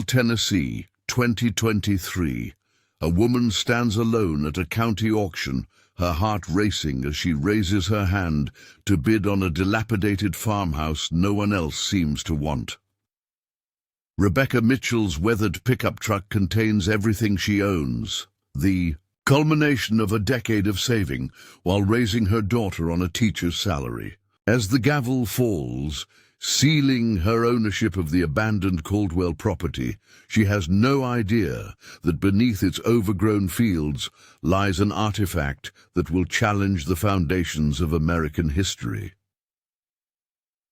Caldwell, Tennessee, 2023. A woman stands alone at a county auction, her heart racing as she raises her hand to bid on a dilapidated farmhouse no one else seems to want. Rebecca Mitchell's weathered pickup truck contains everything she owns, the culmination of a decade of saving while raising her daughter on a teacher's salary. As the gavel falls, sealing her ownership of the abandoned Caldwell property, she has no idea that beneath its overgrown fields lies an artifact that will challenge the foundations of American history.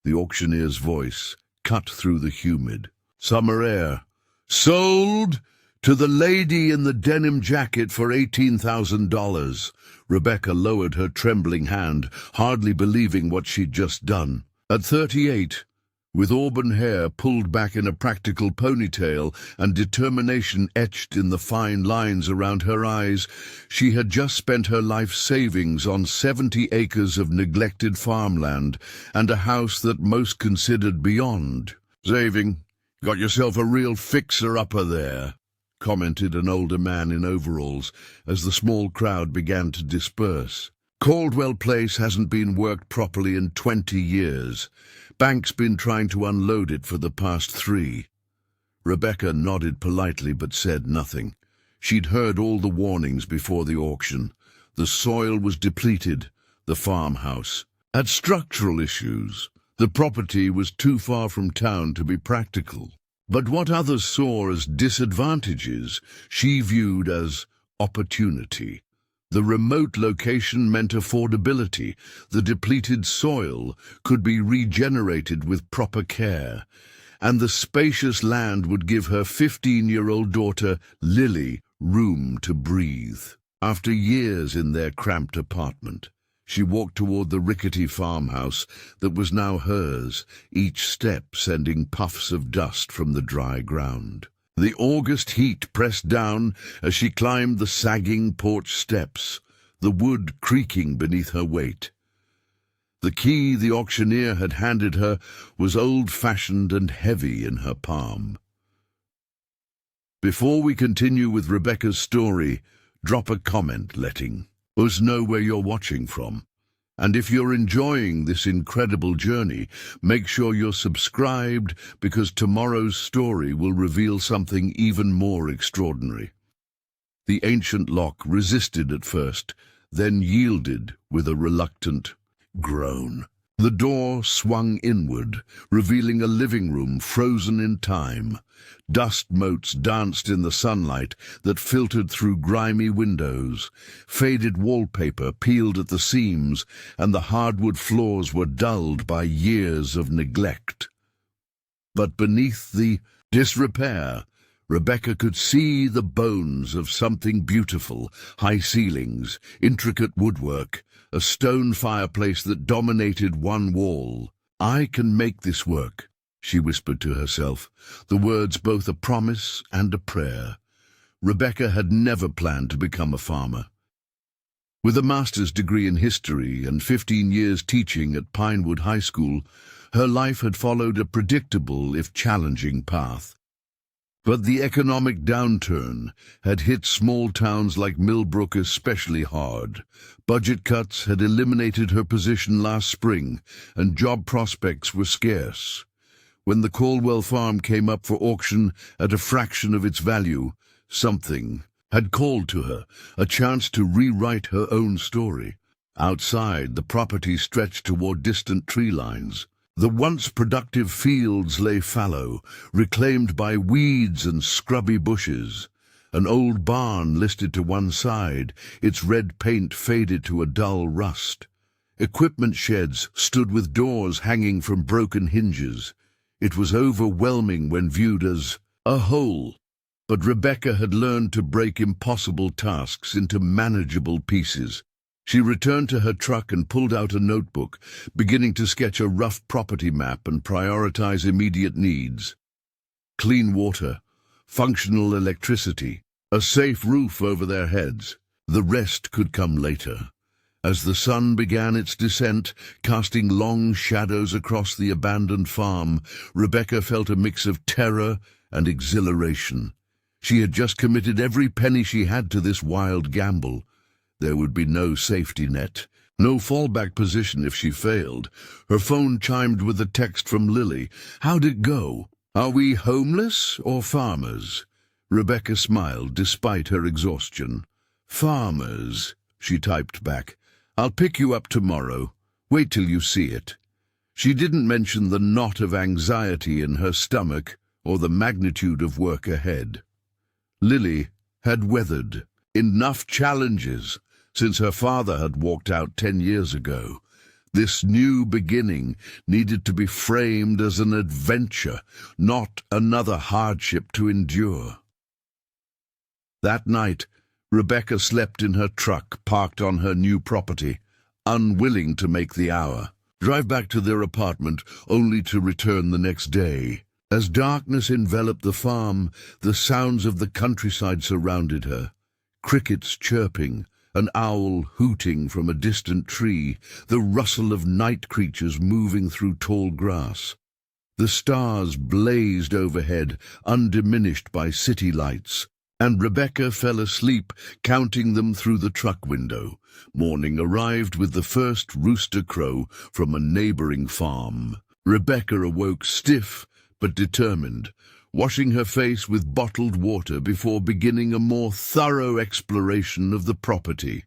The auctioneer's voice cut through the humid summer air. Sold to the lady in the denim jacket for $18,000. Rebecca lowered her trembling hand, hardly believing what she'd just done. At 38, with auburn hair pulled back in a practical ponytail and determination etched in the fine lines around her eyes, she had just spent her life savings on 70 acres of neglected farmland and a house that most considered beyond saving. Got yourself a real fixer-upper there, commented an older man in overalls as the small crowd began to disperse. Caldwell Place hasn't been worked properly in 20 years. Bank's been trying to unload it for the past 3. Rebecca nodded politely but said nothing. She'd heard all the warnings before the auction. The soil was depleted. The farmhouse had structural issues. The property was too far from town to be practical. But what others saw as disadvantages, she viewed as opportunity. The remote location meant affordability. The depleted soil could be regenerated with proper care. And the spacious land would give her 15-year-old daughter, Lily, room to breathe. After years in their cramped apartment, she walked toward the rickety farmhouse that was now hers, each step sending puffs of dust from the dry ground. The August heat pressed down as she climbed the sagging porch steps, the wood creaking beneath her weight. The key the auctioneer had handed her was old-fashioned and heavy in her palm. Before we continue with Rebecca's story, drop a comment letting us know where you're watching from. And if you're enjoying this incredible journey, make sure you're subscribed because tomorrow's story will reveal something even more extraordinary. The ancient lock resisted at first, then yielded with a reluctant groan. The door swung inward, revealing a living room frozen in time. Dust motes danced in the sunlight that filtered through grimy windows. Faded wallpaper peeled at the seams, and the hardwood floors were dulled by years of neglect. But beneath the disrepair, Rebecca could see the bones of something beautiful: high ceilings, intricate woodwork, a stone fireplace that dominated one wall. "I can make this work," she whispered to herself, the words both a promise and a prayer. Rebecca had never planned to become a farmer. With a master's degree in history and 15 years teaching at Pinewood High School, her life had followed a predictable, if challenging, path. But the economic downturn had hit small towns like Millbrook especially hard. Budget cuts had eliminated her position last spring, and job prospects were scarce. When the Caldwell farm came up for auction at a fraction of its value, something had called to her, a chance to rewrite her own story. Outside, the property stretched toward distant tree lines. The once productive fields lay fallow, reclaimed by weeds and scrubby bushes. An old barn listed to one side, its red paint faded to a dull rust. Equipment sheds stood with doors hanging from broken hinges. It was overwhelming when viewed as a whole. But Rebecca had learned to break impossible tasks into manageable pieces. She returned to her truck and pulled out a notebook, beginning to sketch a rough property map and prioritize immediate needs. Clean water, functional electricity, a safe roof over their heads. The rest could come later. As the sun began its descent, casting long shadows across the abandoned farm, Rebecca felt a mix of terror and exhilaration. She had just committed every penny she had to this wild gamble. There would be no safety net, no fallback position if she failed. Her phone chimed with a text from Lily. How'd it go? Are we homeless or farmers? Rebecca smiled despite her exhaustion. Farmers, she typed back. I'll pick you up tomorrow. Wait till you see it. She didn't mention the knot of anxiety in her stomach or the magnitude of work ahead. Lily had weathered enough challenges since her father had walked out 10 years ago. This new beginning needed to be framed as an adventure, not another hardship to endure. That night, Rebecca slept in her truck parked on her new property, unwilling to make the hour. Drive back to their apartment, only to return the next day. As darkness enveloped the farm, the sounds of the countryside surrounded her. Crickets chirping, an owl hooting from a distant tree, the rustle of night creatures moving through tall grass. The stars blazed overhead, undiminished by city lights, and Rebecca fell asleep, counting them through the truck window. Morning arrived with the first rooster crow from a neighboring farm. Rebecca awoke stiff but determined, washing her face with bottled water before beginning a more thorough exploration of the property.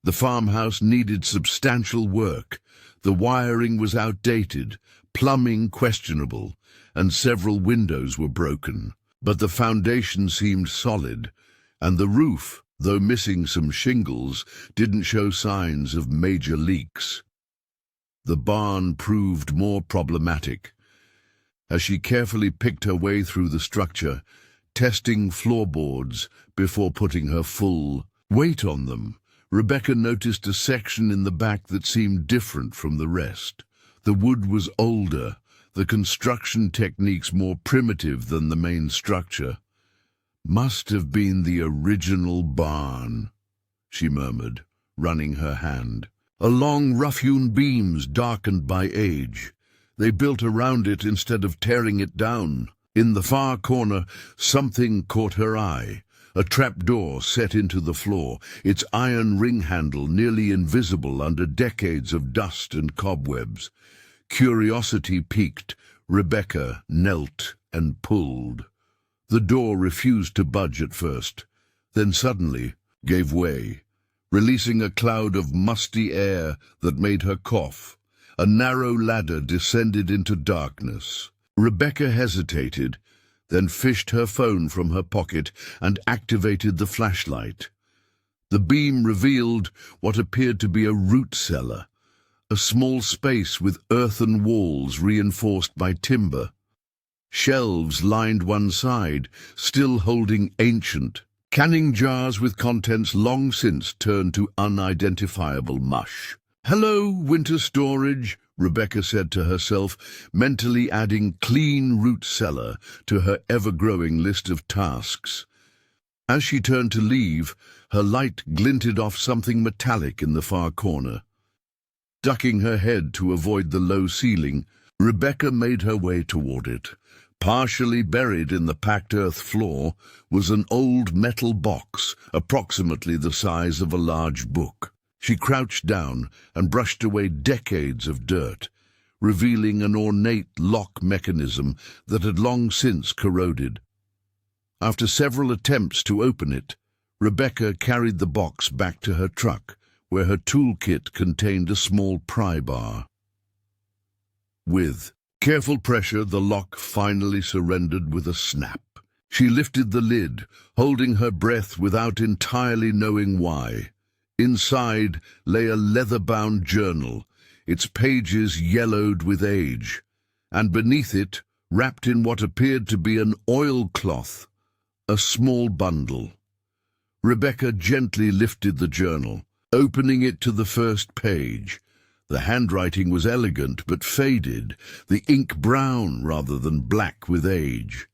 The farmhouse needed substantial work. The wiring was outdated, plumbing questionable, and several windows were broken. But the foundation seemed solid, and the roof, though missing some shingles, didn't show signs of major leaks. The barn proved more problematic. As she carefully picked her way through the structure, testing floorboards before putting her full weight on them, Rebecca noticed a section in the back that seemed different from the rest. The wood was older, the construction techniques more primitive than the main structure. Must have been the original barn, she murmured, running her hand. Along rough-hewn beams darkened by age. They built around it instead of tearing it down. In the far corner, something caught her eye. A trapdoor set into the floor, its iron ring handle nearly invisible under decades of dust and cobwebs. Curiosity piqued. Rebecca knelt and pulled. The door refused to budge at first, then suddenly gave way, releasing a cloud of musty air that made her cough. A narrow ladder descended into darkness. Rebecca hesitated, then fished her phone from her pocket and activated the flashlight. The beam revealed what appeared to be a root cellar, a small space with earthen walls reinforced by timber. Shelves lined one side, still holding ancient canning jars with contents long since turned to unidentifiable mush. "Hello, winter storage," Rebecca said to herself, mentally adding clean root cellar to her ever-growing list of tasks. As she turned to leave, her light glinted off something metallic in the far corner. Ducking her head to avoid the low ceiling, Rebecca made her way toward it. Partially buried in the packed earth floor was an old metal box, approximately the size of a large book. She crouched down and brushed away decades of dirt, revealing an ornate lock mechanism that had long since corroded. After several attempts to open it, Rebecca carried the box back to her truck, where her toolkit contained a small pry bar. With careful pressure, the lock finally surrendered with a snap. She lifted the lid, holding her breath without entirely knowing why. Inside lay a leather-bound journal, its pages yellowed with age, and beneath it, wrapped in what appeared to be an oilcloth, a small bundle. Rebecca gently lifted the journal, opening it to the first page. The handwriting was elegant but faded, the ink brown rather than black with age.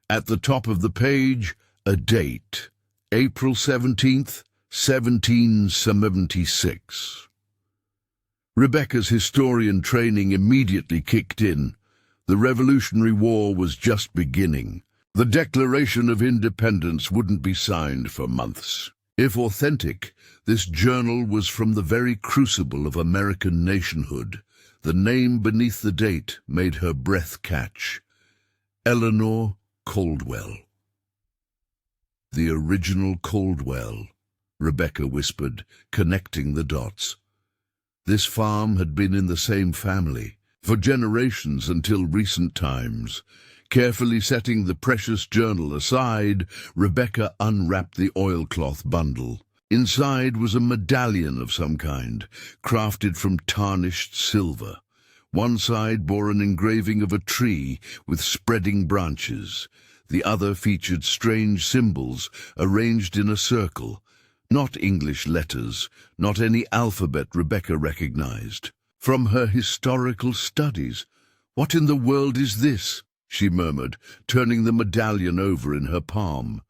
At the top of the page, a date, April 17th, 1776. Rebecca's historian training immediately kicked in. The Revolutionary War was just beginning. The Declaration of Independence wouldn't be signed for months. If authentic, this journal was from the very crucible of American nationhood. The name beneath the date made her breath catch. Eleanor Caldwell. The original Caldwell, Rebecca whispered, connecting the dots. This farm had been in the same family for generations until recent times. Carefully setting the precious journal aside, Rebecca unwrapped the oilcloth bundle. Inside was a medallion of some kind, crafted from tarnished silver. One side bore an engraving of a tree with spreading branches. The other featured strange symbols arranged in a circle. Not English letters, not any alphabet Rebecca recognized. From her historical studies. "What in the world is this?" she murmured, turning the medallion over in her palm.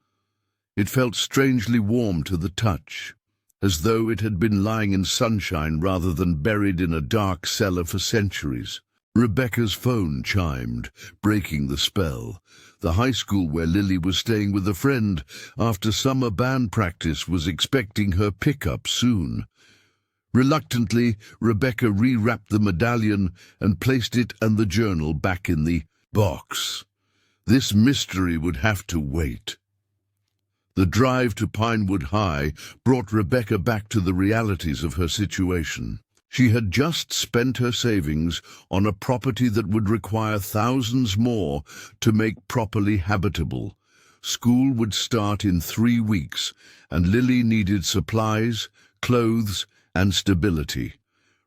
It felt strangely warm to the touch, as though it had been lying in sunshine rather than buried in a dark cellar for centuries. Rebecca's phone chimed, breaking the spell. The high school where Lily was staying with a friend after summer band practice was expecting her pickup soon. Reluctantly, Rebecca rewrapped the medallion and placed it and the journal back in the box. This mystery would have to wait. The drive to Pinewood High brought Rebecca back to the realities of her situation. She had just spent her savings on a property that would require thousands more to make properly habitable. School would start in 3 weeks, and Lily needed supplies, clothes, and stability.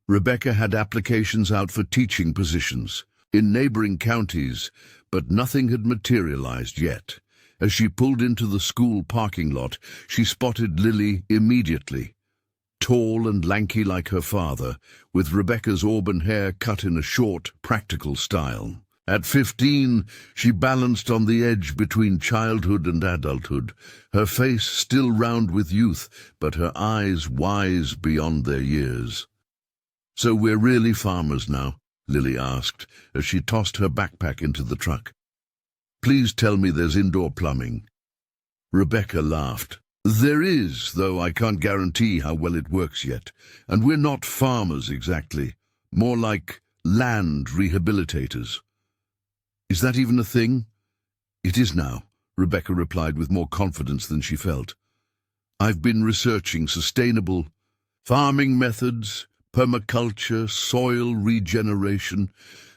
Rebecca had applications out for teaching positions in neighboring counties, but nothing had materialized yet. As she pulled into the school parking lot, she spotted Lily immediately. Tall and lanky like her father, with Rebecca's auburn hair cut in a short, practical style. At 15, she balanced on the edge between childhood and adulthood, her face still round with youth, but her eyes wise beyond their years. "So we're really farmers now?" Lily asked, as she tossed her backpack into the truck. "Please tell me there's indoor plumbing." Rebecca laughed. "There is, though I can't guarantee how well it works yet. And we're not farmers exactly, more like land rehabilitators." "Is that even a thing?" "It is now," Rebecca replied with more confidence than she felt. "I've been researching sustainable farming methods, permaculture, soil regeneration.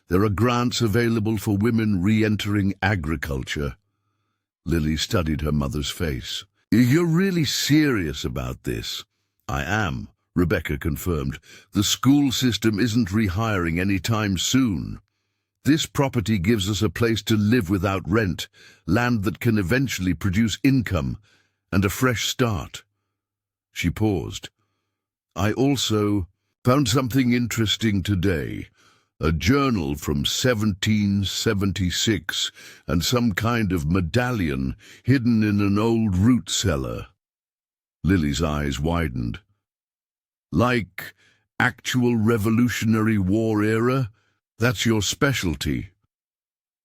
There are grants available for women re-entering agriculture." Lily studied her mother's face. "You're really serious about this?" "I am," Rebecca confirmed. "The school system isn't rehiring any time soon. This property gives us a place to live without rent, land that can eventually produce income, and a fresh start." She paused. "I also found something interesting today. A journal from 1776 and some kind of medallion hidden in an old root cellar." Lily's eyes widened. "Like actual Revolutionary War era? That's your specialty?"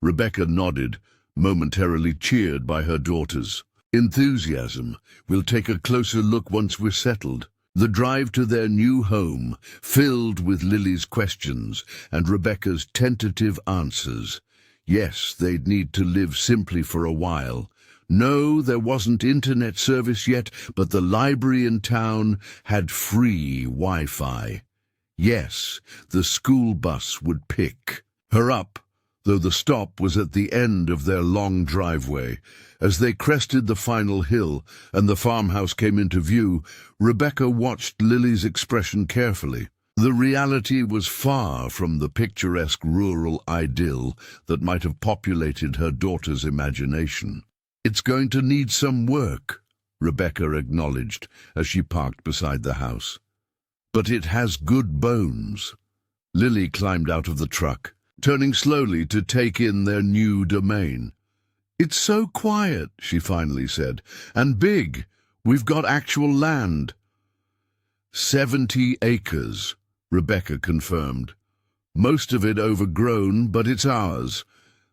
Rebecca nodded, momentarily cheered by her daughters. "Enthusiasm. We'll take a closer look once we're settled." The drive to their new home filled with Lily's questions and Rebecca's tentative answers. Yes, they'd need to live simply for a while. No, there wasn't internet service yet, but the library in town had free Wi-Fi. Yes, the school bus would pick her up, though the stop was at the end of their long driveway. As they crested the final hill and the farmhouse came into view, Rebecca watched Lily's expression carefully. The reality was far from the picturesque rural idyll that might have populated her daughter's imagination. "It's going to need some work," Rebecca acknowledged as she parked beside the house. "But it has good bones." Lily climbed out of the truck, turning slowly to take in their new domain. "It's so quiet," she finally said, "and big. We've got actual land." 70 acres, Rebecca confirmed. Most of it overgrown, but it's ours.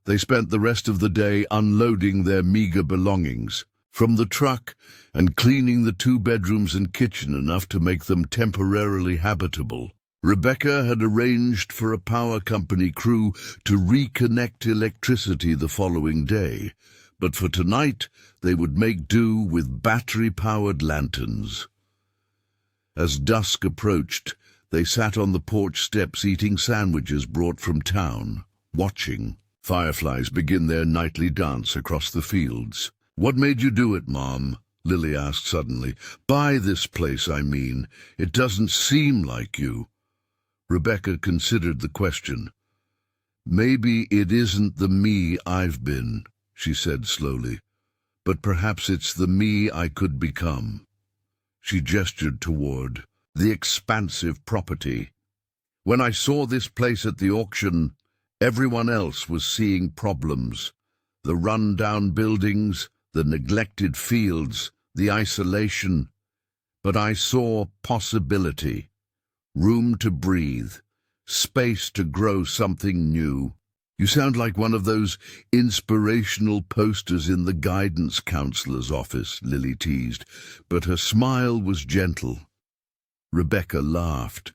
They spent the rest of the day unloading their meager belongings from the truck and cleaning the 2 bedrooms and kitchen enough to make them temporarily habitable. Rebecca had arranged for a power company crew to reconnect electricity the following day, but for tonight they would make do with battery-powered lanterns. As dusk approached, they sat on the porch steps eating sandwiches brought from town, watching fireflies begin their nightly dance across the fields. "What made you do it, Mom?" Lily asked suddenly. "Buy this place, I mean. It doesn't seem like you." Rebecca considered the question. "Maybe it isn't the me I've been," she said slowly, "but perhaps it's the me I could become." She gestured toward the expansive property. "When I saw this place at the auction, everyone else was seeing problems. The run-down buildings, the neglected fields, the isolation. But I saw possibility. Room to breathe, space to grow something new." "You sound like one of those inspirational posters in the guidance counselor's office," Lily teased, but her smile was gentle. Rebecca laughed.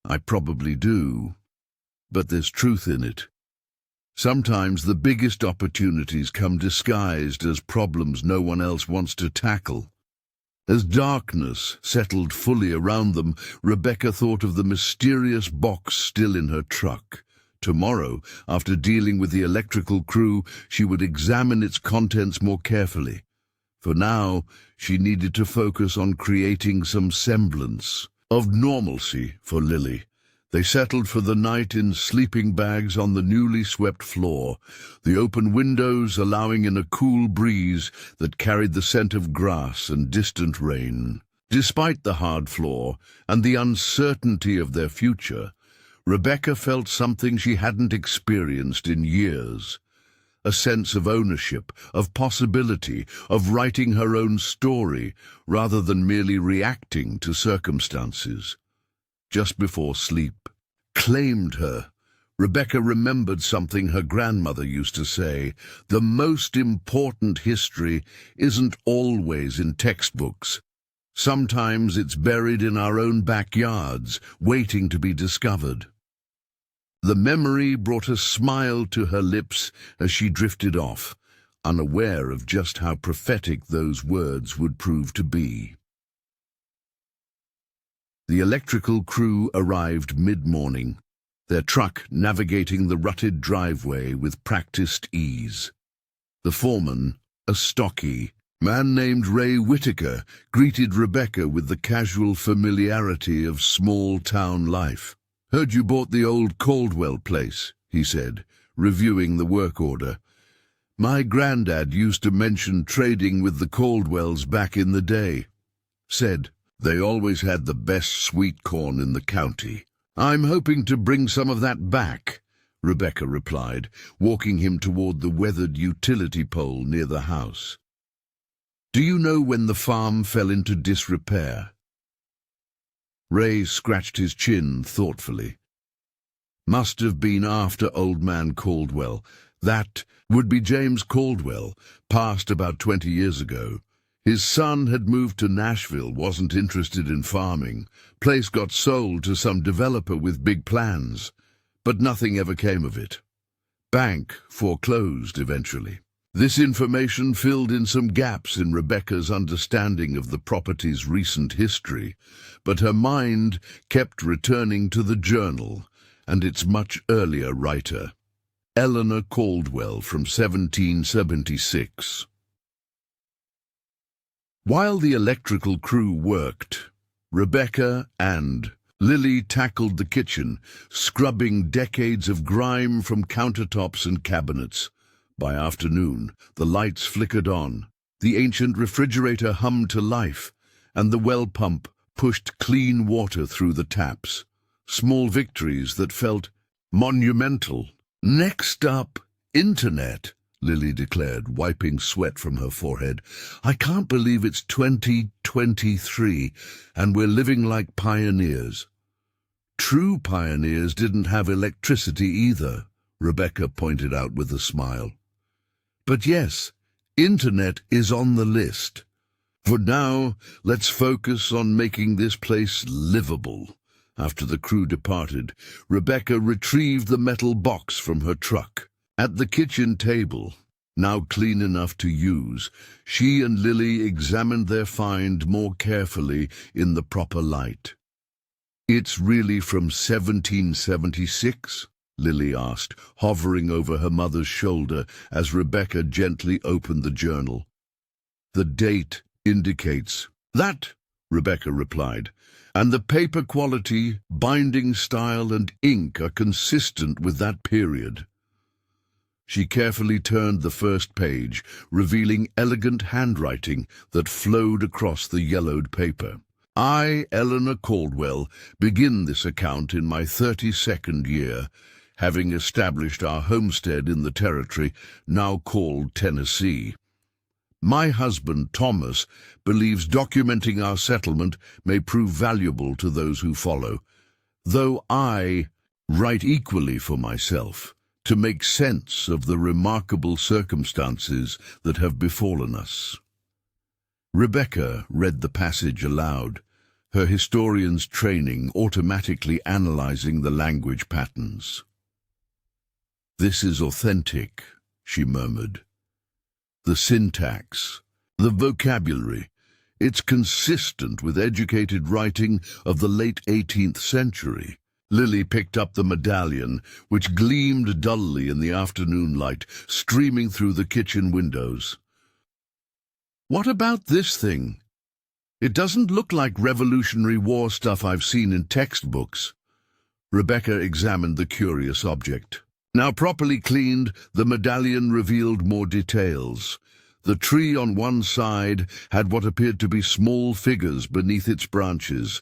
"I probably do, but there's truth in it. Sometimes the biggest opportunities come disguised as problems no one else wants to tackle." As darkness settled fully around them, Rebecca thought of the mysterious box still in her truck. Tomorrow, after dealing with the electrical crew, she would examine its contents more carefully. For now, she needed to focus on creating some semblance of normalcy for Lily. They settled for the night in sleeping bags on the newly swept floor, the open windows allowing in a cool breeze that carried the scent of grass and distant rain. Despite the hard floor and the uncertainty of their future, Rebecca felt something she hadn't experienced in years. A sense of ownership, of possibility, of writing her own story, rather than merely reacting to circumstances. Just before sleep claimed her, Rebecca remembered something her grandmother used to say: "The most important history isn't always in textbooks. Sometimes it's buried in our own backyards, waiting to be discovered." The memory brought a smile to her lips as she drifted off, unaware of just how prophetic those words would prove to be. The electrical crew arrived mid-morning, their truck navigating the rutted driveway with practiced ease. The foreman, a stocky man named Ray Whitaker, greeted Rebecca with the casual familiarity of small-town life. "Heard you bought the old Caldwell place," he said, reviewing the work order. "My granddad used to mention trading with the Caldwells back in the day. Said they always had the best sweet corn in the county." "I'm hoping to bring some of that back," Rebecca replied, walking him toward the weathered utility pole near the house. "Do you know when the farm fell into disrepair?" Ray scratched his chin thoughtfully. "Must have been after old man Caldwell. That would be James Caldwell, passed about 20 years ago. His son had moved to Nashville, wasn't interested in farming. Place got sold to some developer with big plans, but nothing ever came of it. Bank foreclosed eventually." This information filled in some gaps in Rebecca's understanding of the property's recent history, but her mind kept returning to the journal and its much earlier writer, Eleanor Caldwell, from 1776. While the electrical crew worked, Rebecca and Lily tackled the kitchen, scrubbing decades of grime from countertops and cabinets. By afternoon, the lights flickered on, the ancient refrigerator hummed to life, and the well pump pushed clean water through the taps. Small victories that felt monumental. "Next up, internet," Lily declared, wiping sweat from her forehead. "I can't believe it's 2023, and we're living like pioneers." True pioneers didn't have electricity either, Rebecca pointed out with a smile. But yes, internet is on the list. For now, let's focus on making this place livable. After the crew departed, Rebecca retrieved the metal box from her truck. At the kitchen table, now clean enough to use, she and Lily examined their find more carefully in the proper light. "It's really from 1776?" Lily asked, hovering over her mother's shoulder as Rebecca gently opened the journal. "The date indicates that," Rebecca replied, "and the paper quality, binding style, and ink are consistent with that period." She carefully turned the first page, revealing elegant handwriting that flowed across the yellowed paper. "I, Eleanor Caldwell, begin this account in my 32nd year, having established our homestead in the territory now called Tennessee. My husband, Thomas, believes documenting our settlement may prove valuable to those who follow, though I write equally for myself, to make sense of the remarkable circumstances that have befallen us." Rebecca read the passage aloud, her historian's training automatically analyzing the language patterns. "This is authentic," she murmured. "The syntax, the vocabulary, it's consistent with educated writing of the late 18th century. Lily picked up the medallion, which gleamed dully in the afternoon light, streaming through the kitchen windows. "What about this thing? It doesn't look like Revolutionary War stuff I've seen in textbooks." Rebecca examined the curious object. Now properly cleaned, the medallion revealed more details. The tree on one side had what appeared to be small figures beneath its branches,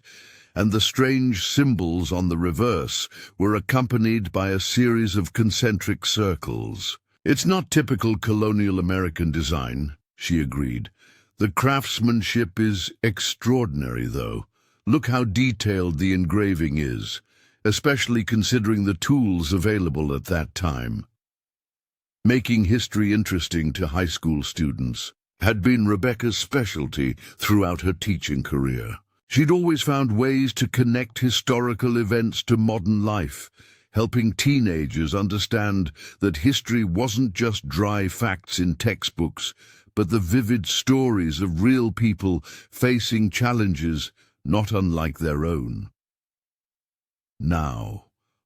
and the strange symbols on the reverse were accompanied by a series of concentric circles. "It's not typical colonial American design," she agreed. "The craftsmanship is extraordinary, though. Look how detailed the engraving is, especially considering the tools available at that time." Making history interesting to high school students had been Rebecca's specialty throughout her teaching career. She'd always found ways to connect historical events to modern life, helping teenagers understand that history wasn't just dry facts in textbooks, but the vivid stories of real people facing challenges not unlike their own. Now,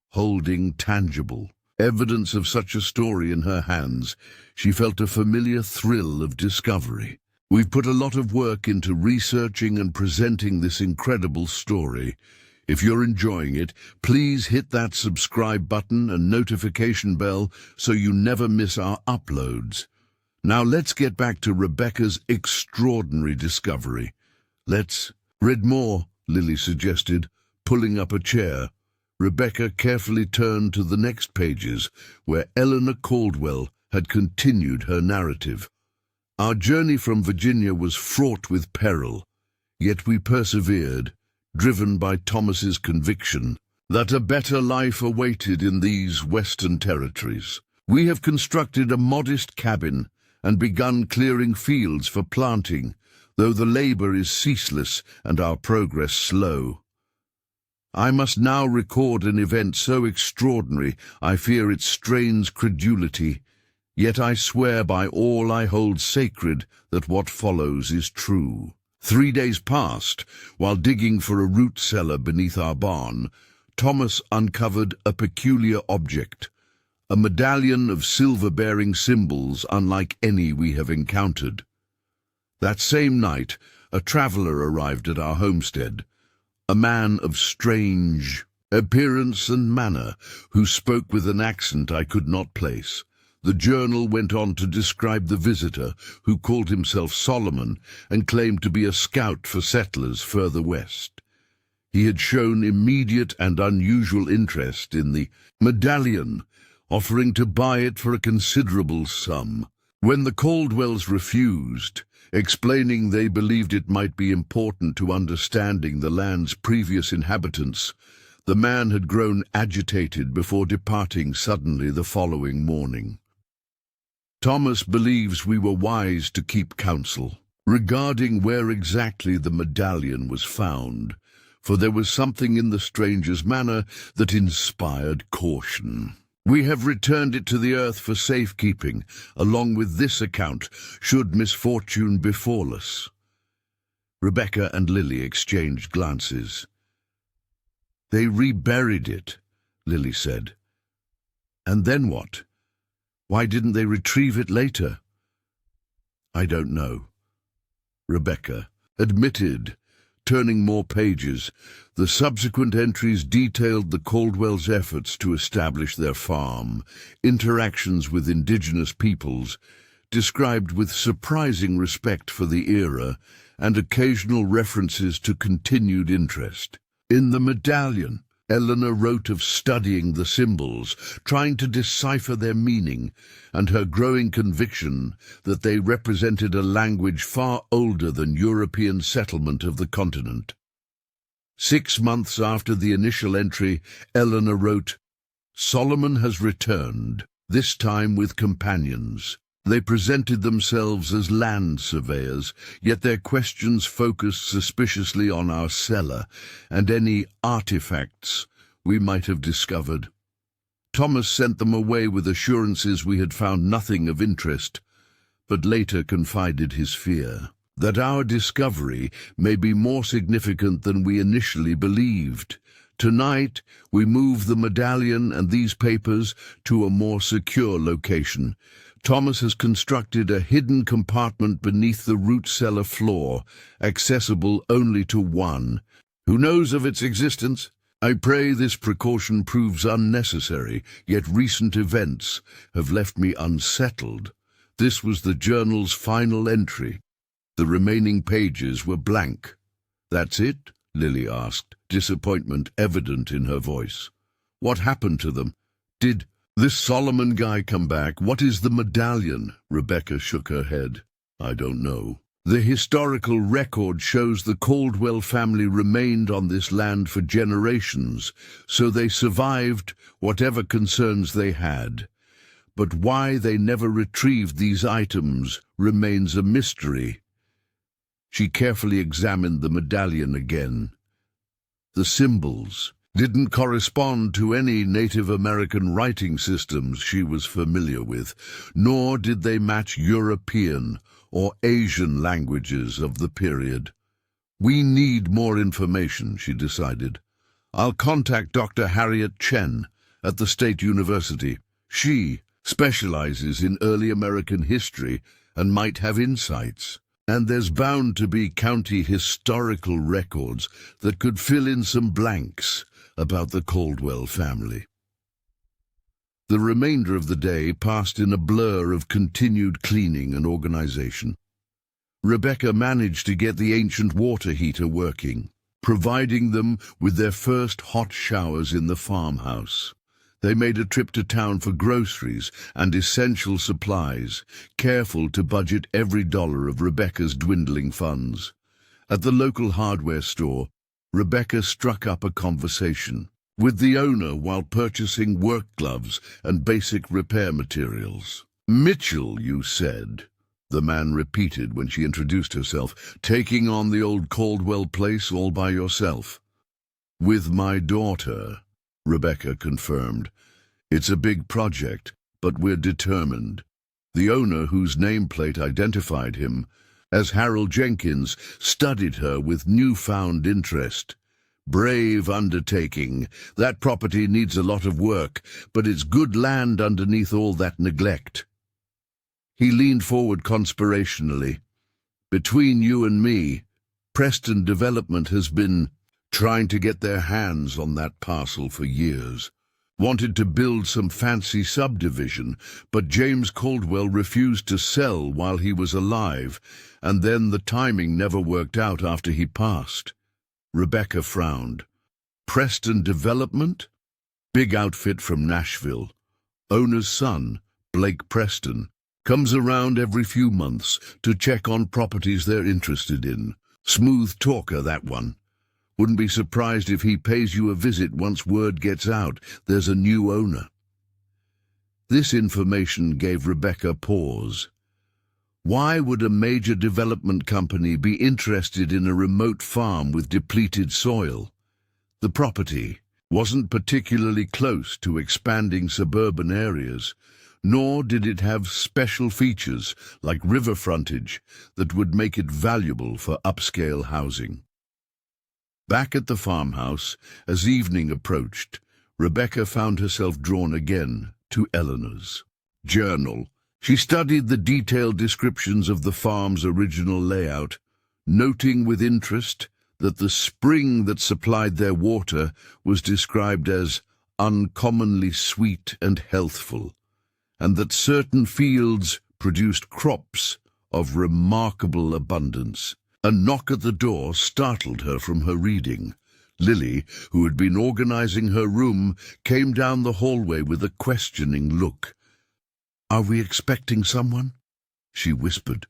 holding tangible evidence of such a story in her hands, she felt a familiar thrill of discovery. "We've put a lot of work into researching and presenting this incredible story. If you're enjoying it, please hit that subscribe button and notification bell so you never miss our uploads. Now let's get back to Rebecca's extraordinary discovery." "Let's read more," Lily suggested, pulling up a chair. Rebecca carefully turned to the next pages, where Eleanor Caldwell had continued her narrative. "Our journey from Virginia was fraught with peril, yet we persevered, driven by Thomas's conviction that a better life awaited in these western territories. We have constructed a modest cabin and begun clearing fields for planting, though the labor is ceaseless and our progress slow. I must now record an event so extraordinary I fear it strains credulity, yet I swear by all I hold sacred that what follows is true. 3 days passed, while digging for a root cellar beneath our barn, Thomas uncovered a peculiar object, a medallion of silver-bearing symbols unlike any we have encountered. That same night, a traveler arrived at our homestead, a man of strange appearance and manner, who spoke with an accent I could not place. The journal went on to describe the visitor, who called himself Solomon and claimed to be a scout for settlers further west. He had shown immediate and unusual interest in the medallion, offering to buy it for a considerable sum. When the Caldwells refused, explaining they believed it might be important to understanding the land's previous inhabitants, The man had grown agitated before departing suddenly the following morning. Thomas believes we were wise to keep counsel regarding where exactly the medallion was found, for there was something in the stranger's manner that inspired caution. We have returned it to the earth for safekeeping, along with this account, should misfortune befall us. Rebecca and Lily exchanged glances. They reburied it, Lily said. And then what? Why didn't they retrieve it later? I don't know, Rebecca admitted, turning more pages. The subsequent entries detailed the Caldwell's efforts to establish their farm, interactions with indigenous peoples, described with surprising respect for the era, and occasional references to continued interest. In the medallion, Eleanor wrote of studying the symbols, trying to decipher their meaning, and her growing conviction that they represented a language far older than European settlement of the continent. 6 months after the initial entry, Eleanor wrote, "Solomon has returned, this time with companions. They presented themselves as land surveyors, yet their questions focused suspiciously on our cellar and any artifacts we might have discovered. Thomas sent them away with assurances we had found nothing of interest, but later confided his fear that our discovery may be more significant than we initially believed. Tonight, we move the medallion and these papers to a more secure location. Thomas has constructed a hidden compartment beneath the root cellar floor, accessible only to one. Who knows of its existence? I pray this precaution proves unnecessary, yet recent events have left me unsettled." This was the journal's final entry. The remaining pages were blank. "That's it?" Lily asked, disappointment evident in her voice. "What happened to them? Did this Solomon guy come back? What is the medallion?" Rebecca shook her head. "I don't know. The historical record shows the Caldwell family remained on this land for generations, so they survived whatever concerns they had. But why they never retrieved these items remains a mystery." She carefully examined the medallion again. The symbols didn't correspond to any Native American writing systems she was familiar with, nor did they match European or Asian languages of the period. "We need more information," she decided. "I'll contact Dr. Harriet Chen at the State University. She specializes in early American history and might have insights. And there's bound to be county historical records that could fill in some blanks about the Caldwell family." The remainder of the day passed in a blur of continued cleaning and organization. Rebecca managed to get the ancient water heater working, providing them with their first hot showers in the farmhouse. They made a trip to town for groceries and essential supplies, careful to budget every dollar of Rebecca's dwindling funds. At the local hardware store, Rebecca struck up a conversation with the owner while purchasing work gloves and basic repair materials. "Mitchell, you said," the man repeated when she introduced herself, "taking on the old Caldwell place all by yourself." "With my daughter," Rebecca confirmed. "It's a big project, but we're determined." The owner, whose nameplate identified him as Harold Jenkins, studied her with newfound interest. "Brave undertaking. That property needs a lot of work, but it's good land underneath all that neglect." He leaned forward conspirationally. "Between you and me, Preston Development has been trying to get their hands on that parcel for years. Wanted to build some fancy subdivision, but James Caldwell refused to sell while he was alive, and then the timing never worked out after he passed." Rebecca frowned. "Preston Development? Big outfit from Nashville. Owner's son, Blake Preston, comes around every few months to check on properties they're interested in. Smooth talker, that one. Wouldn't be surprised if he pays you a visit once word gets out there's a new owner. This information gave Rebecca pause. Why would a major development company be interested in a remote farm with depleted soil? The property wasn't particularly close to expanding suburban areas, nor did it have special features like river frontage that would make it valuable for upscale housing. Back at the farmhouse, as evening approached, Rebecca found herself drawn again to Eleanor's journal. She studied the detailed descriptions of the farm's original layout, noting with interest that the spring that supplied their water was described as uncommonly sweet and healthful, and that certain fields produced crops of remarkable abundance. A knock at the door startled her from her reading. Lily, who had been organizing her room, came down the hallway with a questioning look. "Are we expecting someone?" she whispered.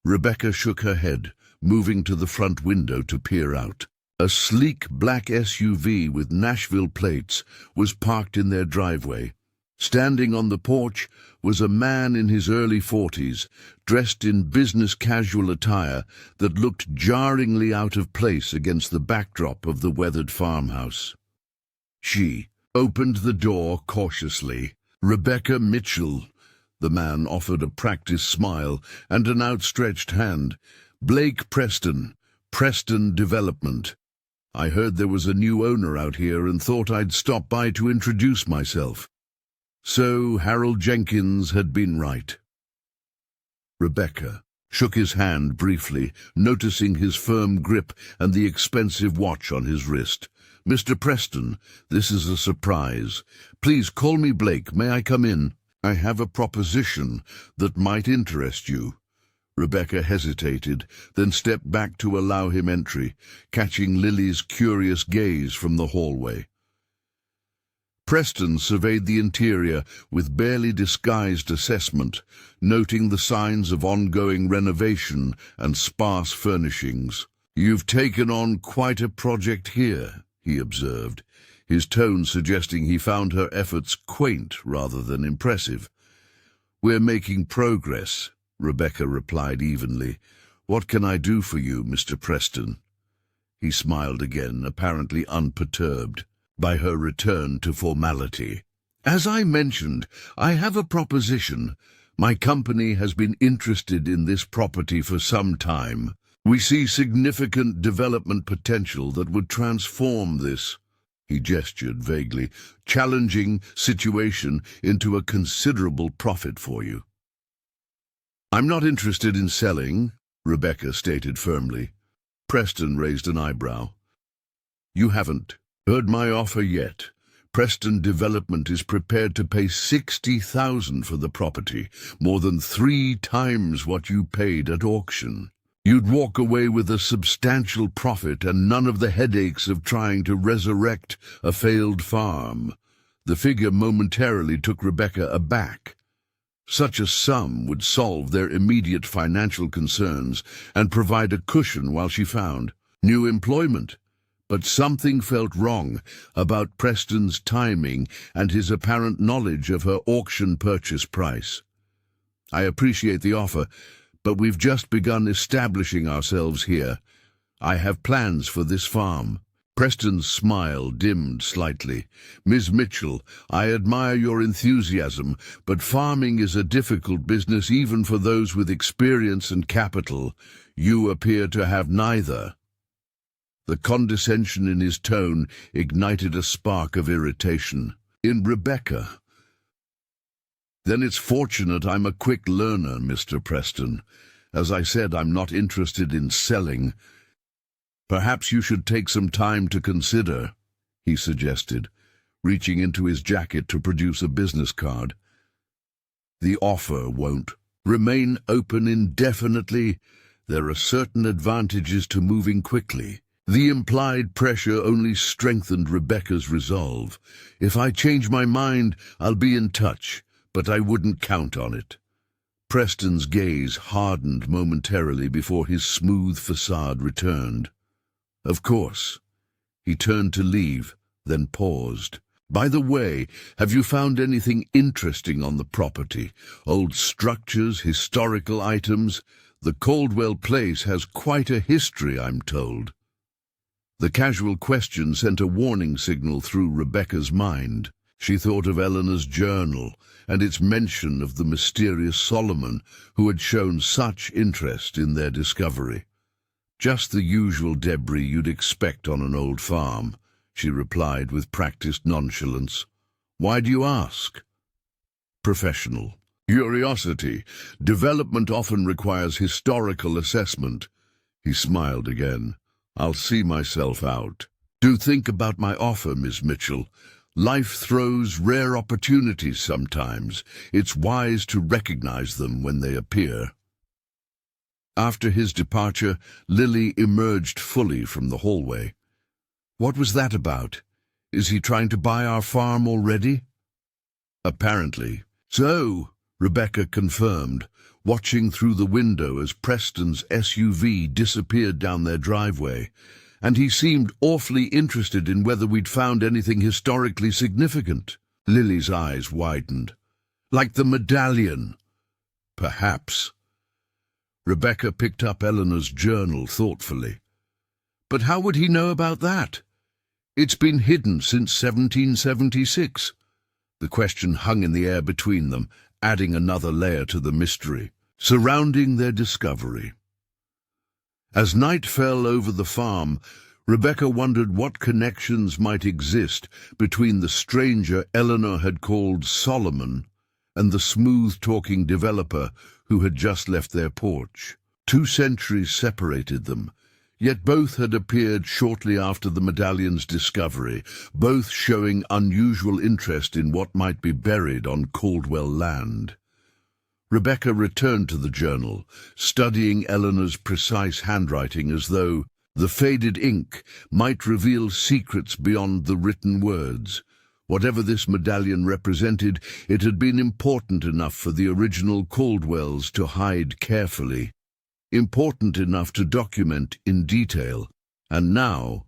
Rebecca shook her head, moving to the front window to peer out. A sleek black SUV with Nashville plates was parked in their driveway. Standing on the porch was a man in his early 40s, dressed in business casual attire that looked jarringly out of place against the backdrop of the weathered farmhouse. She opened the door cautiously. "Rebecca Mitchell." The man offered a practiced smile and an outstretched hand. "Blake Preston, Preston Development. I heard there was a new owner out here and thought I'd stop by to introduce myself." So Harold Jenkins had been right. Rebecca shook his hand briefly, noticing his firm grip and the expensive watch on his wrist. "Mr. Preston, this is a surprise. Please call me Blake. May I come in? I have a proposition that might interest you." Rebecca hesitated, then stepped back to allow him entry, catching Lily's curious gaze from the hallway. Preston surveyed the interior with barely disguised assessment, noting the signs of ongoing renovation and sparse furnishings. "You've taken on quite a project here," he observed, his tone suggesting he found her efforts quaint rather than impressive. "We're making progress," Rebecca replied evenly. "What can I do for you, Mr. Preston?" He smiled again, apparently unperturbed by her return to formality. "As I mentioned, I have a proposition. My company has been interested in this property for some time. We see significant development potential that would transform this," he gestured vaguely, "challenging situation into a considerable profit for you." "I'm not interested in selling," Rebecca stated firmly. Preston raised an eyebrow. "You haven't heard my offer yet. Preston Development is prepared to pay $60,000 for the property, more than 3 times what you paid at auction. You'd walk away with a substantial profit and none of the headaches of trying to resurrect a failed farm." The figure momentarily took Rebecca aback. Such a sum would solve their immediate financial concerns and provide a cushion while she found new employment. But something felt wrong about Preston's timing and his apparent knowledge of her auction purchase price. "I appreciate the offer, but we've just begun establishing ourselves here. I have plans for this farm." Preston's smile dimmed slightly. "Ms. Mitchell, I admire your enthusiasm, but farming is a difficult business even for those with experience and capital. You appear to have neither." The condescension in his tone ignited a spark of irritation in Rebecca. "Then it's fortunate I'm a quick learner, Mr. Preston. As I said, I'm not interested in selling. Perhaps you should take some time to consider," he suggested, reaching into his jacket to produce a business card. "The offer won't remain open indefinitely. There are certain advantages to moving quickly." The implied pressure only strengthened Rebecca's resolve. "If I change my mind, I'll be in touch, but I wouldn't count on it." Preston's gaze hardened momentarily before his smooth facade returned. Of course. He turned to leave, then paused. By the way, have you found anything interesting on the property? Old structures, historical items? The Caldwell place has quite a history, I'm told. The casual question sent a warning signal through Rebecca's mind. She thought of Eleanor's journal and its mention of the mysterious Solomon who had shown such interest in their discovery. Just the usual debris you'd expect on an old farm, she replied with practiced nonchalance. Why do you ask? Professional. Curiosity. Development often requires historical assessment. He smiled again. I'll see myself out. Do think about my offer, Miss Mitchell. Life throws rare opportunities sometimes. It's wise to recognize them when they appear. After his departure, Lily emerged fully from the hallway. What was that about? Is he trying to buy our farm already? Apparently. So, Rebecca confirmed, watching through the window as Preston's SUV disappeared down their driveway, and he seemed awfully interested in whether we'd found anything historically significant. Lily's eyes widened. Like the medallion? Perhaps. Rebecca picked up Eleanor's journal thoughtfully. But how would he know about that? It's been hidden since 1776. The question hung in the air between them, adding another layer to the mystery surrounding their discovery. As night fell over the farm, Rebecca wondered what connections might exist between the stranger Eleanor had called Solomon and the smooth-talking developer who had just left their porch. 2 centuries separated them, yet both had appeared shortly after the medallion's discovery, both showing unusual interest in what might be buried on Caldwell land. Rebecca returned to the journal, studying Eleanor's precise handwriting as though the faded ink might reveal secrets beyond the written words. Whatever this medallion represented, it had been important enough for the original Caldwells to hide carefully, important enough to document in detail, and now,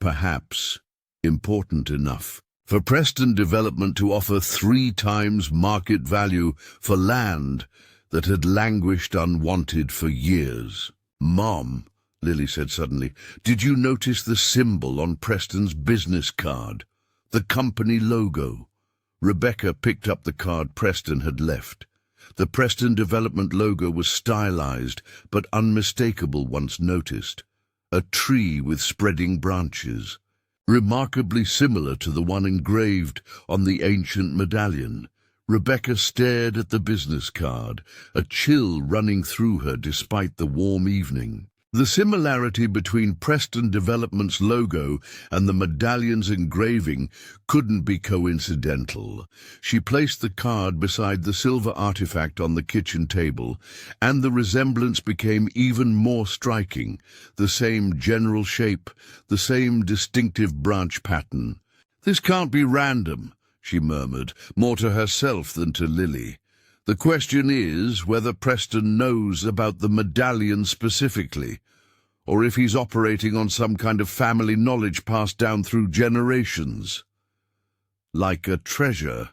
perhaps, important enough for Preston Development to offer 3 times market value for land that had languished unwanted for years. Mom, Lily said suddenly, did you notice the symbol on Preston's business card? The company logo. Rebecca picked up the card Preston had left. The Preston Development logo was stylized but unmistakable once noticed. A tree with spreading branches, remarkably similar to the one engraved on the ancient medallion. Rebecca stared at the business card, a chill running through her despite the warm evening. The similarity between Preston Development's logo and the medallion's engraving couldn't be coincidental. She placed the card beside the silver artifact on the kitchen table, and the resemblance became even more striking. The same general shape, the same distinctive branch pattern. This can't be random, she murmured, more to herself than to Lily. The question is whether Preston knows about the medallion specifically, or if he's operating on some kind of family knowledge passed down through generations. Like a treasure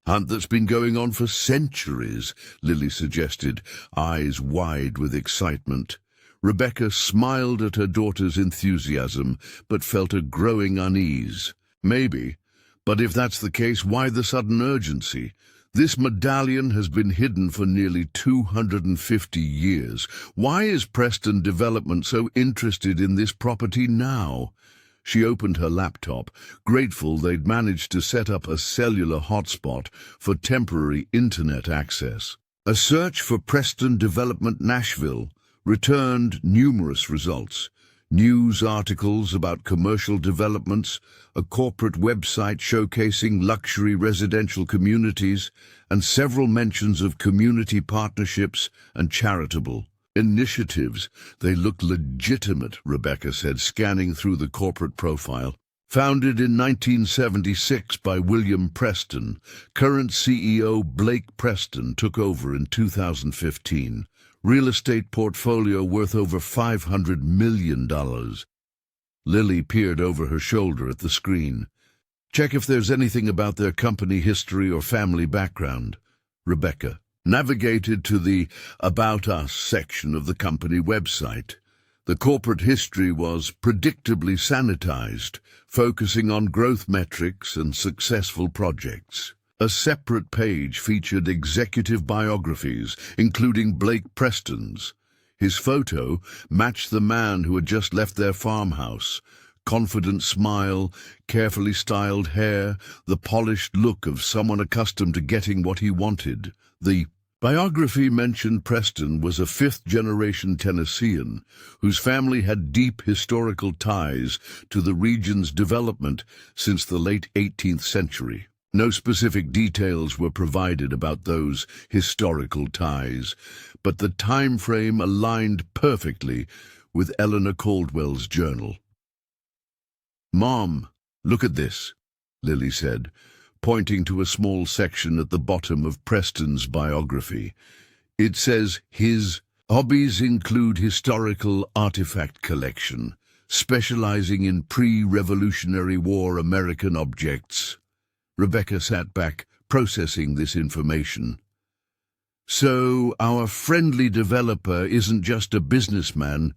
hunt that's been going on for centuries, Lily suggested, eyes wide with excitement. Rebecca smiled at her daughter's enthusiasm, but felt a growing unease. Maybe. But if that's the case, why the sudden urgency? This medallion has been hidden for nearly 250 years. Why is Preston Development so interested in this property now? She opened her laptop, grateful they'd managed to set up a cellular hotspot for temporary internet access. A search for Preston Development Nashville returned numerous results. News articles about commercial developments, a corporate website showcasing luxury residential communities, and several mentions of community partnerships and charitable initiatives. They look legitimate, Rebecca said, scanning through the corporate profile. Founded in 1976 by William Preston, current CEO Blake Preston took over in 2015. Real estate portfolio worth over $500 million. Lily peered over her shoulder at the screen. Check if there's anything about their company history or family background. Rebecca navigated to the About Us section of the company website. The corporate history was predictably sanitized, focusing on growth metrics and successful projects. A separate page featured executive biographies, including Blake Preston's. His photo matched the man who had just left their farmhouse. Confident smile, carefully styled hair, the polished look of someone accustomed to getting what he wanted. The biography mentioned Preston was a fifth-generation Tennessean whose family had deep historical ties to the region's development since the late 18th century. No specific details were provided about those historical ties, but the time frame aligned perfectly with Eleanor Caldwell's journal. "Mom, look at this," Lily said, pointing to a small section at the bottom of Preston's biography. It says his hobbies include historical artifact collection, specializing in pre-Revolutionary War American objects. Rebecca sat back, processing this information. So our friendly developer isn't just a businessman,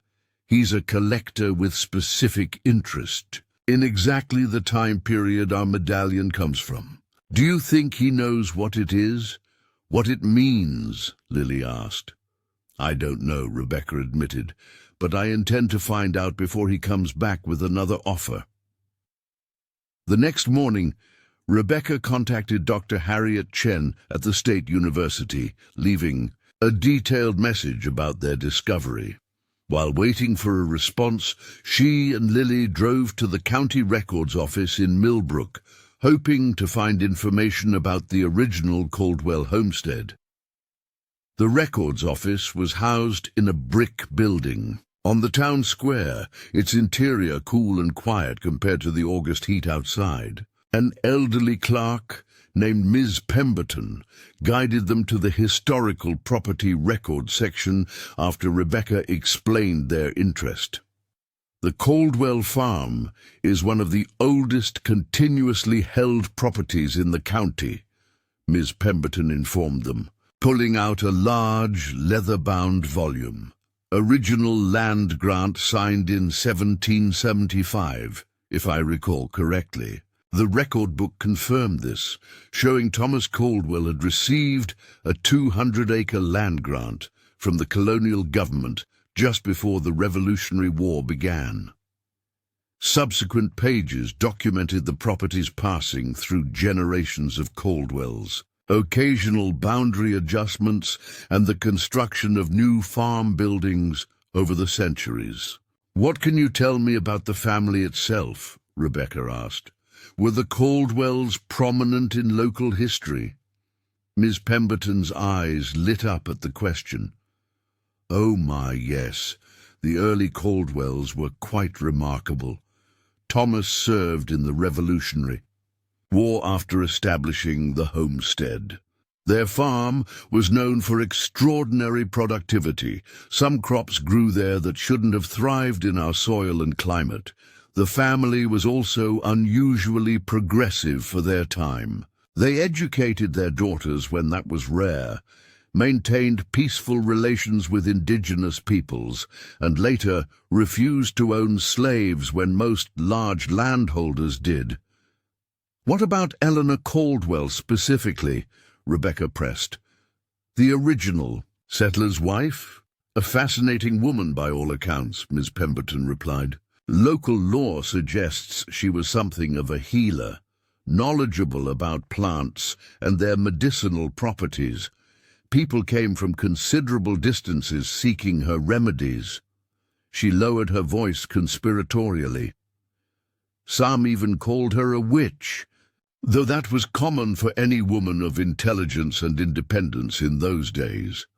he's a collector with specific interest in exactly the time period our medallion comes from. Do you think he knows what it is? What it means? Lily asked. I don't know, Rebecca admitted, but I intend to find out before he comes back with another offer. The next morning, Rebecca contacted Dr. Harriet Chen at the State University, leaving a detailed message about their discovery. While waiting for a response, she and Lily drove to the county records office in Millbrook, hoping to find information about the original Caldwell homestead. The records office was housed in a brick building on the town square, its interior cool and quiet compared to the August heat outside. An elderly clerk named Ms. Pemberton guided them to the historical property record section after Rebecca explained their interest. The Caldwell farm is one of the oldest continuously held properties in the county, Ms. Pemberton informed them, pulling out a large, leather-bound volume. Original land grant signed in 1775, if I recall correctly. The record book confirmed this, showing Thomas Caldwell had received a 200-acre land grant from the colonial government just before the Revolutionary War began. Subsequent pages documented the property's passing through generations of Caldwells, occasional boundary adjustments, and the construction of new farm buildings over the centuries. What can you tell me about the family itself? Rebecca asked. Were the Caldwells prominent in local history? Ms. Pemberton's eyes lit up at the question. Oh my, yes, the early Caldwells were quite remarkable. Thomas served in the Revolutionary War after establishing the homestead. Their farm was known for extraordinary productivity. Some crops grew there that shouldn't have thrived in our soil and climate. The family was also unusually progressive for their time. They educated their daughters when that was rare, maintained peaceful relations with indigenous peoples, and later refused to own slaves when most large landholders did. What about Eleanor Caldwell specifically? Rebecca pressed. The original settler's wife? A fascinating woman by all accounts, Ms. Pemberton replied. Local lore suggests she was something of a healer, knowledgeable about plants and their medicinal properties. People came from considerable distances seeking her remedies. She lowered her voice conspiratorially. Some even called her a witch, though that was common for any woman of intelligence and independence in those days.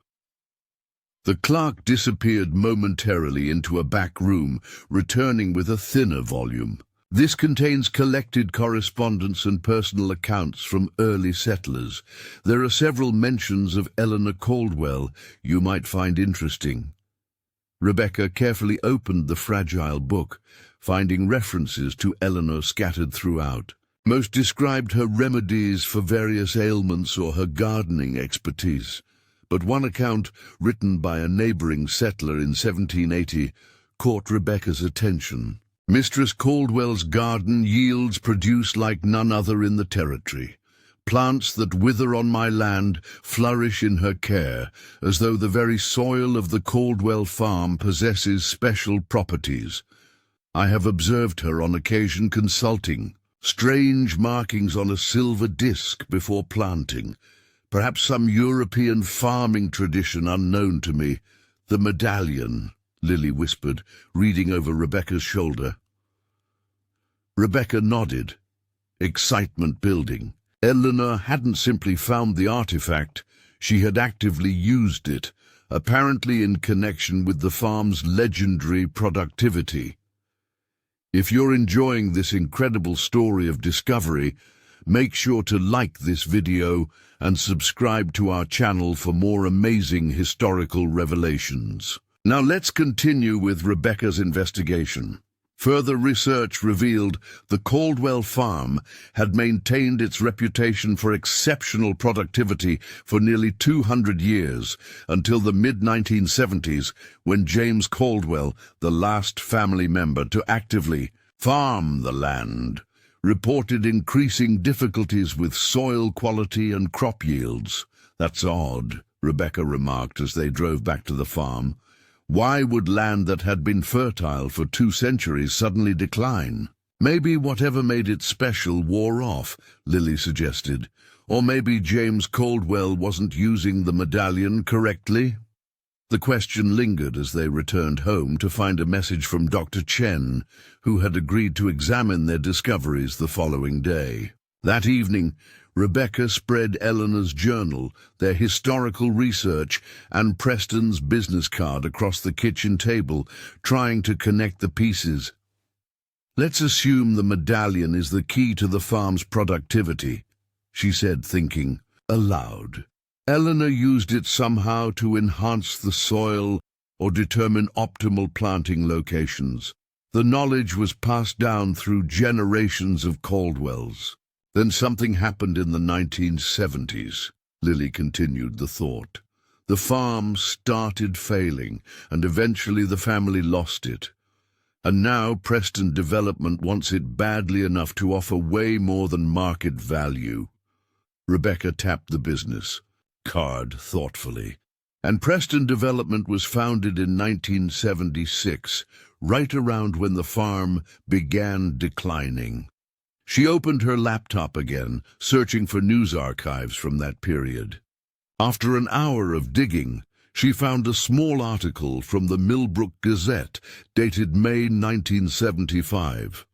The clerk disappeared momentarily into a back room, returning with a thinner volume. This contains collected correspondence and personal accounts from early settlers. There are several mentions of Eleanor Caldwell you might find interesting. Rebecca carefully opened the fragile book, finding references to Eleanor scattered throughout. Most described her remedies for various ailments or her gardening expertise, but one account, written by a neighboring settler in 1780, caught Rebecca's attention. Mistress Caldwell's garden yields produce like none other in the territory. Plants that wither on my land flourish in her care, as though the very soil of the Caldwell farm possesses special properties. I have observed her on occasion consulting. Strange markings on a silver disc before planting. Perhaps some European farming tradition unknown to me. The medallion, Lily whispered, reading over Rebecca's shoulder. Rebecca nodded, excitement building. Eleanor hadn't simply found the artifact, she had actively used it, apparently in connection with the farm's legendary productivity. If you're enjoying this incredible story of discovery, make sure to like this video and subscribe to our channel for more amazing historical revelations. Now let's continue with Rebecca's investigation. Further research revealed the Caldwell farm had maintained its reputation for exceptional productivity for nearly 200 years, until the mid-1970s, when James Caldwell, the last family member to actively farm the land, reported increasing difficulties with soil quality and crop yields. "That's odd," Rebecca remarked as they drove back to the farm. "Why would land that had been fertile for 2 centuries suddenly decline?" "Maybe whatever made it special wore off," Lily suggested. "Or maybe James Caldwell wasn't using the medallion correctly?" The question lingered as they returned home to find a message from Dr. Chen, who had agreed to examine their discoveries the following day. That evening, Rebecca spread Eleanor's journal, their historical research, and Preston's business card across the kitchen table, trying to connect the pieces. "Let's assume the medallion is the key to the farm's productivity," she said, thinking aloud. Eleanor used it somehow to enhance the soil or determine optimal planting locations. The knowledge was passed down through generations of Caldwells. Then something happened in the 1970s, Lily continued the thought. The farm started failing, and eventually the family lost it. And now Preston Development wants it badly enough to offer way more than market value. Rebecca tapped the business card thoughtfully. And Preston Development was founded in 1976, right around when the farm began declining. She opened her laptop again, searching for news archives from that period. After an hour of digging, she found a small article from the Millbrook Gazette, dated May 1975.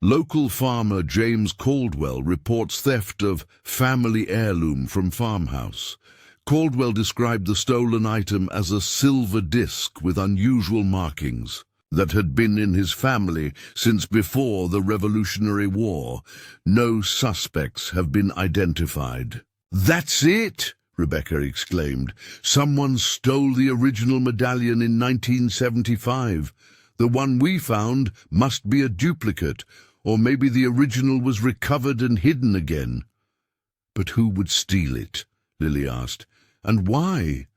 Local farmer James Caldwell reports theft of family heirloom from farmhouse. Caldwell described the stolen item as a silver disc with unusual markings that had been in his family since before the Revolutionary War. No suspects have been identified. "That's it!" Rebecca exclaimed. "Someone stole the original medallion in 1975. The one we found must be a duplicate, or maybe the original was recovered and hidden again." "But who would steal it?" Lily asked. "And why?"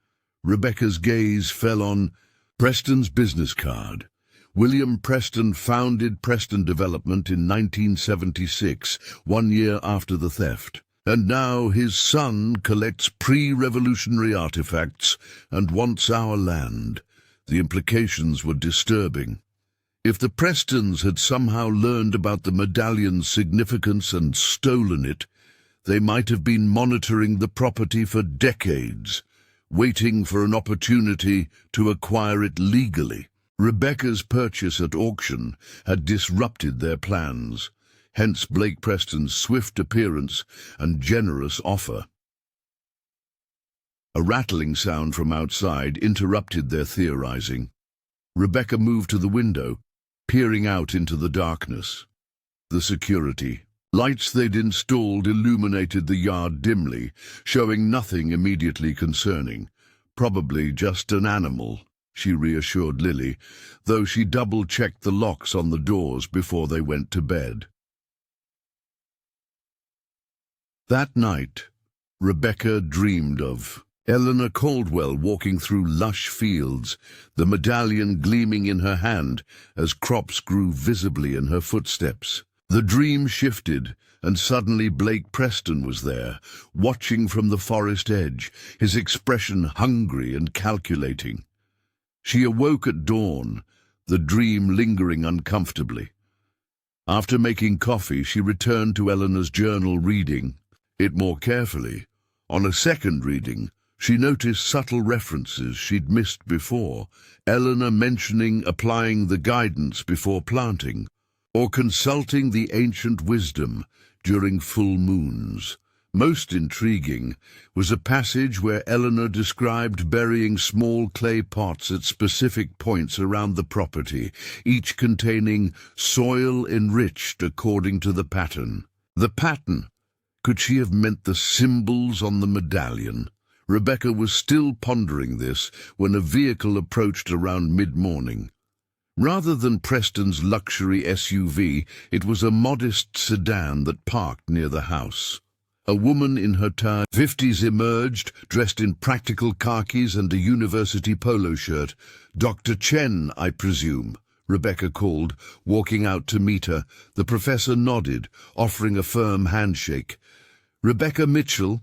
Rebecca's gaze fell on Preston's business card. William Preston founded Preston Development in 1976, 1 year after the theft. And now his son collects pre-revolutionary artifacts and wants our land. The implications were disturbing. If the Prestons had somehow learned about the medallion's significance and stolen it, they might have been monitoring the property for decades, waiting for an opportunity to acquire it legally. Rebecca's purchase at auction had disrupted their plans, hence Blake Preston's swift appearance and generous offer. A rattling sound from outside interrupted their theorizing. Rebecca moved to the window, peering out into the darkness. The security lights they'd installed illuminated the yard dimly, showing nothing immediately concerning. Probably just an animal. she reassured Lily, though she double-checked the locks on the doors before they went to bed. That night, Rebecca dreamed of Eleanor Caldwell walking through lush fields, the medallion gleaming in her hand as crops grew visibly in her footsteps. The dream shifted, and suddenly Blake Preston was there, watching from the forest edge, his expression hungry and calculating. She awoke at dawn, the dream lingering uncomfortably. After making coffee, she returned to Eleanor's journal, reading it more carefully. On a second reading, she noticed subtle references she'd missed before, Eleanor mentioning applying the guidance before planting, or consulting the ancient wisdom during full moons. Most intriguing was a passage where Eleanor described burying small clay pots at specific points around the property, each containing soil enriched according to the pattern. The pattern? Could she have meant the symbols on the medallion? Rebecca was still pondering this when a vehicle approached around mid-morning. Rather than Preston's luxury SUV, it was a modest sedan that parked near the house. A woman in her 50s emerged, dressed in practical khakis and a university polo shirt. "Dr. Chen, I presume," Rebecca called, walking out to meet her. The professor nodded, offering a firm handshake. "Rebecca Mitchell,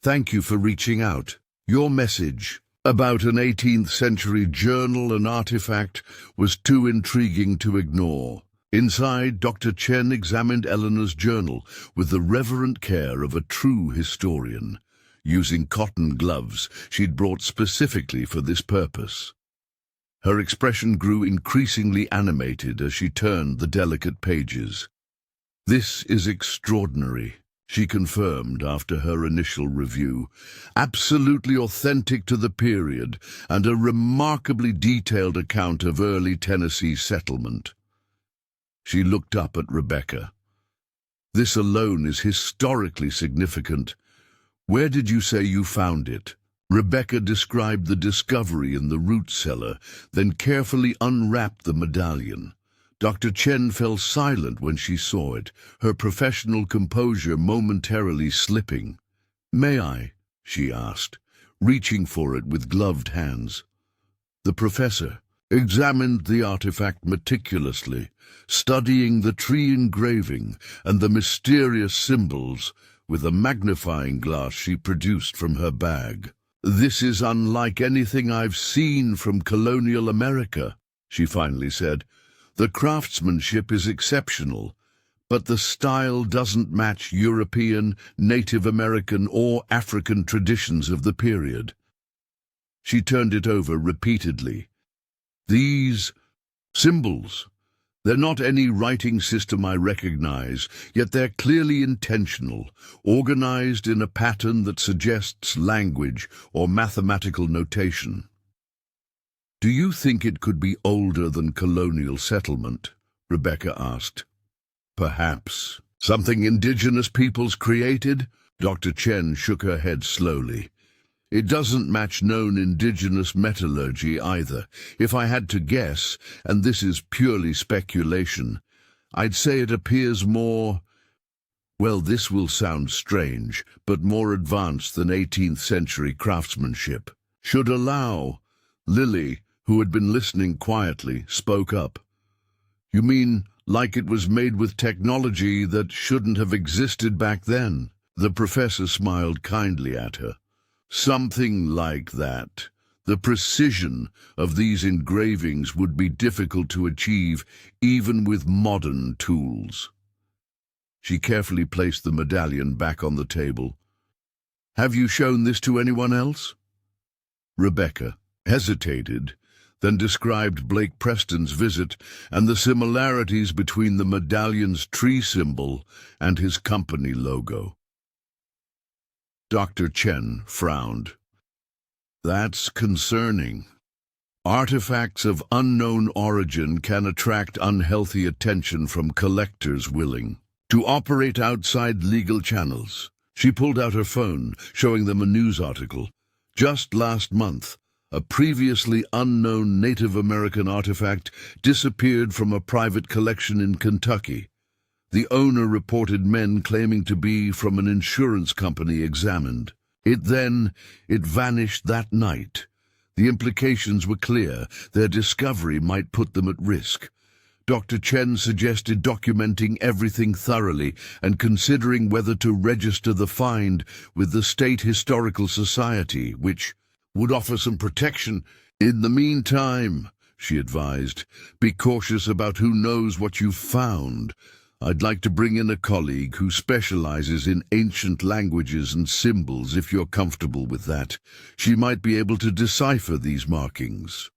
thank you for reaching out. Your message about an 18th century journal and artifact was too intriguing to ignore." Inside, Dr. Chen examined Eleanor's journal with the reverent care of a true historian, using cotton gloves she'd brought specifically for this purpose. Her expression grew increasingly animated as she turned the delicate pages. "This is extraordinary," she confirmed after her initial review. "Absolutely authentic to the period, and a remarkably detailed account of early Tennessee settlement." She looked up at Rebecca. "This alone is historically significant. Where did you say you found it?" Rebecca described the discovery in the root cellar, then carefully unwrapped the medallion. Dr. Chen fell silent when she saw it, her professional composure momentarily slipping. "May I?" she asked, reaching for it with gloved hands. The professor examined the artifact meticulously, studying the tree engraving and the mysterious symbols with a magnifying glass she produced from her bag. "This is unlike anything I've seen from colonial America," she finally said. "The craftsmanship is exceptional, but the style doesn't match European, Native American, or African traditions of the period." She turned it over repeatedly. "These symbols, they're not any writing system I recognize, yet they're clearly intentional, organized in a pattern that suggests language or mathematical notation." "Do you think it could be older than colonial settlement?" Rebecca asked. "Perhaps. Something indigenous peoples created?" Dr. Chen shook her head slowly. "It doesn't match known indigenous metallurgy either. If I had to guess, and this is purely speculation, I'd say it appears more, well, this will sound strange, but more advanced than 18th century craftsmanship. Should allow." Lily, who had been listening quietly, spoke up. "You mean like it was made with technology that shouldn't have existed back then?" The professor smiled kindly at her. "Something like that. The precision of these engravings would be difficult to achieve even with modern tools." She carefully placed the medallion back on the table. "Have you shown this to anyone else?" Rebecca hesitated, then described Blake Preston's visit and the similarities between the medallion's tree symbol and his company logo. Dr. Chen frowned. "That's concerning. Artifacts of unknown origin can attract unhealthy attention from collectors willing to operate outside legal channels." She pulled out her phone, showing them a news article. "Just last month, A previously unknown Native American artifact disappeared from a private collection in Kentucky. The owner reported men claiming to be from an insurance company examined. It vanished that night. The implications were clear. Their discovery might put them at risk. Dr. Chen suggested documenting everything thoroughly and considering whether to register the find with the State Historical Society, which would offer some protection. In the meantime, she advised, be cautious about who knows what you've found. I'd like to bring in a colleague who specializes in ancient languages and symbols if you're comfortable with that. She might be able to decipher these markings.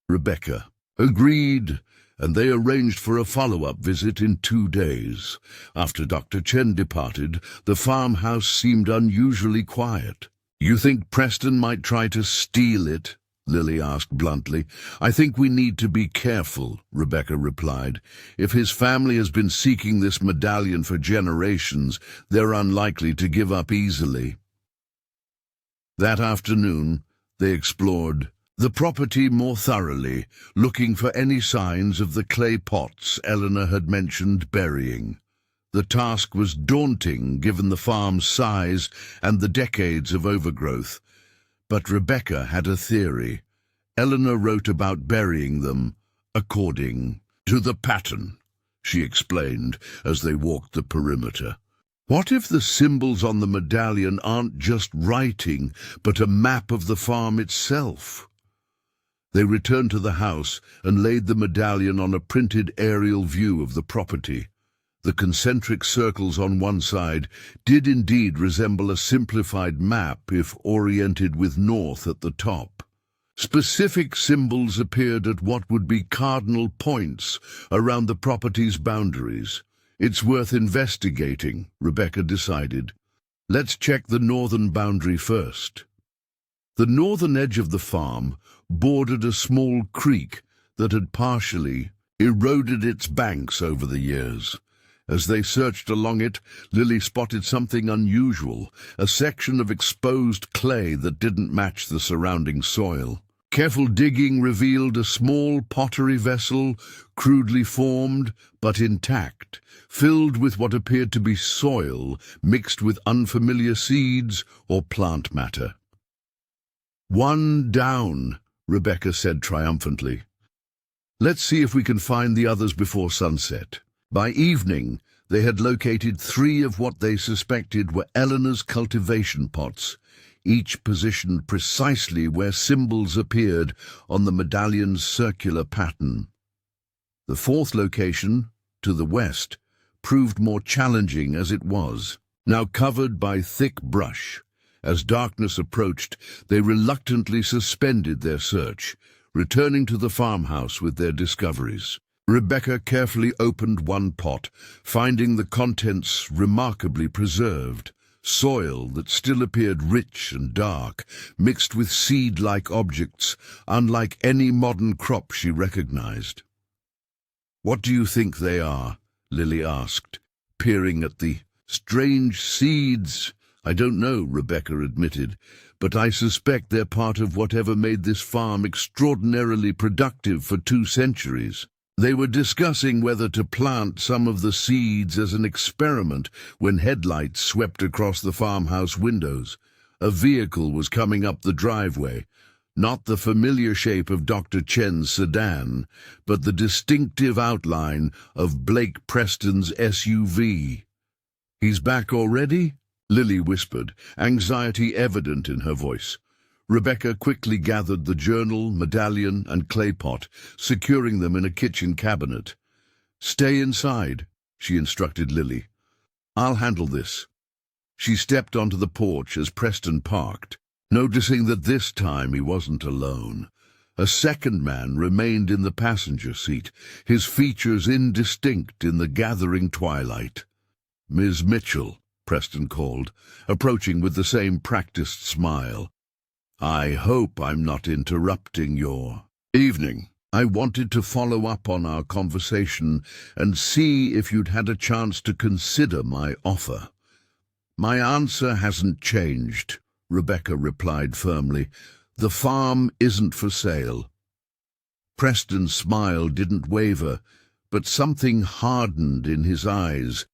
Rebecca agreed, and they arranged for a follow-up visit in 2 days. After Dr. Chen departed, the farmhouse seemed unusually quiet. You think Preston might try to steal it? Lily asked bluntly. I think we need to be careful, Rebecca replied. If his family has been seeking this medallion for generations, they're unlikely to give up easily. That afternoon, they explored the property more thoroughly, looking for any signs of the clay pots Eleanor had mentioned burying. The task was daunting given the farm's size and the decades of overgrowth. But Rebecca had a theory. Eleanor wrote about burying them according to the pattern, she explained as they walked the perimeter. What if the symbols on the medallion aren't just writing, but a map of the farm itself? They returned to the house and laid the medallion on a printed aerial view of the property. The concentric circles on one side did indeed resemble a simplified map if oriented with north at the top. Specific symbols appeared at what would be cardinal points around the property's boundaries. It's worth investigating, Rebecca decided. Let's check the northern boundary first. The northern edge of the farm bordered a small creek that had partially eroded its banks over the years. As they searched along it, Lily spotted something unusual, a section of exposed clay that didn't match the surrounding soil. Careful digging revealed a small pottery vessel, crudely formed but intact, filled with what appeared to be soil mixed with unfamiliar seeds or plant matter. One down, Rebecca said triumphantly. Let's see if we can find the others before sunset. By evening, they had located 3 of what they suspected were Eleanor's cultivation pots, each positioned precisely where symbols appeared on the medallion's circular pattern. The 4th location, to the west, proved more challenging as it was, now covered by thick brush. As darkness approached, they reluctantly suspended their search, returning to the farmhouse with their discoveries. Rebecca carefully opened one pot, finding the contents remarkably preserved. Soil that still appeared rich and dark, mixed with seed-like objects, unlike any modern crop she recognized. What do you think they are? Lily asked, peering at the strange seeds. I don't know, Rebecca admitted, but I suspect they're part of whatever made this farm extraordinarily productive for 2 centuries. They were discussing whether to plant some of the seeds as an experiment when headlights swept across the farmhouse windows. A vehicle was coming up the driveway, not the familiar shape of Dr. Chen's sedan, but the distinctive outline of Blake Preston's SUV. He's back already? Lily whispered, anxiety evident in her voice. Rebecca quickly gathered the journal, medallion, and clay pot, securing them in a kitchen cabinet. Stay inside, she instructed Lily. I'll handle this. She stepped onto the porch as Preston parked, noticing that this time he wasn't alone. A second man remained in the passenger seat, his features indistinct in the gathering twilight. Miss Mitchell, Preston called, approaching with the same practiced smile. I hope I'm not interrupting your evening. I wanted to follow up on our conversation and see if you'd had a chance to consider my offer. My answer hasn't changed, Rebecca replied firmly. The farm isn't for sale. Preston's smile didn't waver, but something hardened in his eyes.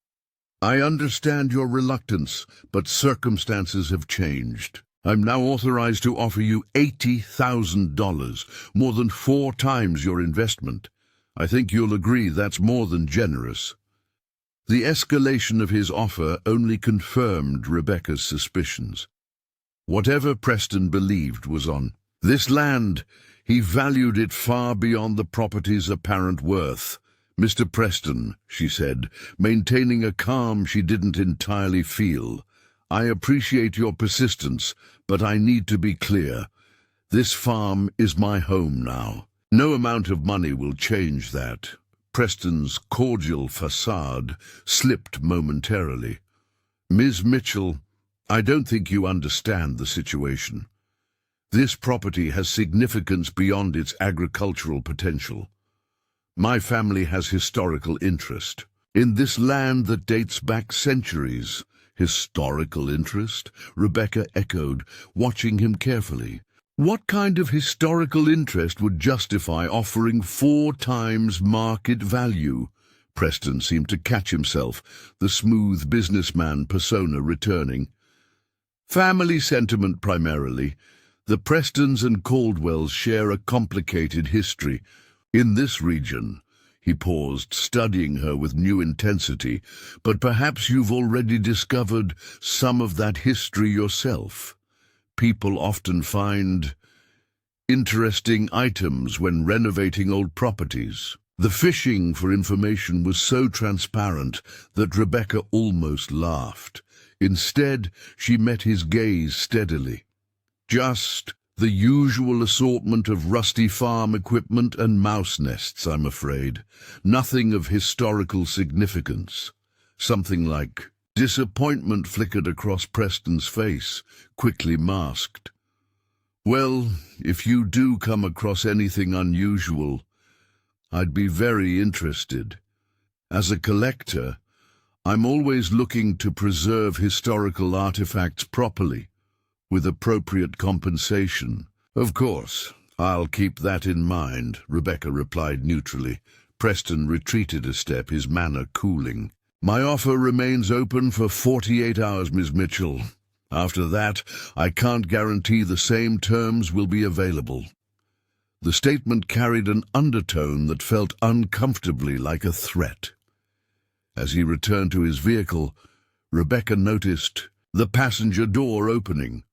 I understand your reluctance, but circumstances have changed. I'm now authorized to offer you $80,000, more than 4 times your investment. I think you'll agree that's more than generous. The escalation of his offer only confirmed Rebecca's suspicions. Whatever Preston believed was on this land, he valued it far beyond the property's apparent worth. Mr. Preston, she said, maintaining a calm she didn't entirely feel, I appreciate your persistence, but I need to be clear. This farm is my home now. No amount of money will change that. Preston's cordial facade slipped momentarily. Ms. Mitchell, I don't think you understand the situation. This property has significance beyond its agricultural potential. My family has historical interest in this land that dates back centuries. Historical interest? Rebecca echoed, watching him carefully. What kind of historical interest would justify offering 4 times market value? Preston seemed to catch himself, the smooth businessman persona returning. Family sentiment primarily. The Prestons and Caldwells share a complicated history. In this region, he paused, studying her with new intensity, but perhaps you've already discovered some of that history yourself. People often find interesting items when renovating old properties. The fishing for information was so transparent that Rebecca almost laughed. Instead, she met his gaze steadily. Just the usual assortment of rusty farm equipment and mouse nests, I'm afraid. Nothing of historical significance. Something like disappointment flickered across Preston's face, quickly masked. Well, if you do come across anything unusual, I'd be very interested. As a collector, I'm always looking to preserve historical artifacts properly, with appropriate compensation. Of course, I'll keep that in mind, Rebecca replied neutrally. Preston retreated a step, his manner cooling. My offer remains open for 48 hours, Ms. Mitchell. After that, I can't guarantee the same terms will be available. The statement carried an undertone that felt uncomfortably like a threat. As he returned to his vehicle, Rebecca noticed the passenger door opening.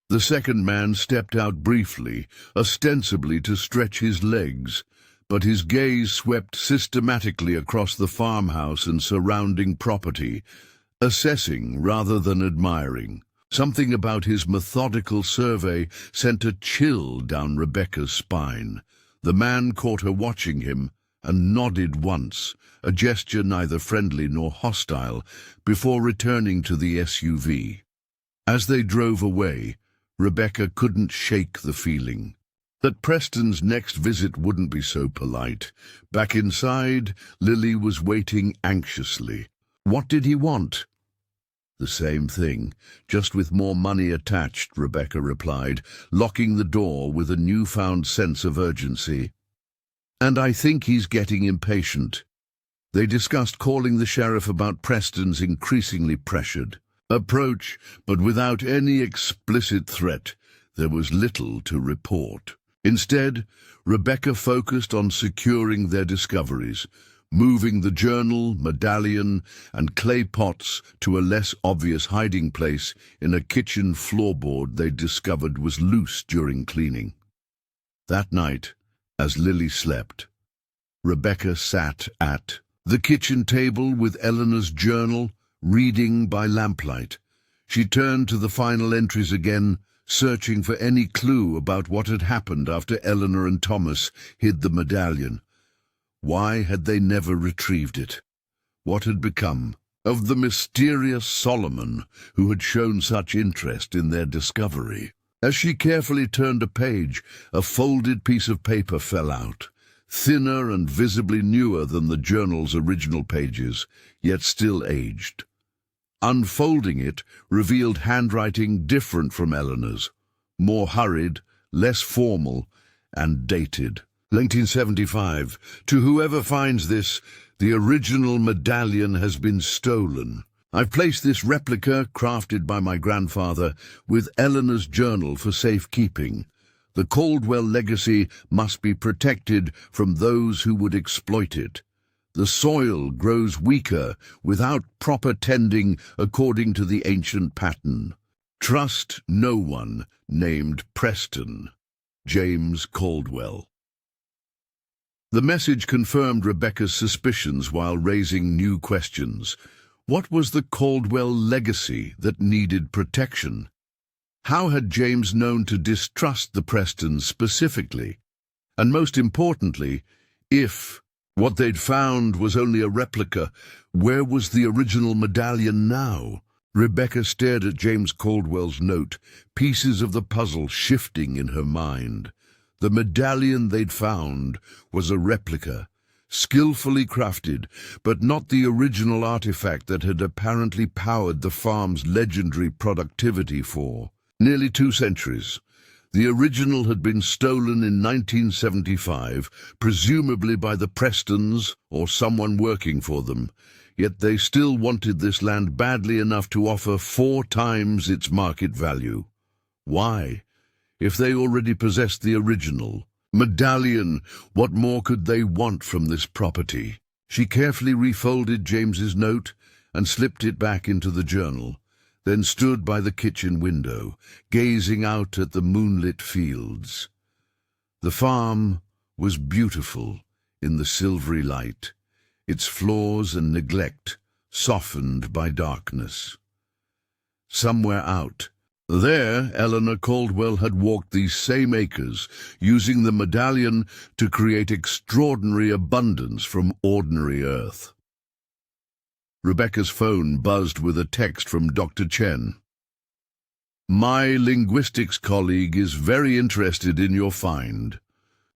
The second man stepped out briefly, ostensibly to stretch his legs, but his gaze swept systematically across the farmhouse and surrounding property, assessing rather than admiring. Something about his methodical survey sent a chill down Rebecca's spine. The man caught her watching him and nodded once, a gesture neither friendly nor hostile, before returning to the SUV. As they drove away, Rebecca couldn't shake the feeling that Preston's next visit wouldn't be so polite. Back inside, Lily was waiting anxiously. What did he want? The same thing, just with more money attached, Rebecca replied, locking the door with a newfound sense of urgency. And I think he's getting impatient. They discussed calling the sheriff about Preston's increasingly pressured approach, but without any explicit threat, there was little to report. Instead, Rebecca focused on securing their discoveries, moving the journal, medallion, and clay pots to a less obvious hiding place in a kitchen floorboard they discovered was loose during cleaning. That night, as Lily slept, Rebecca sat at the kitchen table with Eleanor's journal, reading by lamplight. She turned to the final entries again, searching for any clue about what had happened after Eleanor and Thomas hid the medallion. Why had they never retrieved it? What had become of the mysterious Solomon who had shown such interest in their discovery? As she carefully turned a page, a folded piece of paper fell out, thinner and visibly newer than the journal's original pages, yet still aged. Unfolding it revealed handwriting different from Eleanor's, more hurried, less formal, and dated. 1975. To whoever finds this, the original medallion has been stolen. I've placed this replica, crafted by my grandfather, with Eleanor's journal for safekeeping. The Caldwell legacy must be protected from those who would exploit it. The soil grows weaker without proper tending according to the ancient pattern. Trust no one named Preston. James Caldwell. The message confirmed Rebecca's suspicions while raising new questions. What was the Caldwell legacy that needed protection? How had James known to distrust the Prestons specifically? And most importantly, if what they'd found was only a replica, where was the original medallion now? Rebecca stared at James Caldwell's note, pieces of the puzzle shifting in her mind. The medallion they'd found was a replica, skillfully crafted, but not the original artifact that had apparently powered the farm's legendary productivity for nearly 2 centuries. The original had been stolen in 1975, presumably by the Prestons or someone working for them, yet they still wanted this land badly enough to offer 4 times its market value. Why? If they already possessed the original medallion, what more could they want from this property? She carefully refolded James's note and slipped it back into the journal, then stood by the kitchen window, gazing out at the moonlit fields. The farm was beautiful in the silvery light, its flaws and neglect softened by darkness. Somewhere out there, Eleanor Caldwell had walked these same acres, using the medallion to create extraordinary abundance from ordinary earth. Rebecca's phone buzzed with a text from Dr. Chen. My linguistics colleague is very interested in your find.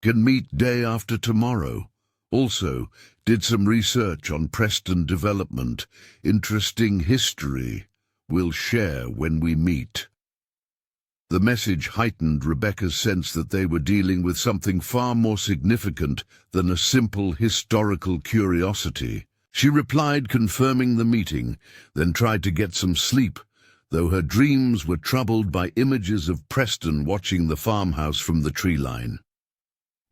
Can meet day after tomorrow. Also, did some research on Preston development. Interesting history. We'll share when we meet. The message heightened Rebecca's sense that they were dealing with something far more significant than a simple historical curiosity. She replied, confirming the meeting, then tried to get some sleep, though her dreams were troubled by images of Preston watching the farmhouse from the tree line.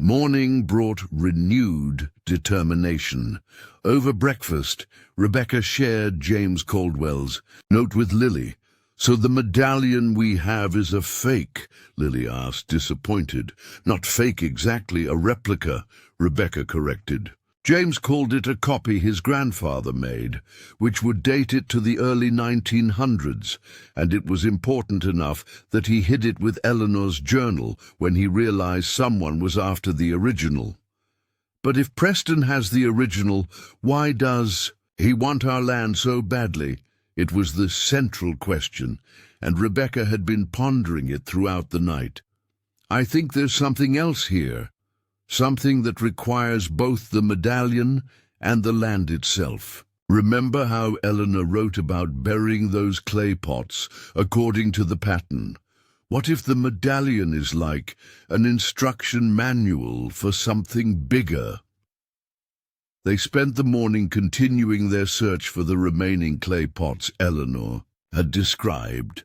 Morning brought renewed determination. Over breakfast, Rebecca shared James Caldwell's note with Lily. So the medallion we have is a fake? Lily asked, disappointed. Not fake exactly, a replica, Rebecca corrected. James called it a copy his grandfather made, which would date it to the early 1900s, and it was important enough that he hid it with Eleanor's journal when he realized someone was after the original. But if Preston has the original, why does he want our land so badly? It was the central question, and Rebecca had been pondering it throughout the night. I think there's something else here. Something that requires both the medallion and the land itself. Remember how Eleanor wrote about burying those clay pots according to the pattern? What if the medallion is like an instruction manual for something bigger? They spent the morning continuing their search for the remaining clay pots Eleanor had described.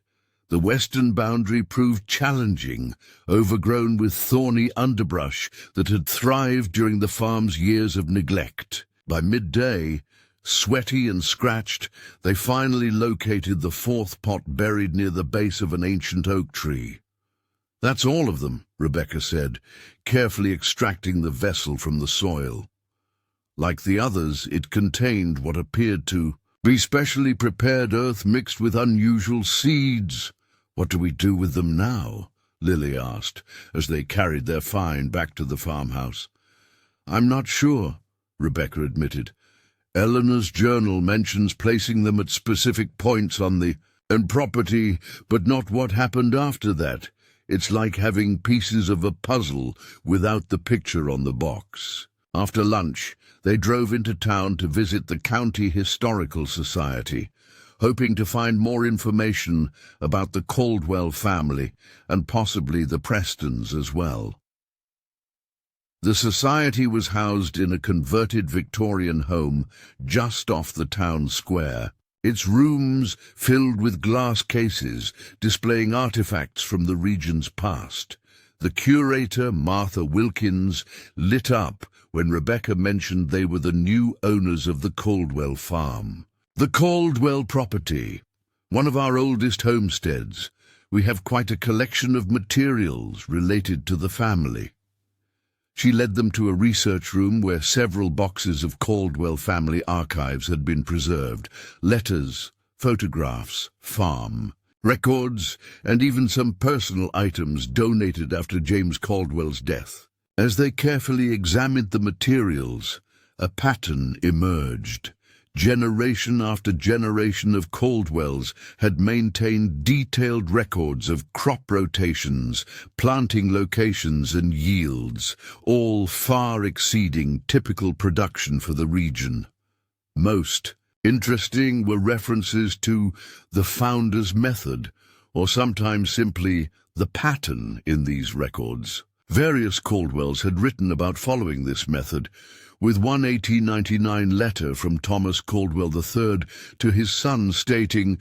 The western boundary proved challenging, overgrown with thorny underbrush that had thrived during the farm's years of neglect. By midday, sweaty and scratched, they finally located the 4th pot buried near the base of an ancient oak tree. That's all of them, Rebecca said, carefully extracting the vessel from the soil. Like the others, it contained what appeared to be specially prepared earth mixed with unusual seeds. What do we do with them now? Lily asked, as they carried their find back to the farmhouse. I'm not sure, Rebecca admitted. Eleanor's journal mentions placing them at specific points on the property, but not what happened after that. It's like having pieces of a puzzle without the picture on the box. After lunch, they drove into town to visit the County Historical Society, hoping to find more information about the Caldwell family and possibly the Prestons as well. The society was housed in a converted Victorian home just off the town square, its rooms filled with glass cases displaying artifacts from the region's past. The curator, Martha Wilkins, lit up when Rebecca mentioned they were the new owners of the Caldwell farm. The Caldwell property, one of our oldest homesteads. We have quite a collection of materials related to the family. She led them to a research room where several boxes of Caldwell family archives had been preserved. Letters, photographs, farm records, and even some personal items donated after James Caldwell's death. As they carefully examined the materials, a pattern emerged. Generation after generation of Caldwells had maintained detailed records of crop rotations, planting locations and yields, all far exceeding typical production for the region. Most interesting were references to the founder's method, or sometimes simply the pattern in these records. Various Caldwells had written about following this method, with one 1899 letter from Thomas Caldwell III to his son stating,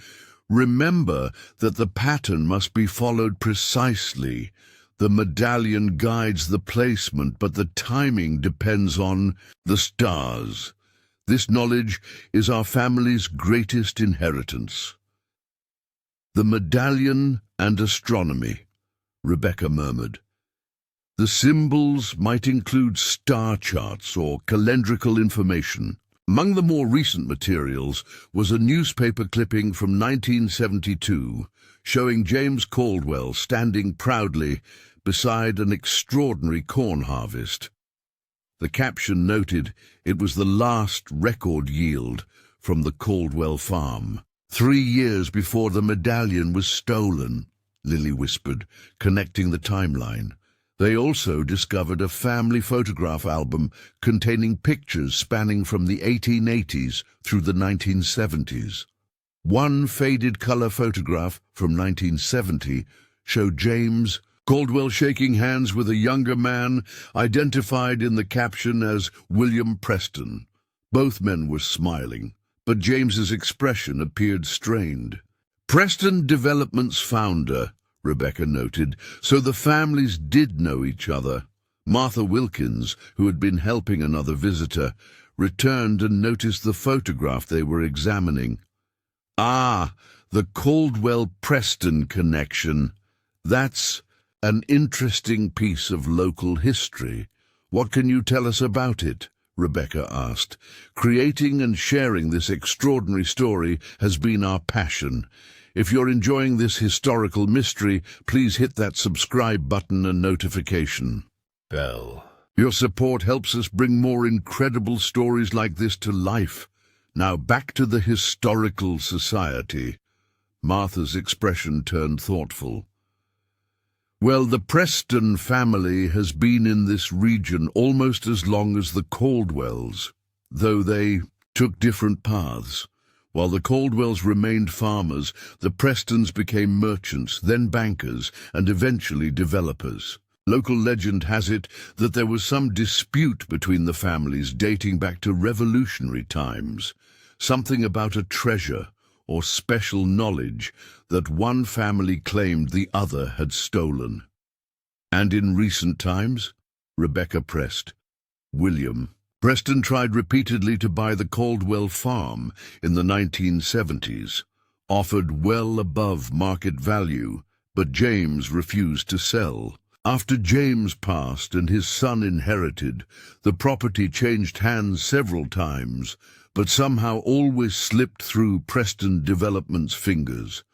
"Remember that the pattern must be followed precisely. The medallion guides the placement, but the timing depends on the stars. This knowledge is our family's greatest inheritance." "The medallion and astronomy," Rebecca murmured. "The symbols might include star charts or calendrical information." Among the more recent materials was a newspaper clipping from 1972 showing James Caldwell standing proudly beside an extraordinary corn harvest. The caption noted it was the last record yield from the Caldwell farm. 3 years before the medallion was stolen, Lily whispered, connecting the timeline. They also discovered a family photograph album containing pictures spanning from the 1880s through the 1970s. One faded color photograph from 1970 showed James Caldwell shaking hands with a younger man, identified in the caption as William Preston. Both men were smiling, but James's expression appeared strained. "Preston Development's founder," Rebecca noted, so the families did know each other. Martha Wilkins, who had been helping another visitor, returned and noticed the photograph they were examining. "Ah, the Caldwell-Preston connection. That's an interesting piece of local history. What can you tell us about it?" Rebecca asked. "Creating and sharing this extraordinary story has been our passion. If you're enjoying this historical mystery, please hit that subscribe button and notification bell. Your support helps us bring more incredible stories like this to life. Now back to the historical society." Martha's expression turned thoughtful. "Well, the Preston family has been in this region almost as long as the Caldwells, though they took different paths. While the Caldwells remained farmers, the Prestons became merchants, then bankers, and eventually developers. Local legend has it that there was some dispute between the families dating back to Revolutionary times, something about a treasure or special knowledge that one family claimed the other had stolen. "And in recent times?" Rebecca pressed. "William Preston tried repeatedly to buy the Caldwell farm in the 1970s, offered well above market value, but James refused to sell. After James passed and his son inherited, the property changed hands several times, but somehow always slipped through Preston Development's fingers.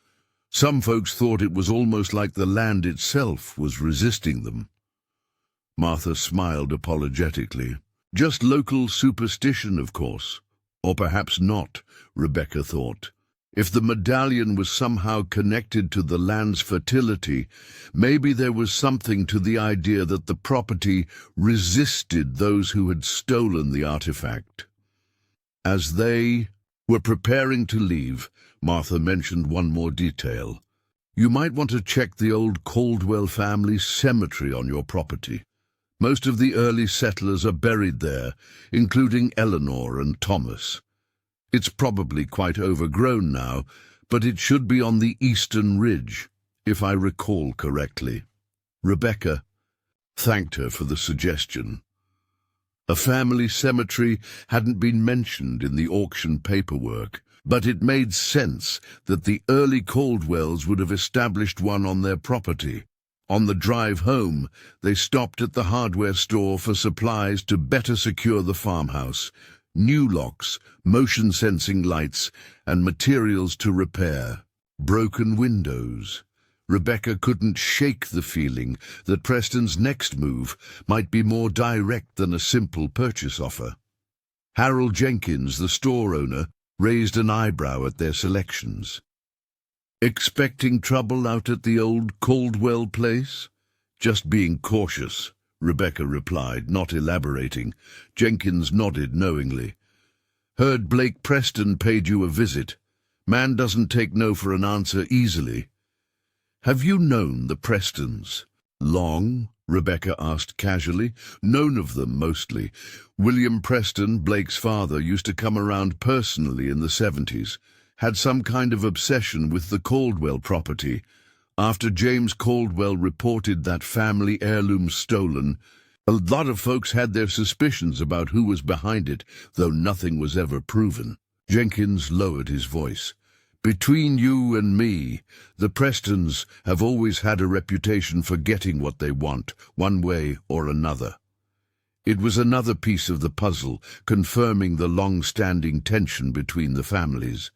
Some folks thought it was almost like the land itself was resisting them." Martha smiled apologetically. "Just local superstition, of course. Or perhaps not," Rebecca thought. If the medallion was somehow connected to the land's fertility, maybe there was something to the idea that the property resisted those who had stolen the artifact. As they We're preparing to leave. Martha mentioned one more detail. You might want to check the old Caldwell family cemetery on your property. Most of the early settlers are buried there, including Eleanor and Thomas. It's probably quite overgrown now, but it should be on the eastern ridge, if I recall correctly. Rebecca thanked her for the suggestion. A family cemetery hadn't been mentioned in the auction paperwork, but it made sense that the early Caldwells would have established one on their property. On the drive home, they stopped at the hardware store for supplies to better secure the farmhouse, new locks, motion-sensing lights, and materials to repair. Broken windows. Rebecca couldn't shake the feeling that Preston's next move might be more direct than a simple purchase offer. Harold Jenkins, the store owner, raised an eyebrow at their selections. Expecting trouble out at the old Caldwell place? Just being cautious, Rebecca replied, not elaborating. Jenkins nodded knowingly. Heard Blake Preston paid you a visit. Man doesn't take no for an answer easily. Have you known the Prestons? Long? Rebecca asked casually. Known of them, mostly. William Preston, Blake's father, used to come around personally in the 70s. Had some kind of obsession with the Caldwell property. After James Caldwell reported that family heirloom stolen, a lot of folks had their suspicions about who was behind it, though nothing was ever proven. Jenkins lowered his voice. Between you and me, the Prestons have always had a reputation for getting what they want, one way or another. It was another piece of the puzzle, confirming the long-standing tension between the families.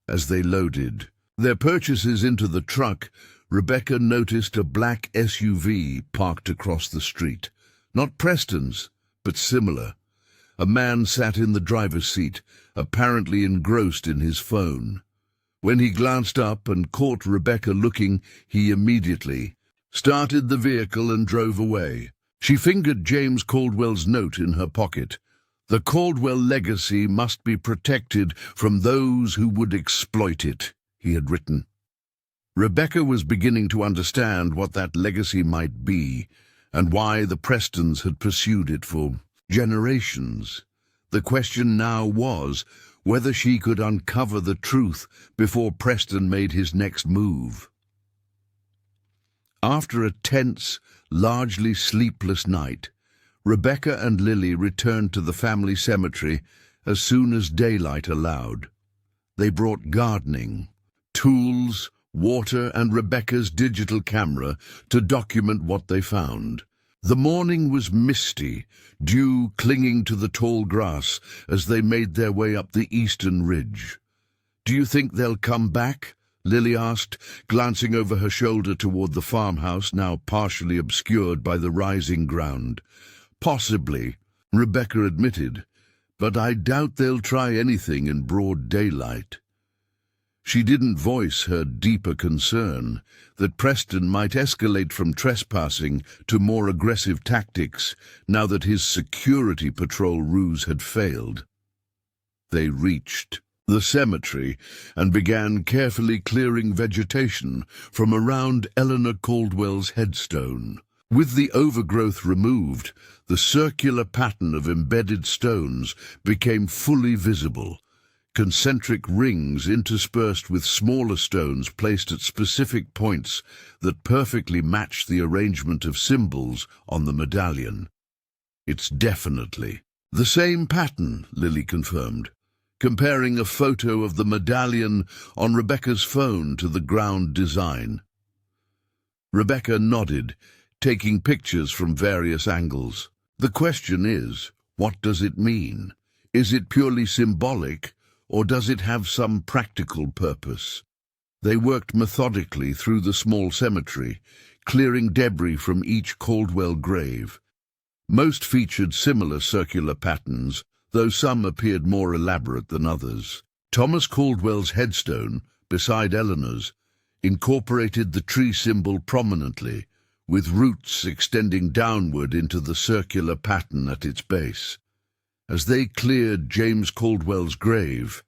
As they loaded their purchases into the truck, Rebecca noticed a black SUV parked across the street. Not Preston's, but similar. A man sat in the driver's seat, apparently engrossed in his phone. When he glanced up and caught Rebecca looking, he immediately started the vehicle and drove away. She fingered James Caldwell's note in her pocket. The Caldwell legacy must be protected from those who would exploit it, he had written. Rebecca was beginning to understand what that legacy might be, and why the Prestons had pursued it for generations. The question now was whether she could uncover the truth before Preston made his next move. After a tense, largely sleepless night, Rebecca and Lily returned to the family cemetery as soon as daylight allowed. They brought gardening, tools, water, and Rebecca's digital camera to document what they found. The morning was misty, dew clinging to the tall grass as they made their way up the eastern ridge. "Do you think they'll come back?" Lily asked, glancing over her shoulder toward the farmhouse, now partially obscured by the rising ground. "Possibly," Rebecca admitted, "but I doubt they'll try anything in broad daylight." She didn't voice her deeper concern that Preston might escalate from trespassing to more aggressive tactics now that his security patrol ruse had failed. They reached the cemetery and began carefully clearing vegetation from around Eleanor Caldwell's headstone. With the overgrowth removed, the circular pattern of embedded stones became fully visible. Concentric rings interspersed with smaller stones placed at specific points that perfectly matched the arrangement of symbols on the medallion. "It's definitely the same pattern," Lily confirmed, comparing a photo of the medallion on Rebecca's phone to the ground design. Rebecca nodded, taking pictures from various angles. "The question is, what does it mean? Is it purely symbolic, or does it have some practical purpose?" They worked methodically through the small cemetery, clearing debris from each Caldwell grave. Most featured similar circular patterns, though some appeared more elaborate than others. Thomas Caldwell's headstone, beside Eleanor's, incorporated the tree symbol prominently, with roots extending downward into the circular pattern at its base. As they cleared James Caldwell's grave,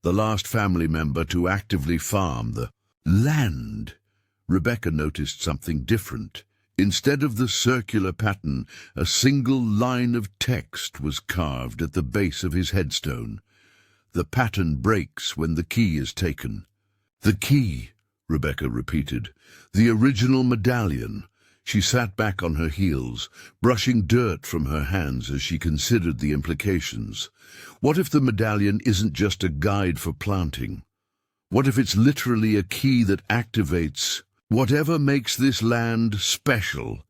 the last family member to actively farm the land. Rebecca noticed something different. Instead of the circular pattern, a single line of text was carved at the base of his headstone. The pattern breaks when the key is taken. The key, Rebecca repeated. The original medallion. She sat back on her heels, brushing dirt from her hands as she considered the implications. What if the medallion isn't just a guide for planting? What if it's literally a key that activates whatever makes this land special?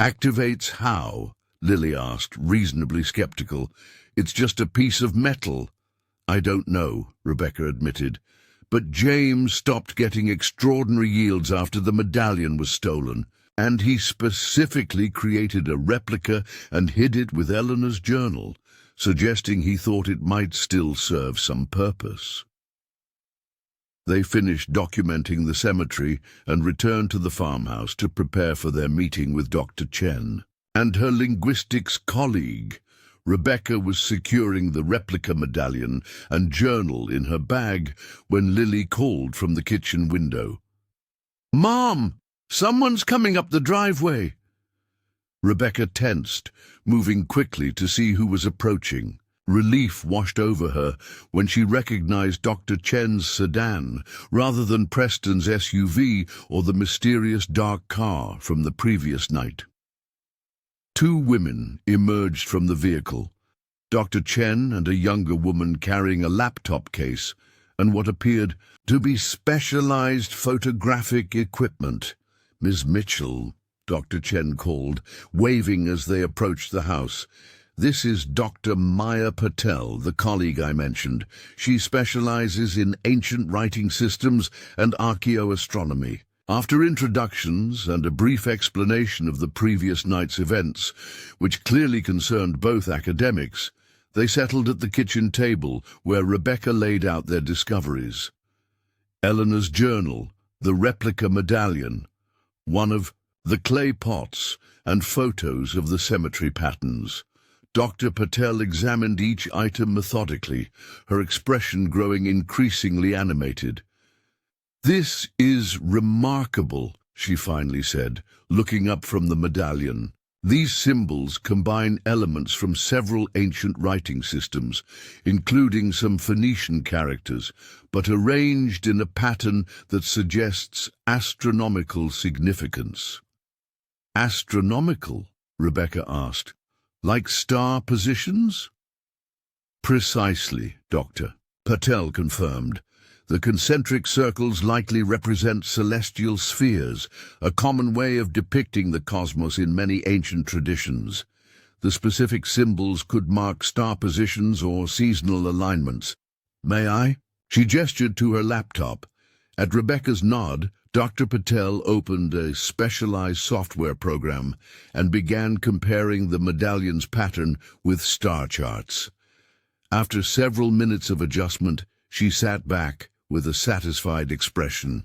Activates how? Lily asked, reasonably skeptical. It's just a piece of metal. I don't know, Rebecca admitted. But James stopped getting extraordinary yields after the medallion was stolen, and he specifically created a replica and hid it with Eleanor's journal, suggesting he thought it might still serve some purpose. They finished documenting the cemetery and returned to the farmhouse to prepare for their meeting with Dr. Chen and her linguistics colleague. Rebecca was securing the replica medallion and journal in her bag when Lily called from the kitchen window. "Mom, someone's coming up the driveway." Rebecca tensed, moving quickly to see who was approaching. Relief washed over her when she recognized Dr. Chen's sedan rather than Preston's SUV or the mysterious dark car from the previous night. Two women emerged from the vehicle, Dr. Chen and a younger woman carrying a laptop case and what appeared to be specialized photographic equipment. "Miss Mitchell," Dr. Chen called, waving as they approached the house. "This is Dr. Maya Patel, the colleague I mentioned. She specializes in ancient writing systems and archaeoastronomy." After introductions and a brief explanation of the previous night's events, which clearly concerned both academics, they settled at the kitchen table where Rebecca laid out their discoveries. Eleanor's journal, the replica medallion, one of the clay pots, and photos of the cemetery patterns. Dr. Patel examined each item methodically, her expression growing increasingly animated. "This is remarkable," she finally said, looking up from the medallion. "These symbols combine elements from several ancient writing systems, including some Phoenician characters, but arranged in a pattern that suggests astronomical significance." "Astronomical?" Rebecca asked. "Like star positions?" "Precisely, Doctor," Patel confirmed. "The concentric circles likely represent celestial spheres, a common way of depicting the cosmos in many ancient traditions. The specific symbols could mark star positions or seasonal alignments. May I?" She gestured to her laptop. At Rebecca's nod, Dr. Patel opened a specialized software program and began comparing the medallion's pattern with star charts. After several minutes of adjustment, she sat back with a satisfied expression.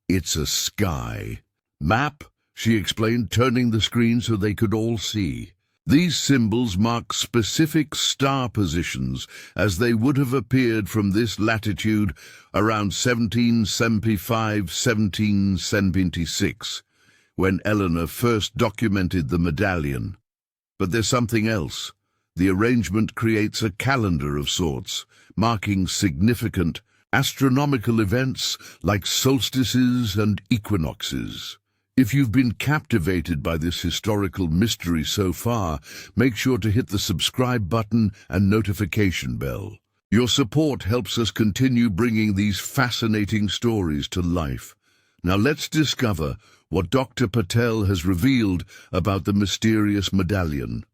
"It's a sky map," she explained, turning the screen so they could all see. "These symbols mark specific star positions as they would have appeared from this latitude around 1775–1776, when Eleanor first documented the medallion. But there's something else. The arrangement creates a calendar of sorts, marking significant astronomical events like solstices and equinoxes. If you've been captivated by this historical mystery so far, make sure to hit the subscribe button and notification bell. Your support helps us continue bringing these fascinating stories to life. Now let's discover what Dr. Patel has revealed about the mysterious medallion.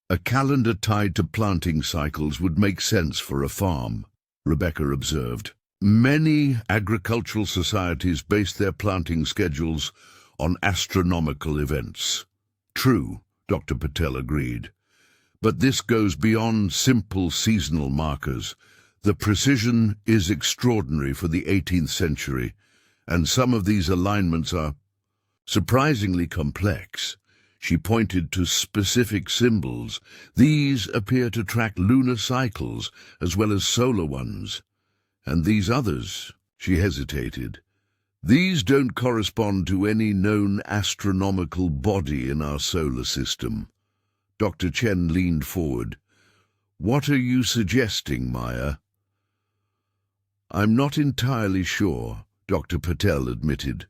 "A calendar tied to planting cycles would make sense for a farm," Rebecca observed. "Many agricultural societies base their planting schedules on astronomical events." "True," Dr. Patel agreed. "But this goes beyond simple seasonal markers. The precision is extraordinary for the 18th century, and some of these alignments are surprisingly complex." She pointed to specific symbols. These appear to track lunar cycles as well as solar ones. And these others, she hesitated. These don't correspond to any known astronomical body in our solar system. Dr. Chen leaned forward. What are you suggesting, Maya? I'm not entirely sure, Dr. Patel admitted.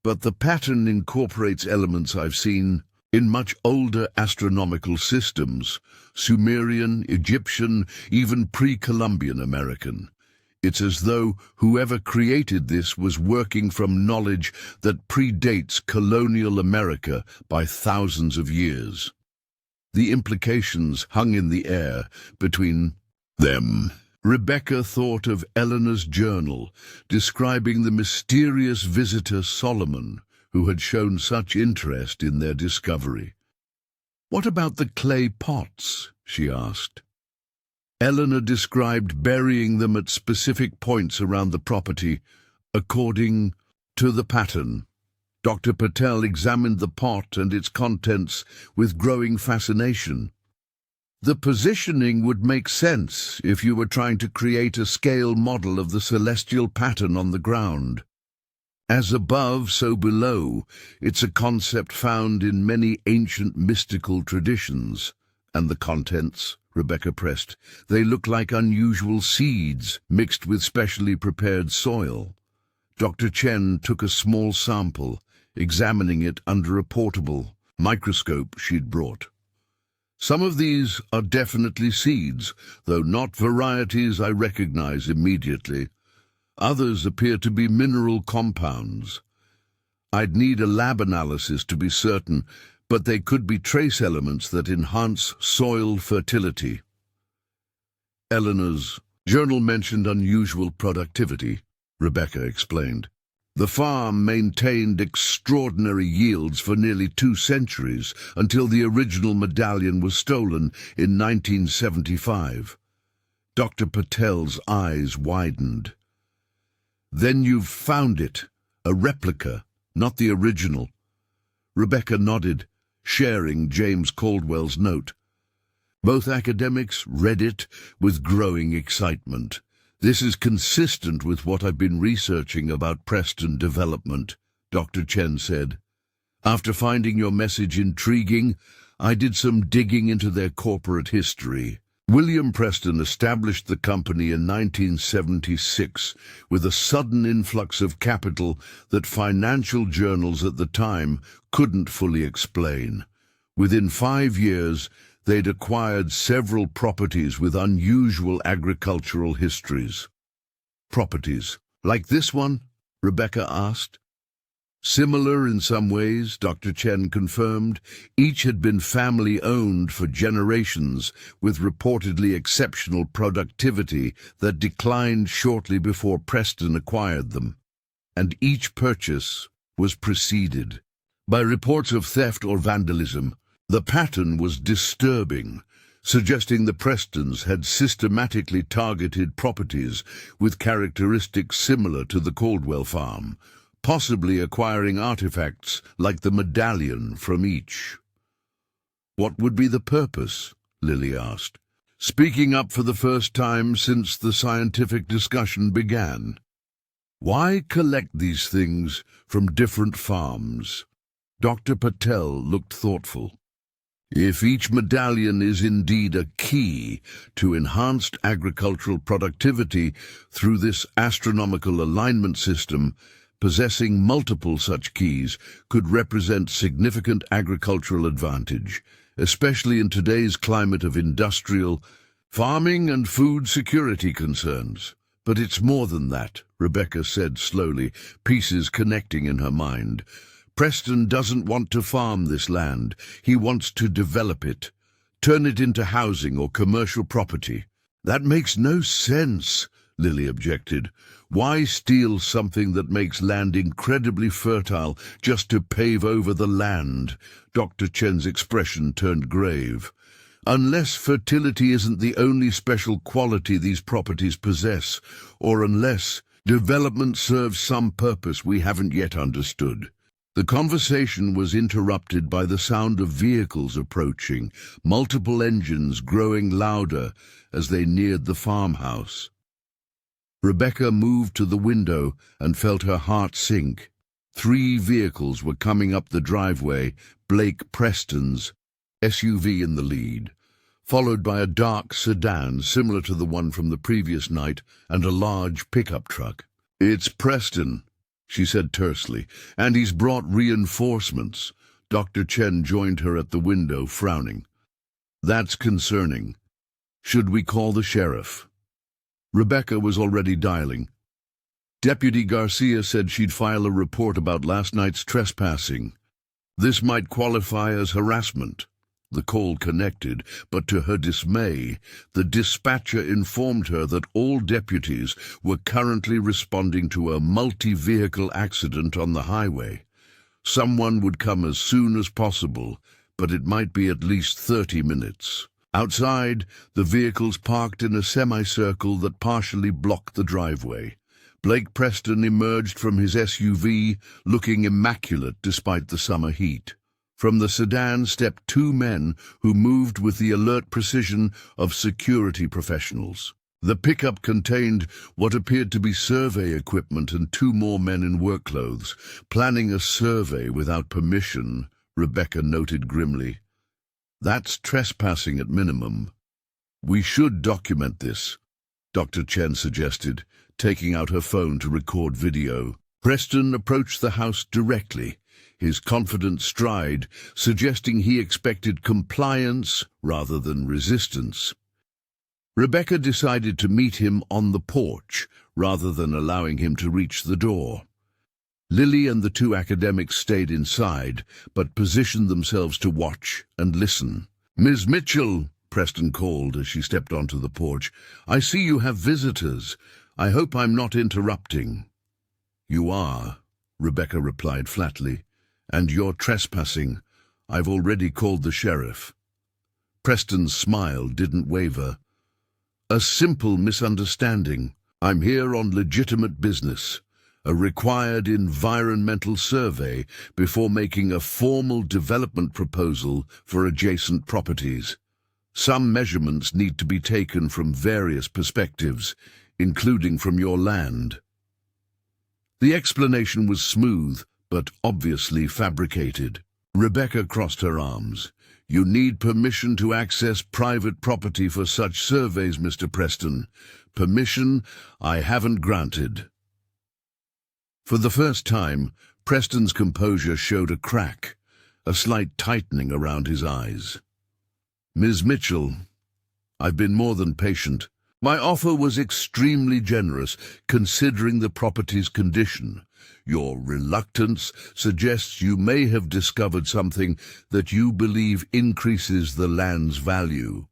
But the pattern incorporates elements I've seen in much older astronomical systems, Sumerian, Egyptian, even pre-Columbian American. It's as though whoever created this was working from knowledge that predates colonial America by thousands of years. The implications hung in the air between them. Rebecca thought of Eleanor's journal, describing the mysterious visitor Solomon, who had shown such interest in their discovery. What about the clay pots? She asked. Eleanor described burying them at specific points around the property, according to the pattern. Dr. Patel examined the pot and its contents with growing fascination. The positioning would make sense if you were trying to create a scale model of the celestial pattern on the ground. As above, so below, it's a concept found in many ancient mystical traditions. And the contents, Rebecca pressed, they look like unusual seeds mixed with specially prepared soil. Dr. Chen took a small sample, examining it under a portable microscope she'd brought. Some of these are definitely seeds, though not varieties I recognize immediately. Others appear to be mineral compounds. I'd need a lab analysis to be certain, but they could be trace elements that enhance soil fertility. Eleanor's journal mentioned unusual productivity, Rebecca explained. The farm maintained extraordinary yields for nearly 2 centuries until the original medallion was stolen in 1975. Dr. Patel's eyes widened. Then you've found it, a replica, not the original. Rebecca nodded, sharing James Caldwell's note. Both academics read it with growing excitement. This is consistent with what I've been researching about Preston development, Dr. Chen said. After finding your message intriguing, I did some digging into their corporate history. William Preston established the company in 1976 with a sudden influx of capital that financial journals at the time couldn't fully explain. Within 5 years, they'd acquired several properties with unusual agricultural histories. Properties, like this one? Rebecca asked. Similar in some ways, Dr. Chen confirmed. Each had been family-owned for generations, with reportedly exceptional productivity that declined shortly before Preston acquired them. And each purchase was preceded by reports of theft or vandalism. The pattern was disturbing, suggesting the Prestons had systematically targeted properties with characteristics similar to the Caldwell farm, possibly acquiring artifacts like the medallion from each. What would be the purpose? Lily asked, speaking up for the first time since the scientific discussion began. Why collect these things from different farms? Dr. Patel looked thoughtful. If each medallion is indeed a key to enhanced agricultural productivity through this astronomical alignment system, possessing multiple such keys could represent significant agricultural advantage, especially in today's climate of industrial farming and food security concerns. But it's more than that, Rebecca said slowly, pieces connecting in her mind. Preston doesn't want to farm this land. He wants to develop it, turn it into housing or commercial property. That makes no sense, Lily objected. Why steal something that makes land incredibly fertile just to pave over the land? Dr. Chen's expression turned grave. Unless fertility isn't the only special quality these properties possess, or unless development serves some purpose we haven't yet understood. The conversation was interrupted by the sound of vehicles approaching, multiple engines growing louder as they neared the farmhouse. Rebecca moved to the window and felt her heart sink. 3 vehicles were coming up the driveway, Blake Preston's SUV in the lead, followed by a dark sedan similar to the one from the previous night and a large pickup truck. "It's Preston," she said tersely, "and he's brought reinforcements." Dr. Chen joined her at the window, frowning. "That's concerning. Should we call the sheriff?" Rebecca was already dialing. Deputy Garcia said she'd file a report about last night's trespassing. This might qualify as harassment. The call connected, but to her dismay, the dispatcher informed her that all deputies were currently responding to a multi-vehicle accident on the highway. Someone would come as soon as possible, but it might be at least 30 minutes. Outside, the vehicles parked in a semicircle that partially blocked the driveway. Blake Preston emerged from his SUV, looking immaculate despite the summer heat. From the sedan stepped 2 men who moved with the alert precision of security professionals. The pickup contained what appeared to be survey equipment and 2 more men in work clothes. "Planning a survey without permission," Rebecca noted grimly. "That's trespassing at minimum." "We should document this," Dr. Chen suggested, taking out her phone to record video. Preston approached the house directly, his confident stride suggesting he expected compliance rather than resistance. Rebecca decided to meet him on the porch rather than allowing him to reach the door. Lily and the 2 academics stayed inside, but positioned themselves to watch and listen. "Ms. Mitchell," Preston called as she stepped onto the porch, "I see you have visitors. I hope I'm not interrupting." "You are," Rebecca replied flatly. "And you're trespassing. I've already called the sheriff." Preston's smile didn't waver. "A simple misunderstanding. I'm here on legitimate business. A required environmental survey before making a formal development proposal for adjacent properties. Some measurements need to be taken from various perspectives, including from your land." The explanation was smooth, but obviously fabricated. Rebecca crossed her arms. "You need permission to access private property for such surveys, Mr. Preston. Permission I haven't granted." For the first time, Preston's composure showed a crack, a slight tightening around his eyes. "Ms. Mitchell, I've been more than patient. My offer was extremely generous, considering the property's condition. Your reluctance suggests you may have discovered something that you believe increases the land's value.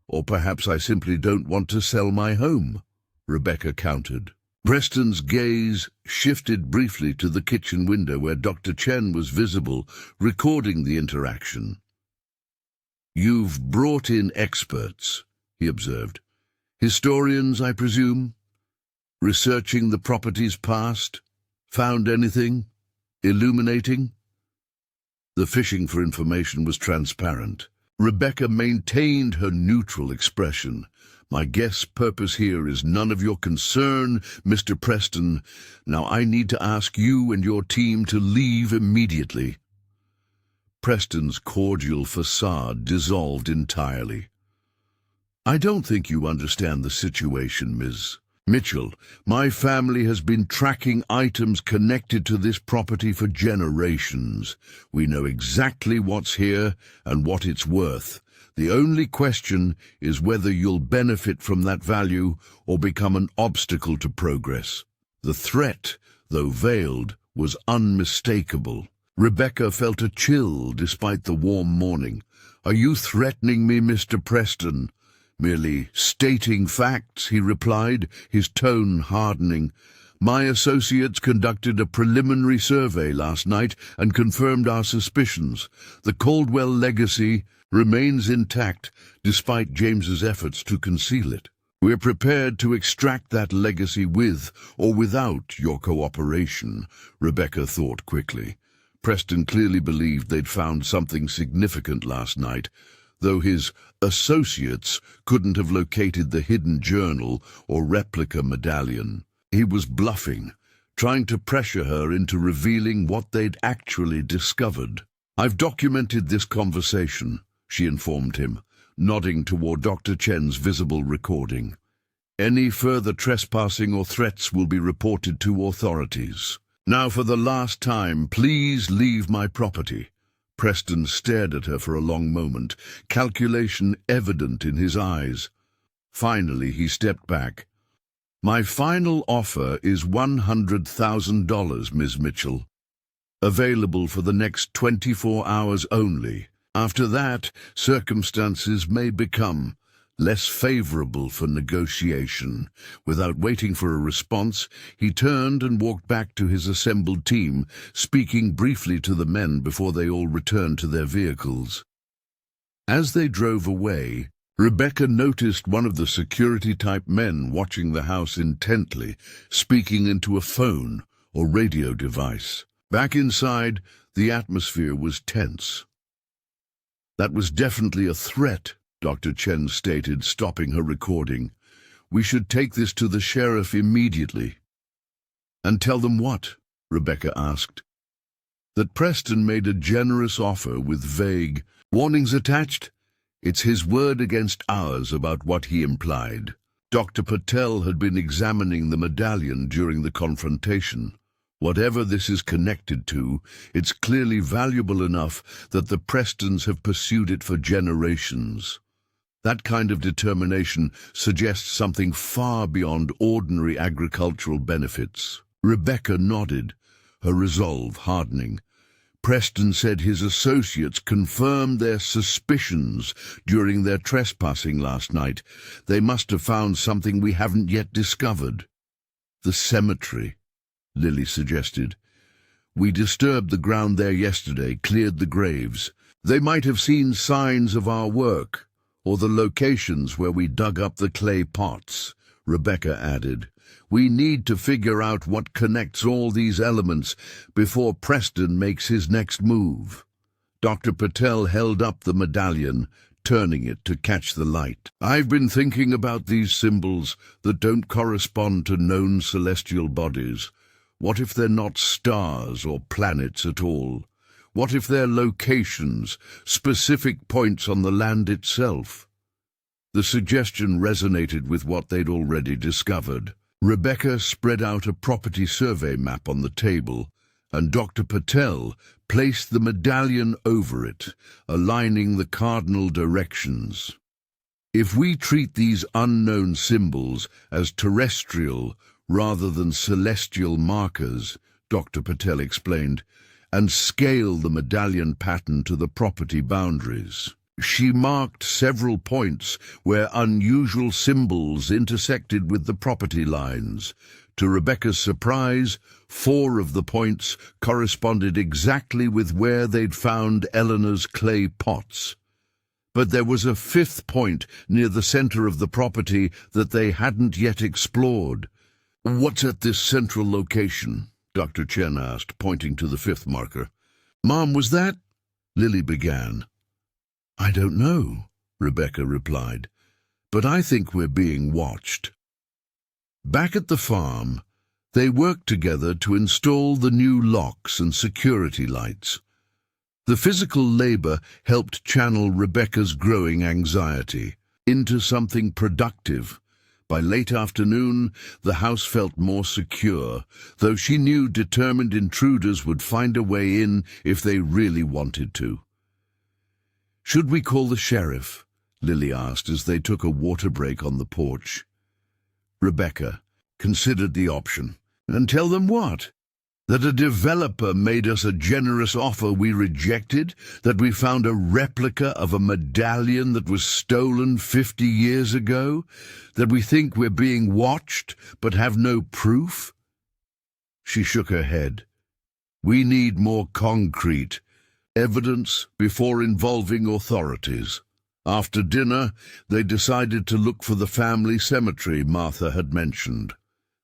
Or perhaps I simply don't want to sell my home," Rebecca countered. Preston's gaze shifted briefly to the kitchen window where Dr. Chen was visible, recording the interaction. "You've brought in experts," he observed. "Historians, I presume? Researching the property's past? Found anything illuminating?" The fishing for information was transparent. Rebecca maintained her neutral expression. "My guess purpose here is none of your concern, Mr. Preston. Now I need to ask you and your team to leave immediately." Preston's cordial facade dissolved entirely. "I don't think you understand the situation, Ms. Mitchell. My family has been tracking items connected to this property for generations. We know exactly what's here and what it's worth. The only question is whether you'll benefit from that value or become an obstacle to progress." The threat, though veiled, was unmistakable. Rebecca felt a chill despite the warm morning. "Are you threatening me, Mr. Preston?" "Merely stating facts," he replied, his tone hardening. "My associates conducted a preliminary survey last night and confirmed our suspicions. The Caldwell legacy remains intact despite James's efforts to conceal it. We're prepared to extract that legacy with or without your cooperation," Rebecca thought quickly. Preston clearly believed they'd found something significant last night, though his associates couldn't have located the hidden journal or replica medallion. He was bluffing, trying to pressure her into revealing what they'd actually discovered. "I've documented this conversation," she informed him, nodding toward Dr. Chen's visible recording. "Any further trespassing or threats will be reported to authorities. Now, for the last time, please leave my property." Preston stared at her for a long moment, calculation evident in his eyes. Finally, he stepped back. "My final offer is $100,000, Ms. Mitchell. Available for the next 24 hours only. After that, circumstances may become less favorable for negotiation." Without waiting for a response, he turned and walked back to his assembled team, speaking briefly to the men before they all returned to their vehicles. As they drove away, Rebecca noticed one of the security-type men watching the house intently, speaking into a phone or radio device. Back inside, the atmosphere was tense. "That was definitely a threat," Dr. Chen stated, stopping her recording. "We should take this to the sheriff immediately." "And tell them what?" Rebecca asked. "That Preston made a generous offer with vague warnings attached. It's his word against ours about what he implied. Dr. Patel had been examining the medallion during the confrontation. Whatever this is connected to, it's clearly valuable enough that the Prestons have pursued it for generations. That kind of determination suggests something far beyond ordinary agricultural benefits." Rebecca nodded, her resolve hardening. "Preston said his associates confirmed their suspicions during their trespassing last night. They must have found something we haven't yet discovered." "The cemetery," Lily suggested. "We disturbed the ground there yesterday, cleared the graves. They might have seen signs of our work, or the locations where we dug up the clay pots," Rebecca added. "We need to figure out what connects all these elements before Preston makes his next move." Dr. Patel held up the medallion, turning it to catch the light. "I've been thinking about these symbols that don't correspond to known celestial bodies. What if they're not stars or planets at all? What if they're locations, specific points on the land itself?" The suggestion resonated with what they'd already discovered. Rebecca spread out a property survey map on the table, and Dr. Patel placed the medallion over it, aligning the cardinal directions. "If we treat these unknown symbols as terrestrial rather than celestial markers," Dr. Patel explained, "and scale the medallion pattern to the property boundaries." She marked several points where unusual symbols intersected with the property lines. To Rebecca's surprise, 4 of the points corresponded exactly with where they'd found Eleanor's clay pots. But there was a 5th point near the center of the property that they hadn't yet explored. "What's at this central location?" Dr. Chen asked, pointing to the 5th marker. "Mom, was that—" Lily began. "I don't know," Rebecca replied, "but I think we're being watched." Back at the farm, they worked together to install the new locks and security lights. The physical labor helped channel Rebecca's growing anxiety into something productive. By late afternoon, the house felt more secure, though she knew determined intruders would find a way in if they really wanted to. "Should we call the sheriff?" Lily asked as they took a water break on the porch. Rebecca considered the option. "And tell them what? That a developer made us a generous offer we rejected? That we found a replica of a medallion that was stolen 50 years ago? That we think we're being watched but have no proof?" She shook her head. "We need more concrete evidence before involving authorities." After dinner, they decided to look for the family cemetery Martha had mentioned.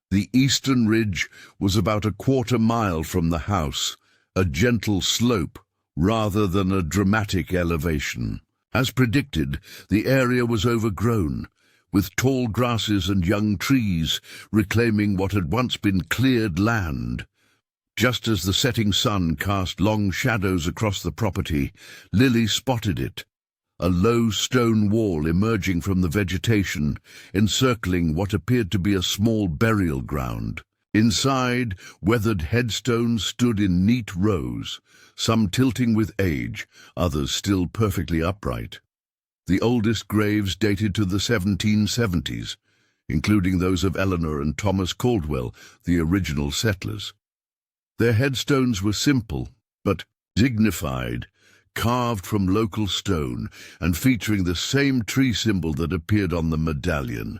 The eastern ridge was about a quarter mile from the house, a gentle slope rather than a dramatic elevation. As predicted, the area was overgrown, with tall grasses and young trees reclaiming what had once been cleared land. Just as the setting sun cast long shadows across the property, Lily spotted it, a low stone wall emerging from the vegetation, encircling what appeared to be a small burial ground. Inside, weathered headstones stood in neat rows, some tilting with age, others still perfectly upright. The oldest graves dated to the 1770s, including those of Eleanor and Thomas Caldwell, the original settlers. Their headstones were simple, but dignified, carved from local stone and featuring the same tree symbol that appeared on the medallion.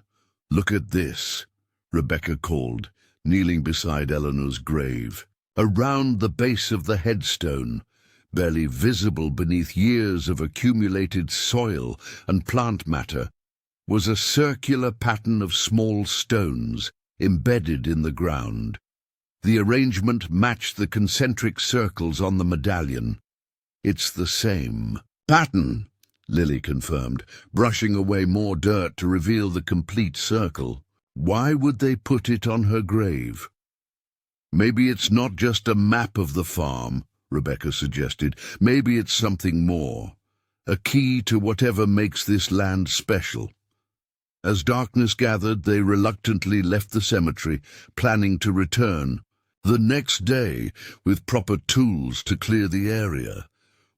"Look at this," Rebecca called, kneeling beside Eleanor's grave. Around the base of the headstone, barely visible beneath years of accumulated soil and plant matter, was a circular pattern of small stones embedded in the ground. The arrangement matched the concentric circles on the medallion. "It's the same pattern," Lily confirmed, brushing away more dirt to reveal the complete circle. "Why would they put it on her grave?" "Maybe it's not just a map of the farm," Rebecca suggested. "Maybe it's something more, a key to whatever makes this land special." As darkness gathered, they reluctantly left the cemetery, planning to return the next day with proper tools to clear the area.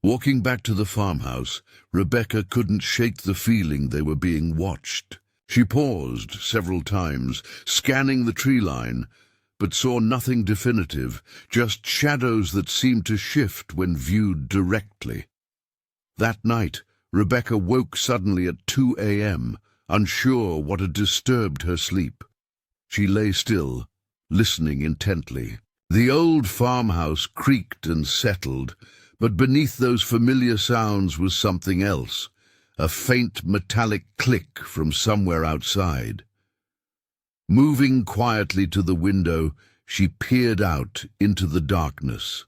Walking back to the farmhouse, Rebecca couldn't shake the feeling they were being watched. She paused several times, scanning the tree line, but saw nothing definitive, just shadows that seemed to shift when viewed directly. That night, Rebecca woke suddenly at 2 a.m., unsure what had disturbed her sleep. She lay still, listening intently. The old farmhouse creaked and settled, but beneath those familiar sounds was something else, a faint metallic click from somewhere outside. Moving quietly to the window, she peered out into the darkness.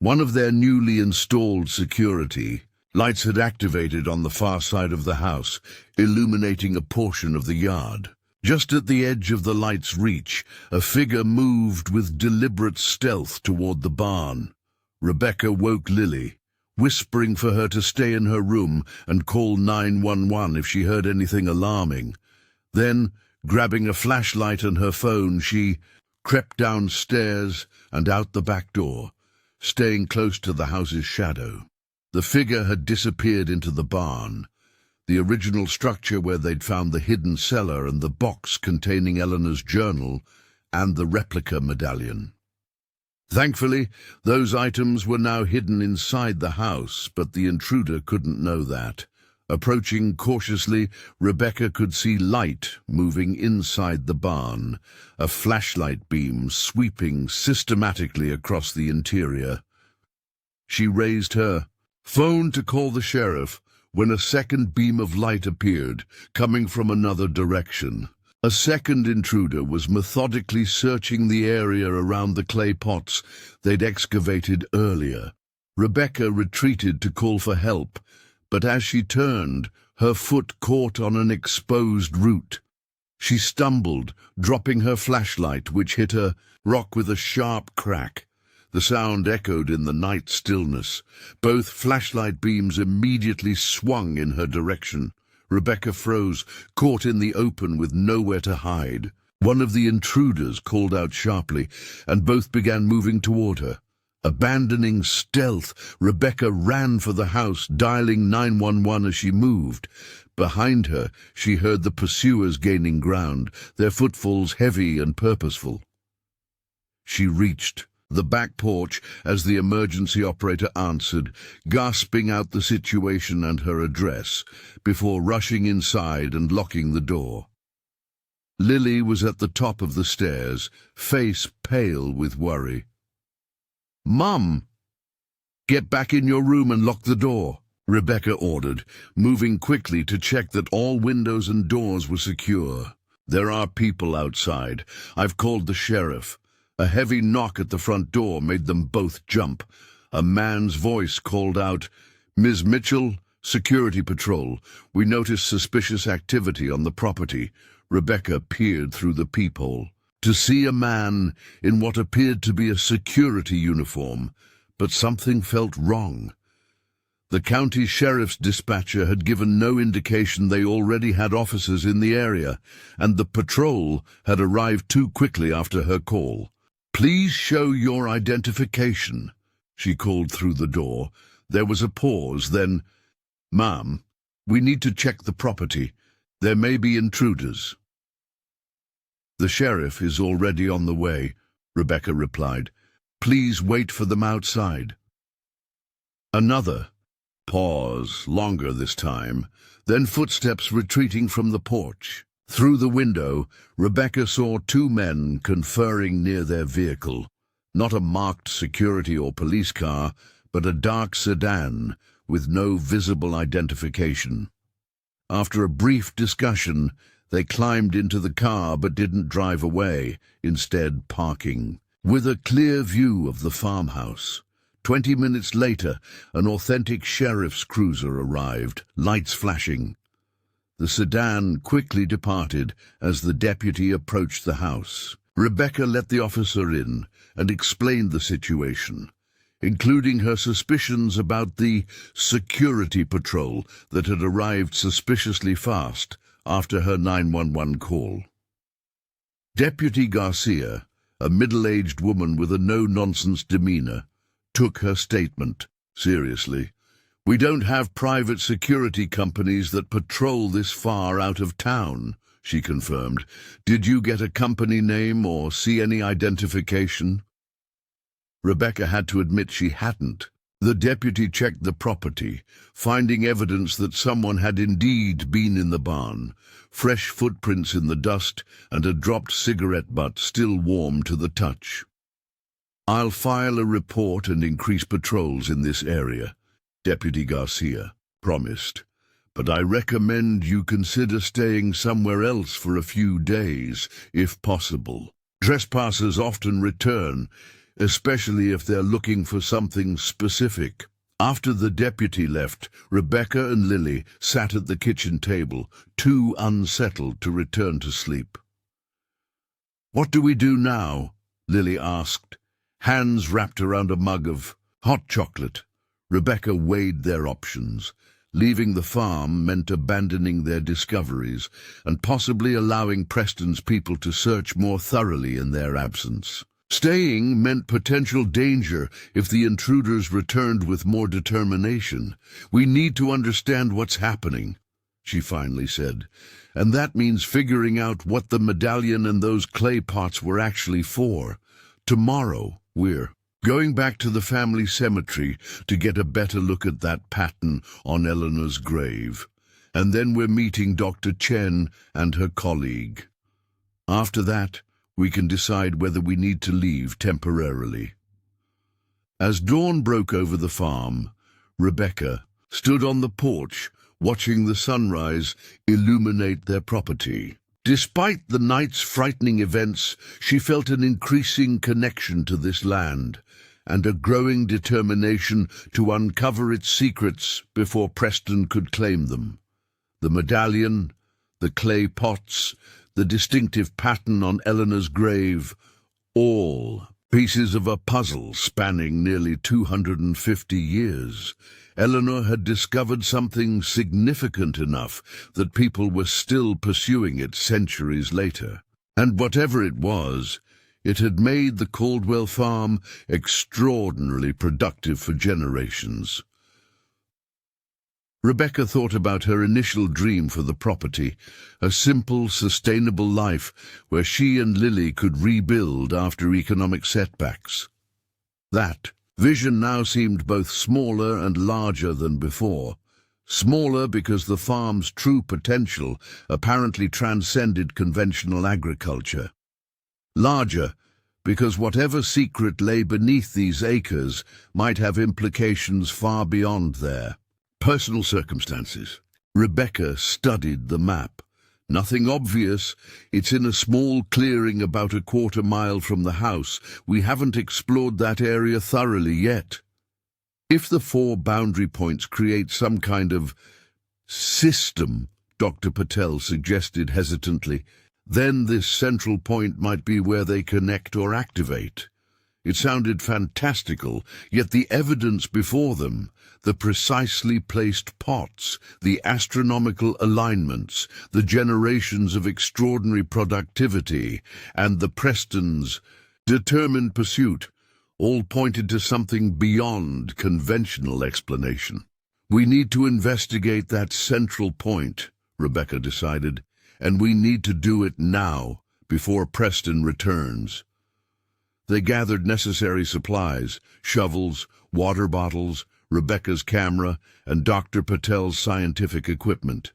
One of their newly installed security lights had activated on the far side of the house, illuminating a portion of the yard. Just at the edge of the light's reach, a figure moved with deliberate stealth toward the barn. Rebecca woke Lily, whispering for her to stay in her room and call 911 if she heard anything alarming. Then, grabbing a flashlight and her phone, she crept downstairs and out the back door, staying close to the house's shadow. The figure had disappeared into the barn, the original structure where they'd found the hidden cellar and the box containing Eleanor's journal and the replica medallion. Thankfully, those items were now hidden inside the house, but the intruder couldn't know that. Approaching cautiously, Rebecca could see light moving inside the barn, a flashlight beam sweeping systematically across the interior. She raised her phone to call the sheriff when a second beam of light appeared, coming from another direction. A second intruder was methodically searching the area around the clay pots they'd excavated earlier. Rebecca retreated to call for help, but as she turned, her foot caught on an exposed root. She stumbled, dropping her flashlight, which hit a rock with a sharp crack. The sound echoed in the night stillness. Both flashlight beams immediately swung in her direction. Rebecca froze, caught in the open with nowhere to hide. One of the intruders called out sharply, and both began moving toward her. Abandoning stealth, Rebecca ran for the house, dialing 911 as she moved. Behind her, she heard the pursuers gaining ground, their footfalls heavy and purposeful. She reached the back porch as the emergency operator answered, gasping out the situation and her address, before rushing inside and locking the door. Lily was at the top of the stairs, face pale with worry. "Mum, get back in your room and lock the door," Rebecca ordered, moving quickly to check that all windows and doors were secure. "There are people outside. I've called the sheriff. A heavy knock at the front door made them both jump. A man's voice called out, "Ms. Mitchell, Security Patrol. We noticed suspicious activity on the property." Rebecca peered through the peephole to see a man in what appeared to be a security uniform, but something felt wrong. The county sheriff's dispatcher had given no indication they already had officers in the area, and the patrol had arrived too quickly after her call. "Please show your identification," she called through the door. There was a pause, then, "Ma'am, we need to check the property. There may be intruders." "The sheriff is already on the way," Rebecca replied. "Please wait for them outside." Another pause, longer this time, then footsteps retreating from the porch. Through the window, Rebecca saw two men conferring near their vehicle. Not a marked security or police car, but a dark sedan with no visible identification. After a brief discussion, they climbed into the car but didn't drive away, instead parking. With a clear view of the farmhouse. 20 minutes later, an authentic sheriff's cruiser arrived, lights flashing. The sedan quickly departed as the deputy approached the house. Rebecca let the officer in and explained the situation, including her suspicions about the security patrol that had arrived suspiciously fast after her 911 call. Deputy Garcia, a middle-aged woman with a no-nonsense demeanor, took her statement seriously. "We don't have private security companies that patrol this far out of town," she confirmed. "Did you get a company name or see any identification?" Rebecca had to admit she hadn't. The deputy checked the property, finding evidence that someone had indeed been in the barn, fresh footprints in the dust and a dropped cigarette butt still warm to the touch. "I'll file a report and increase patrols in this area," Deputy Garcia promised. "But I recommend you consider staying somewhere else for a few days, if possible. Trespassers often return, especially if they're looking for something specific." After the deputy left, Rebecca and Lily sat at the kitchen table, too unsettled to return to sleep. "What do we do now?" Lily asked, hands wrapped around a mug of hot chocolate. Rebecca weighed their options. Leaving the farm meant abandoning their discoveries and possibly allowing Preston's people to search more thoroughly in their absence. Staying meant potential danger if the intruders returned with more determination. "We need to understand what's happening," she finally said, "and that means figuring out what the medallion and those clay pots were actually for. Tomorrow, we're going back to the family cemetery to get a better look at that pattern on Eleanor's grave. And then we're meeting Dr. Chen and her colleague. After that, we can decide whether we need to leave temporarily." As dawn broke over the farm, Rebecca stood on the porch, watching the sunrise illuminate their property. Despite the night's frightening events, she felt an increasing connection to this land and a growing determination to uncover its secrets before Preston could claim them. The medallion, the clay pots, the distinctive pattern on Eleanor's grave, all pieces of a puzzle spanning nearly 250 years. Eleanor had discovered something significant enough that people were still pursuing it centuries later. And whatever it was, it had made the Caldwell farm extraordinarily productive for generations. Rebecca thought about her initial dream for the property, a simple, sustainable life where she and Lily could rebuild after economic setbacks. That vision now seemed both smaller and larger than before. Smaller because the farm's true potential apparently transcended conventional agriculture. Larger because whatever secret lay beneath these acres might have implications far beyond their personal circumstances. Rebecca studied the map. Nothing obvious. It's in a small clearing about a quarter-mile from the house. We haven't explored that area thoroughly yet. If the 4 boundary points create some kind of system, Dr. Patel suggested hesitantly, then this central point might be where they connect or activate. It sounded fantastical, yet the evidence before them, the precisely placed pots, the astronomical alignments, the generations of extraordinary productivity, and the Prestons' determined pursuit, all pointed to something beyond conventional explanation. We need to investigate that central point, Rebecca decided, and we need to do it now, before Preston returns. They gathered necessary supplies, shovels, water bottles, Rebecca's camera, and Dr. Patel's scientific equipment.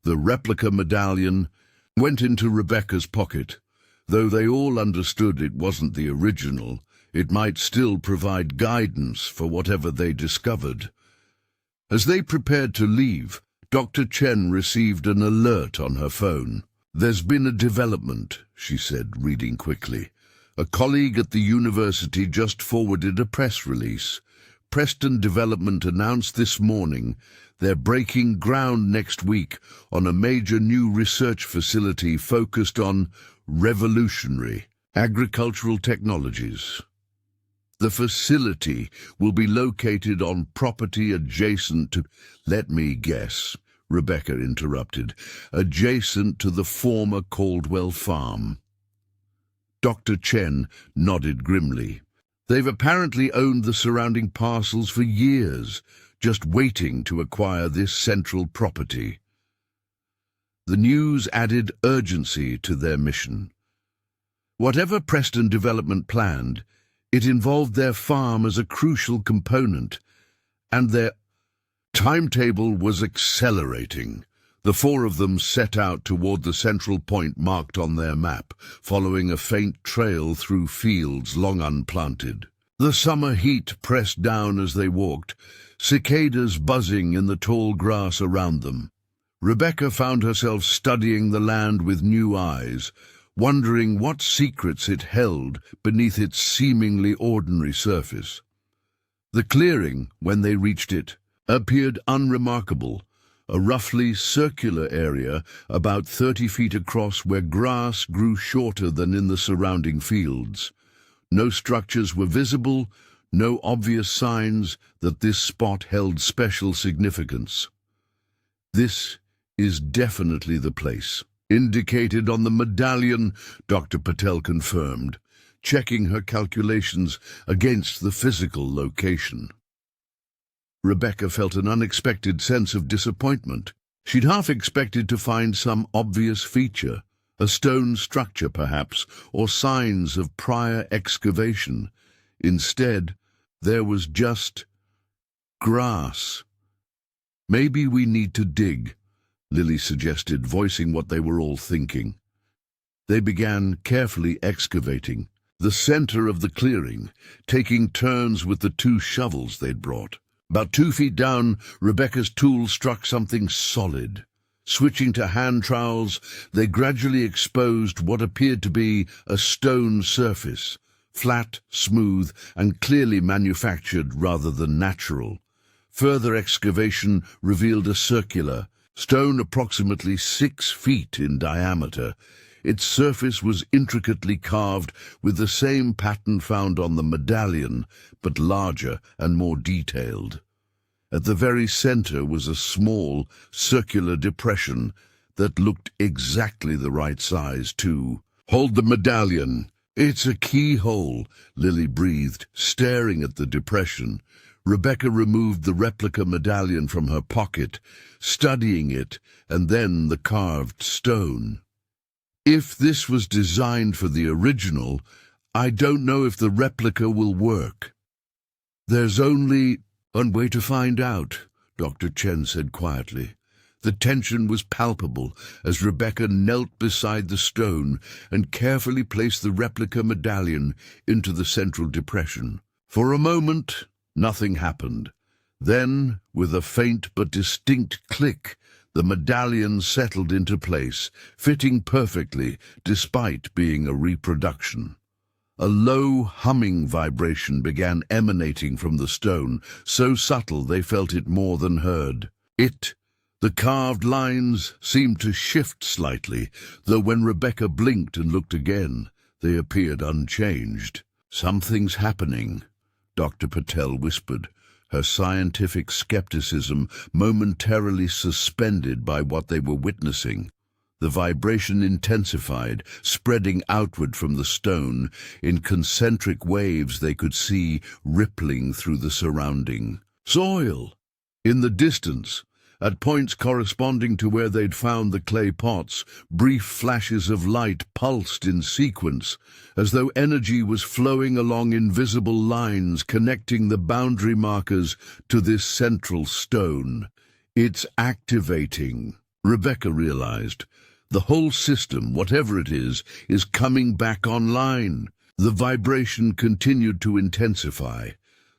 The replica medallion went into Rebecca's pocket. Though they all understood it wasn't the original, it might still provide guidance for whatever they discovered. As they prepared to leave, Dr. Chen received an alert on her phone. "There's been a development," she said, reading quickly. "A colleague at the university just forwarded a press release. Preston Development announced this morning they're breaking ground next week on a major new research facility focused on revolutionary agricultural technologies. The facility will be located on property adjacent to—" "Let me guess," Rebecca interrupted, "adjacent to the former Caldwell farm." Dr. Chen nodded grimly. "They've apparently owned the surrounding parcels for years, just waiting to acquire this central property." The news added urgency to their mission. Whatever Preston Development planned, it involved their farm as a crucial component, and their timetable was accelerating. The 4 of them set out toward the central point marked on their map, following a faint trail through fields long unplanted. The summer heat pressed down as they walked, cicadas buzzing in the tall grass around them. Rebecca found herself studying the land with new eyes, wondering what secrets it held beneath its seemingly ordinary surface. The clearing, when they reached it, appeared unremarkable, a roughly circular area about 30 feet across where grass grew shorter than in the surrounding fields. No structures were visible, no obvious signs that this spot held special significance. "This is definitely the place indicated on the medallion," Dr. Patel confirmed, checking her calculations against the physical location. Rebecca felt an unexpected sense of disappointment. She'd half expected to find some obvious feature, a stone structure perhaps, or signs of prior excavation. Instead, there was just grass. "Maybe we need to dig," Lily suggested, voicing what they were all thinking. They began carefully excavating the center of the clearing, taking turns with the 2 shovels they'd brought. About 2 feet down, Rebecca's tool struck something solid. Switching to hand trowels, they gradually exposed what appeared to be a stone surface, flat, smooth, and clearly manufactured rather than natural. Further excavation revealed a circular stone approximately 6 feet in diameter. Its surface was intricately carved with the same pattern found on the medallion, but larger and more detailed. At the very center was a small, circular depression that looked exactly the right size, too. "Hold the medallion. It's a keyhole," Lily breathed, staring at the depression. Rebecca removed the replica medallion from her pocket, studying it, and then the carved stone. "If this was designed for the original, I don't know if the replica will work." "There's only one way to find out," Dr. Chen said quietly. The tension was palpable as Rebecca knelt beside the stone and carefully placed the replica medallion into the central depression. For a moment, nothing happened. Then, with a faint but distinct click, The medallion settled into place, fitting perfectly despite being a reproduction. A low, humming vibration began emanating from the stone, so subtle they felt it more than heard. The carved lines, seemed to shift slightly, though when Rebecca blinked and looked again, they appeared unchanged. "Something's happening," Dr. Patel whispered, her scientific skepticism momentarily suspended by what they were witnessing. The vibration intensified, spreading outward from the stone in concentric waves they could see rippling through the surrounding soil. In the distance, at points corresponding to where they'd found the clay pots, brief flashes of light pulsed in sequence, as though energy was flowing along invisible lines connecting the boundary markers to this central stone. "It's activating," Rebecca realized. "The whole system, whatever it is coming back online." The vibration continued to intensify,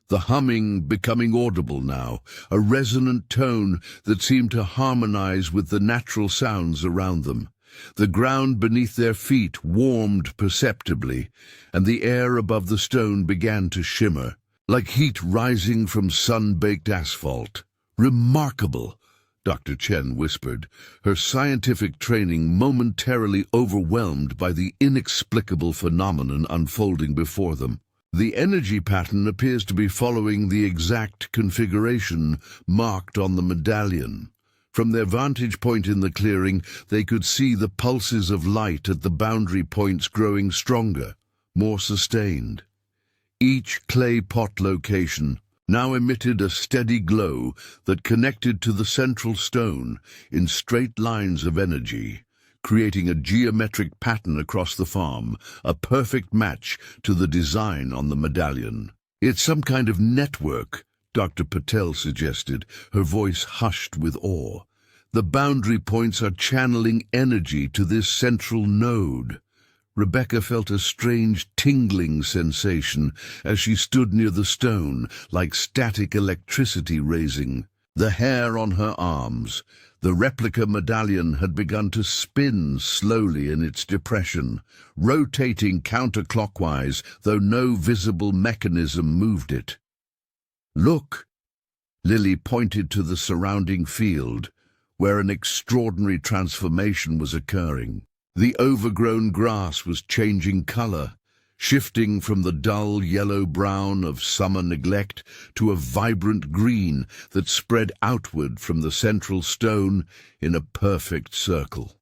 the humming becoming audible now, a resonant tone that seemed to harmonize with the natural sounds around them. The ground beneath their feet warmed perceptibly, and the air above the stone began to shimmer, like heat rising from sun-baked asphalt. "Remarkable," Dr. Chen whispered, her scientific training momentarily overwhelmed by the inexplicable phenomenon unfolding before them. "The energy pattern appears to be following the exact configuration marked on the medallion." From their vantage point in the clearing, they could see the pulses of light at the boundary points growing stronger, more sustained. Each clay pot location now emitted a steady glow that connected to the central stone in straight lines of energy, creating a geometric pattern across the farm, a perfect match to the design on the medallion. "It's some kind of network," Dr. Patel suggested, her voice hushed with awe. "The boundary points are channeling energy to this central node." Rebecca felt a strange tingling sensation as she stood near the stone, like static electricity raising. The hair on her arms, the replica medallion, had begun to spin slowly in its depression, rotating counterclockwise, though no visible mechanism moved it. "Look!" Lily pointed to the surrounding field, where an extraordinary transformation was occurring. The overgrown grass was changing color, shifting from the dull yellow-brown of summer neglect to a vibrant green that spread outward from the central stone in a perfect circle.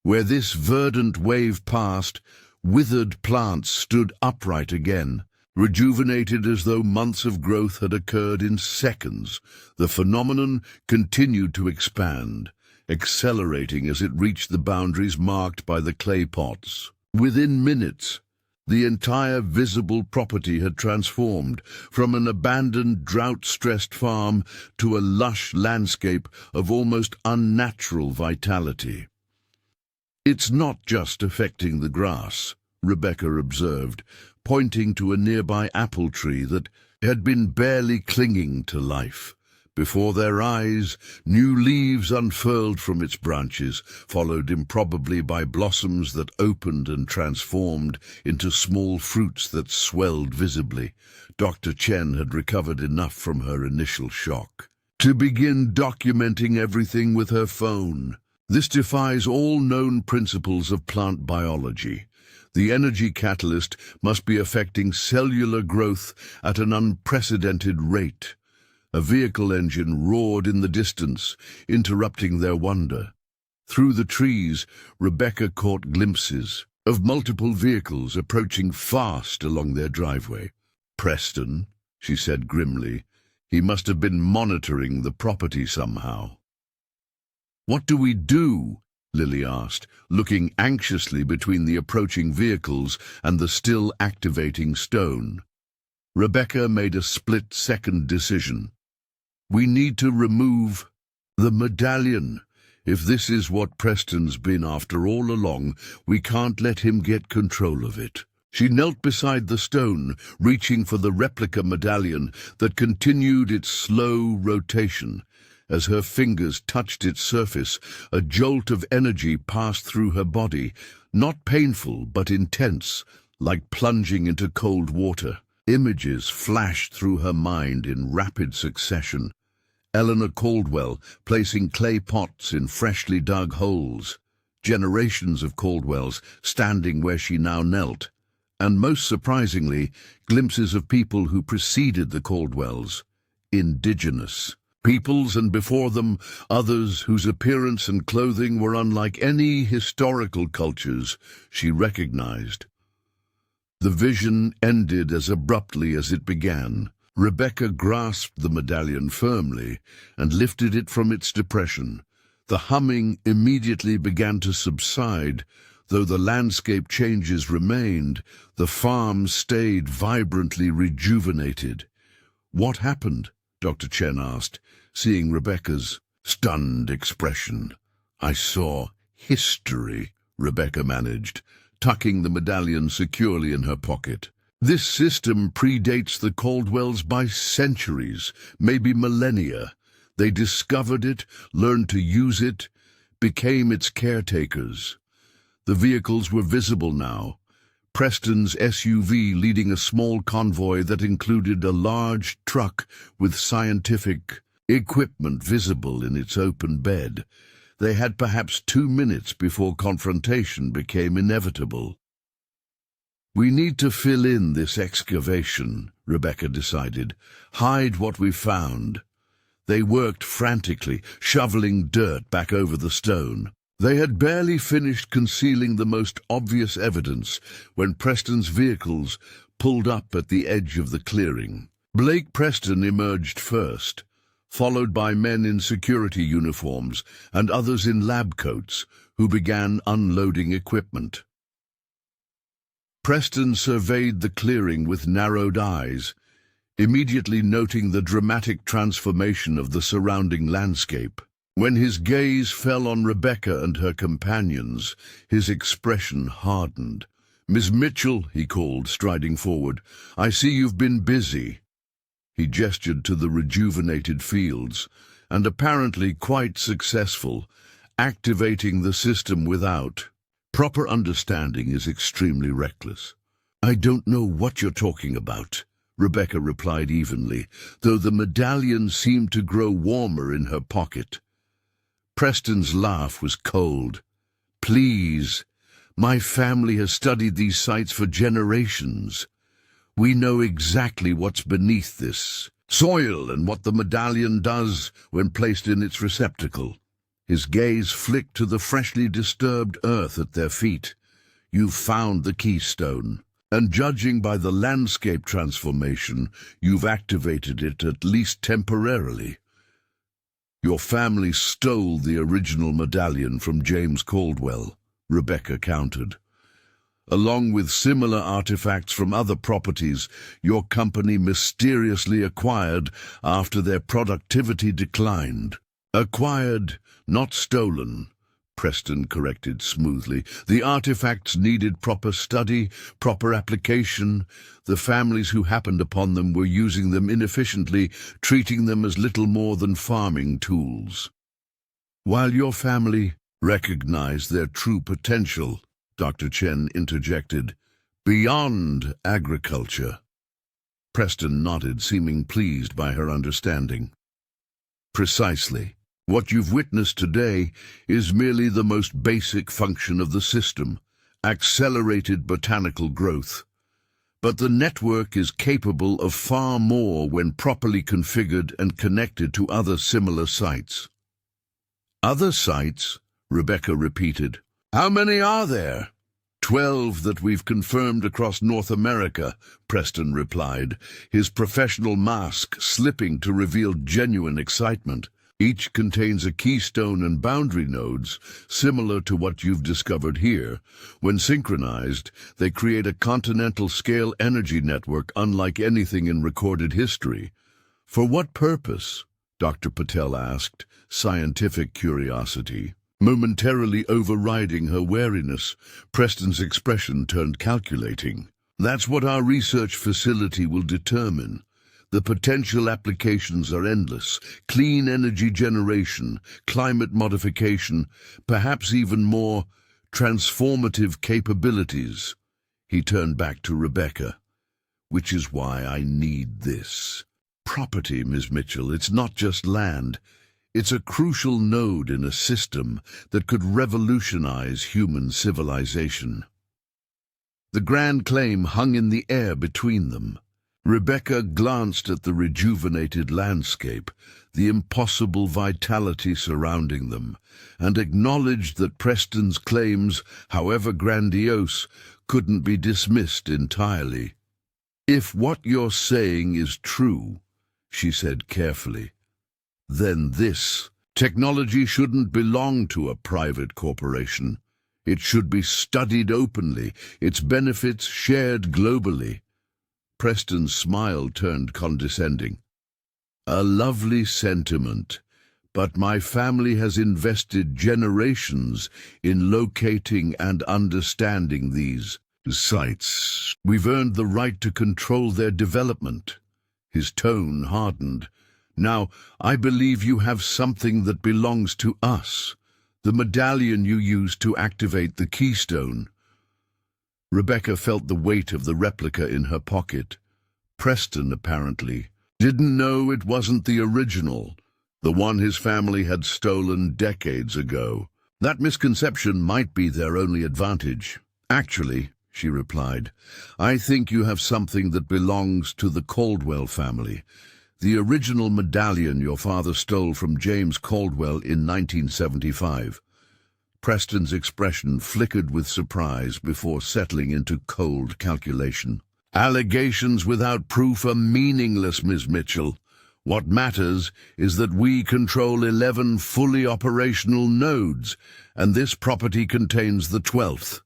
Where this verdant wave passed, withered plants stood upright again, rejuvenated as though months of growth had occurred in seconds. The phenomenon continued to expand, accelerating as it reached the boundaries marked by the clay pots. Within minutes, the entire visible property had transformed from an abandoned, drought-stressed farm to a lush landscape of almost unnatural vitality. "It's not just affecting the grass," Rebecca observed, pointing to a nearby apple tree that had been barely clinging to life. Before their eyes, new leaves unfurled from its branches, followed improbably by blossoms that opened and transformed into small fruits that swelled visibly. Dr. Chen had recovered enough from her initial shock to begin documenting everything with her phone. This defies all known principles of plant biology. The energy catalyst must be affecting cellular growth at an unprecedented rate. A vehicle engine roared in the distance, interrupting their wonder. Through the trees, Rebecca caught glimpses of multiple vehicles approaching fast along their driveway. "Preston," she said grimly. "He must have been monitoring the property somehow." "What do we do?" Lily asked, looking anxiously between the approaching vehicles and the still activating stone. Rebecca made a split-second decision. "We need to remove the medallion. If this is what Preston's been after all along, we can't let him get control of it." She knelt beside the stone, reaching for the replica medallion that continued its slow rotation. As her fingers touched its surface, a jolt of energy passed through her body, not painful but intense, like plunging into cold water. Images flashed through her mind in rapid succession. Eleanor Caldwell placing clay pots in freshly dug holes, generations of Caldwells standing where she now knelt, and most surprisingly, glimpses of people who preceded the Caldwells, indigenous peoples, and before them others whose appearance and clothing were unlike any historical cultures she recognized. The vision ended as abruptly as it began. Rebecca grasped the medallion firmly and lifted it from its depression. The humming immediately began to subside. Though the landscape changes remained, the farm stayed vibrantly rejuvenated. "What happened?" Dr. Chen asked, seeing Rebecca's stunned expression. "I saw history," Rebecca managed, tucking the medallion securely in her pocket. "This system predates the Caldwells by centuries, maybe millennia. They discovered it, learned to use it, became its caretakers." The vehicles were visible now. Preston's SUV leading a small convoy that included a large truck with scientific equipment visible in its open bed. They had perhaps 2 minutes before confrontation became inevitable. "We need to fill in this excavation," Rebecca decided. "Hide what we found." They worked frantically, shoveling dirt back over the stone. They had barely finished concealing the most obvious evidence when Preston's vehicles pulled up at the edge of the clearing. Blake Preston emerged first, followed by men in security uniforms and others in lab coats who began unloading equipment. Preston surveyed the clearing with narrowed eyes, immediately noting the dramatic transformation of the surrounding landscape. When his gaze fell on Rebecca and her companions, his expression hardened. "Miss Mitchell," he called, striding forward, "I see you've been busy." He gestured to the rejuvenated fields, and apparently quite successful, activating the system without. "Proper understanding is extremely reckless." "I don't know what you're talking about," Rebecca replied evenly, though the medallion seemed to grow warmer in her pocket. Preston's laugh was cold. "Please, my family has studied these sites for generations. We know exactly what's beneath this soil and what the medallion does when placed in its receptacle." His gaze flicked to the freshly disturbed earth at their feet. "You've found the keystone, and judging by the landscape transformation, you've activated it at least temporarily. Your family stole the original medallion from James Caldwell," Rebecca countered. "Along with similar artifacts from other properties your company mysteriously acquired after their productivity declined." "Acquired, not stolen," Preston corrected smoothly. "The artifacts needed proper study, proper application. The families who happened upon them were using them inefficiently, treating them as little more than farming tools. While your family recognized their true potential," Dr. Chen interjected, "beyond agriculture." Preston nodded, seeming pleased by her understanding. "Precisely. What you've witnessed today is merely the most basic function of the system, accelerated botanical growth. But the network is capable of far more when properly configured and connected to other similar sites." "Other sites?" Rebecca repeated. "How many are there?" 12 that we've confirmed across North America," Preston replied, his professional mask slipping to reveal genuine excitement. "Each contains a keystone and boundary nodes, similar to what you've discovered here. When synchronized, they create a continental-scale energy network unlike anything in recorded history." "For what purpose?" Dr. Patel asked, scientific curiosity. Momentarily overriding her wariness, Preston's expression turned calculating. "That's what our research facility will determine. The potential applications are endless. Clean energy generation, climate modification, perhaps even more transformative capabilities. He turned back to Rebecca. Which is why I need this. Property, Ms. Mitchell, it's not just land. It's a crucial node in a system that could revolutionize human civilization. The grand claim hung in the air between them. Rebecca glanced at the rejuvenated landscape, the impossible vitality surrounding them, and acknowledged that Preston's claims, however grandiose, couldn't be dismissed entirely. "If what you're saying is true," she said carefully, "then this technology shouldn't belong to a private corporation. It should be studied openly, its benefits shared globally." Preston's smile turned condescending. "A lovely sentiment, but my family has invested generations in locating and understanding these sites. We've earned the right to control their development." His tone hardened. "Now, I believe you have something that belongs to us, the medallion you used to activate the keystone." Rebecca felt the weight of the replica in her pocket. Preston, apparently, didn't know it wasn't the original, the one his family had stolen decades ago. That misconception might be their only advantage. "Actually," she replied, "I think you have something that belongs to the Caldwell family. The original medallion your father stole from James Caldwell in 1975. Preston's expression flickered with surprise before settling into cold calculation. "Allegations without proof are meaningless, Ms. Mitchell. What matters is that we control 11 fully operational nodes, and this property contains the 12th.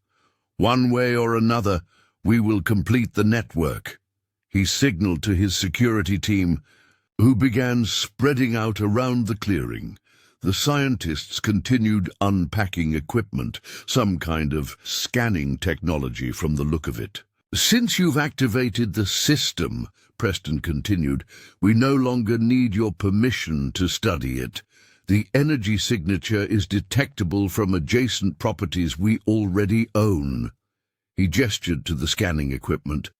One way or another, we will complete the network." He signaled to his security team, who began spreading out around the clearing. The scientists continued unpacking equipment, some kind of scanning technology from the look of it. "Since you've activated the system," Preston continued, "we no longer need your permission to study it. The energy signature is detectable from adjacent properties we already own." He gestured to the scanning equipment.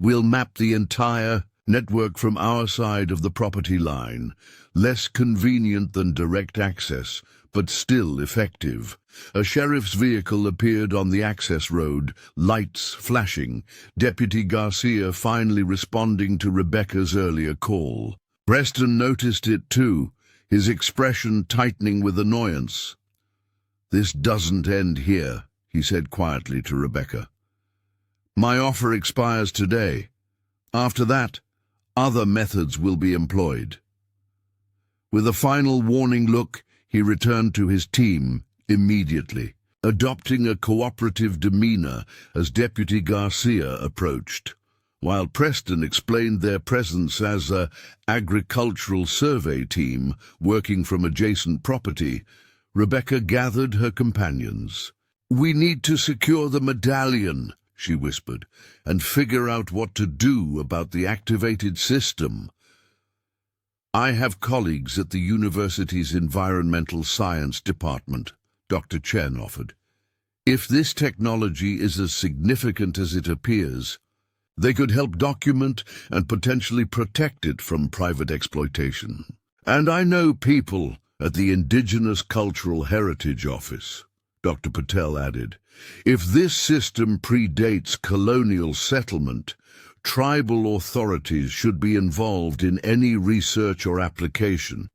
"We'll map the entire network from our side of the property line. Less convenient than direct access, but still effective." A sheriff's vehicle appeared on the access road, lights flashing, Deputy Garcia finally responding to Rebecca's earlier call. Preston noticed it too, his expression tightening with annoyance. "This doesn't end here," he said quietly to Rebecca. "My offer expires today. After that, other methods will be employed." With a final warning look, he returned to his team immediately, adopting a cooperative demeanor as Deputy Garcia approached. While Preston explained their presence as an agricultural survey team working from adjacent property, Rebecca gathered her companions. "We need to secure the medallion," she whispered, "and figure out what to do about the activated system. I have colleagues at the university's Environmental Science Department," Dr. Chen offered. "If this technology is as significant as it appears, they could help document and potentially protect it from private exploitation. And I know people at the Indigenous Cultural Heritage Office," Dr. Patel added. "If this system predates colonial settlement, tribal authorities should be involved in any research or application."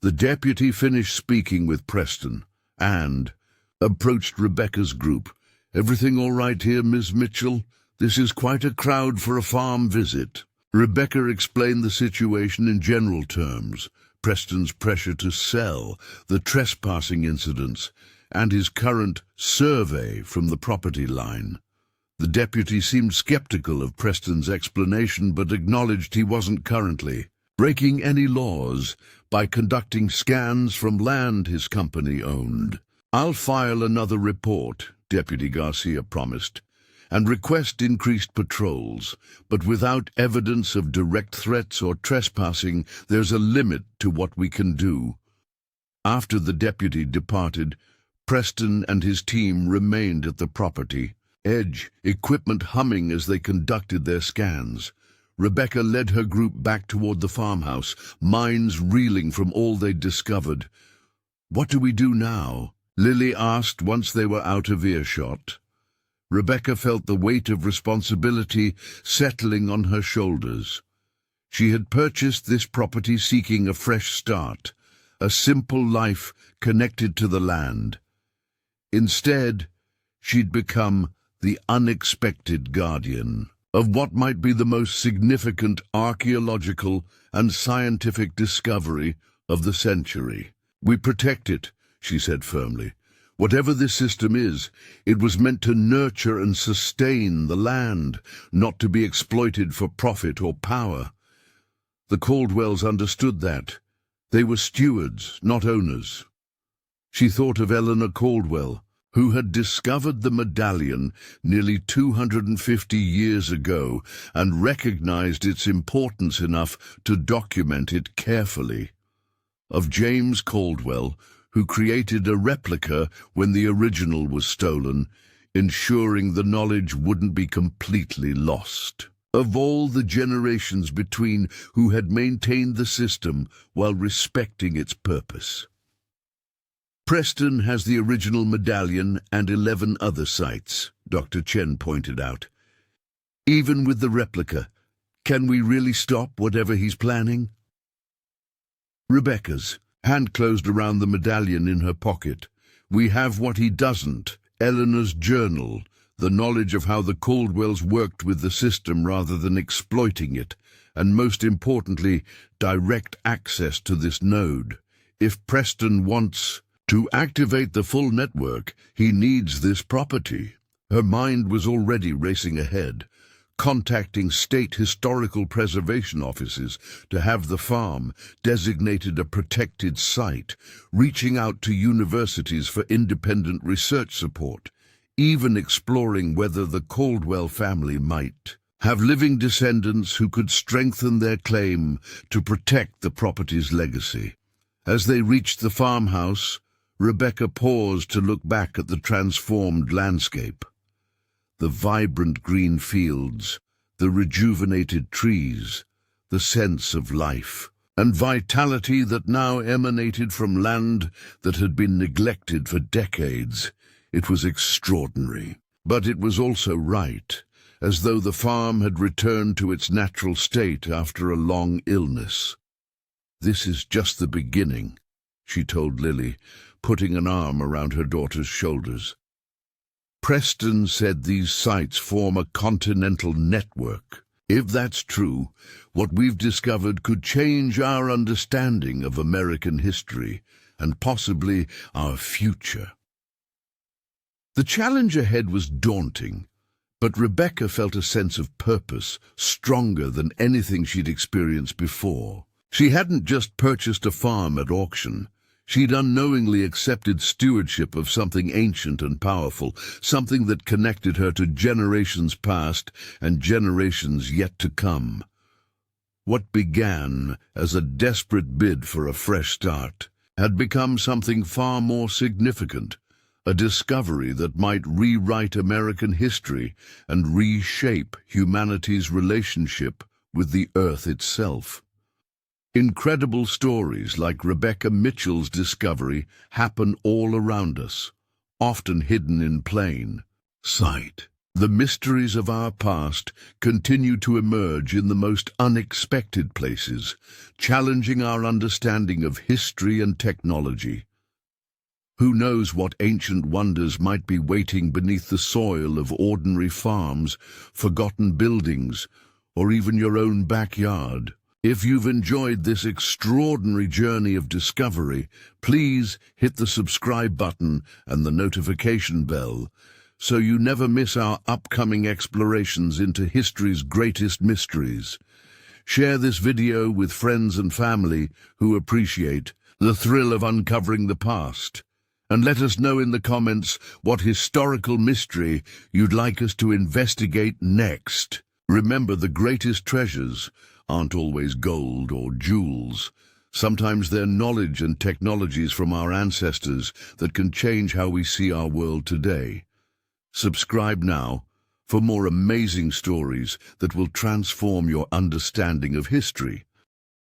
The deputy finished speaking with Preston and approached Rebecca's group. "Everything all right here, Miss Mitchell? This is quite a crowd for a farm visit." Rebecca explained the situation in general terms, Preston's pressure to sell, the trespassing incidents, and his current survey from the property line. The deputy seemed skeptical of Preston's explanation, but acknowledged he wasn't currently breaking any laws by conducting scans from land his company owned. "I'll file another report," Deputy Garcia promised, and request increased patrols, but without evidence of direct threats or trespassing, there's a limit to what we can do. After the deputy departed, Preston and his team remained at the property, equipment humming as they conducted their scans. Rebecca led her group back toward the farmhouse, minds reeling from all they'd discovered. "What do we do now?" Lily asked once they were out of earshot. Rebecca felt the weight of responsibility settling on her shoulders. She had purchased this property seeking a fresh start, a simple life connected to the land. Instead, she'd become the unexpected guardian of what might be the most significant archaeological and scientific discovery of the century. "We protect it," she said firmly. "Whatever this system is, it was meant to nurture and sustain the land, not to be exploited for profit or power." The Caldwells understood that. They were stewards, not owners. She thought of Eleanor Caldwell, who had discovered the medallion nearly 250 years ago and recognized its importance enough to document it carefully. Of James Caldwell, who created a replica when the original was stolen, ensuring the knowledge wouldn't be completely lost. Of all the generations between who had maintained the system while respecting its purpose. "Preston has the original medallion and 11 other sites," Dr. Chen pointed out. "Even with the replica, can we really stop whatever he's planning?" Rebecca's hand closed around the medallion in her pocket. "We have what he doesn't, Eleanor's journal, the knowledge of how the Caldwells worked with the system rather than exploiting it, and most importantly, direct access to this node. If Preston wants to activate the full network, he needs this property." Her mind was already racing ahead, contacting state historical preservation offices to have the farm designated a protected site, reaching out to universities for independent research support, even exploring whether the Caldwell family might have living descendants who could strengthen their claim to protect the property's legacy. As they reached the farmhouse, Rebecca paused to look back at the transformed landscape. The vibrant green fields, the rejuvenated trees, the sense of life and vitality that now emanated from land that had been neglected for decades. It was extraordinary, but it was also right, as though the farm had returned to its natural state after a long illness. "This is just the beginning," she told Lily, putting an arm around her daughter's shoulders. "Preston said these sites form a continental network. If that's true, what we've discovered could change our understanding of American history and possibly our future." The challenge ahead was daunting, but Rebecca felt a sense of purpose stronger than anything she'd experienced before. She hadn't just purchased a farm at auction. She'd unknowingly accepted stewardship of something ancient and powerful, something that connected her to generations past and generations yet to come. What began as a desperate bid for a fresh start had become something far more significant, a discovery that might rewrite American history and reshape humanity's relationship with the earth itself. Incredible stories like Rebecca Mitchell's discovery happen all around us, often hidden in plain sight. The mysteries of our past continue to emerge in the most unexpected places, challenging our understanding of history and technology. Who knows what ancient wonders might be waiting beneath the soil of ordinary farms, forgotten buildings, or even your own backyard? If you've enjoyed this extraordinary journey of discovery, please hit the subscribe button and the notification bell so you never miss our upcoming explorations into history's greatest mysteries. Share this video with friends and family who appreciate the thrill of uncovering the past. And let us know in the comments what historical mystery you'd like us to investigate next. Remember, the greatest treasures aren't always gold or jewels. Sometimes they're knowledge and technologies from our ancestors that can change how we see our world today. Subscribe now for more amazing stories that will transform your understanding of history.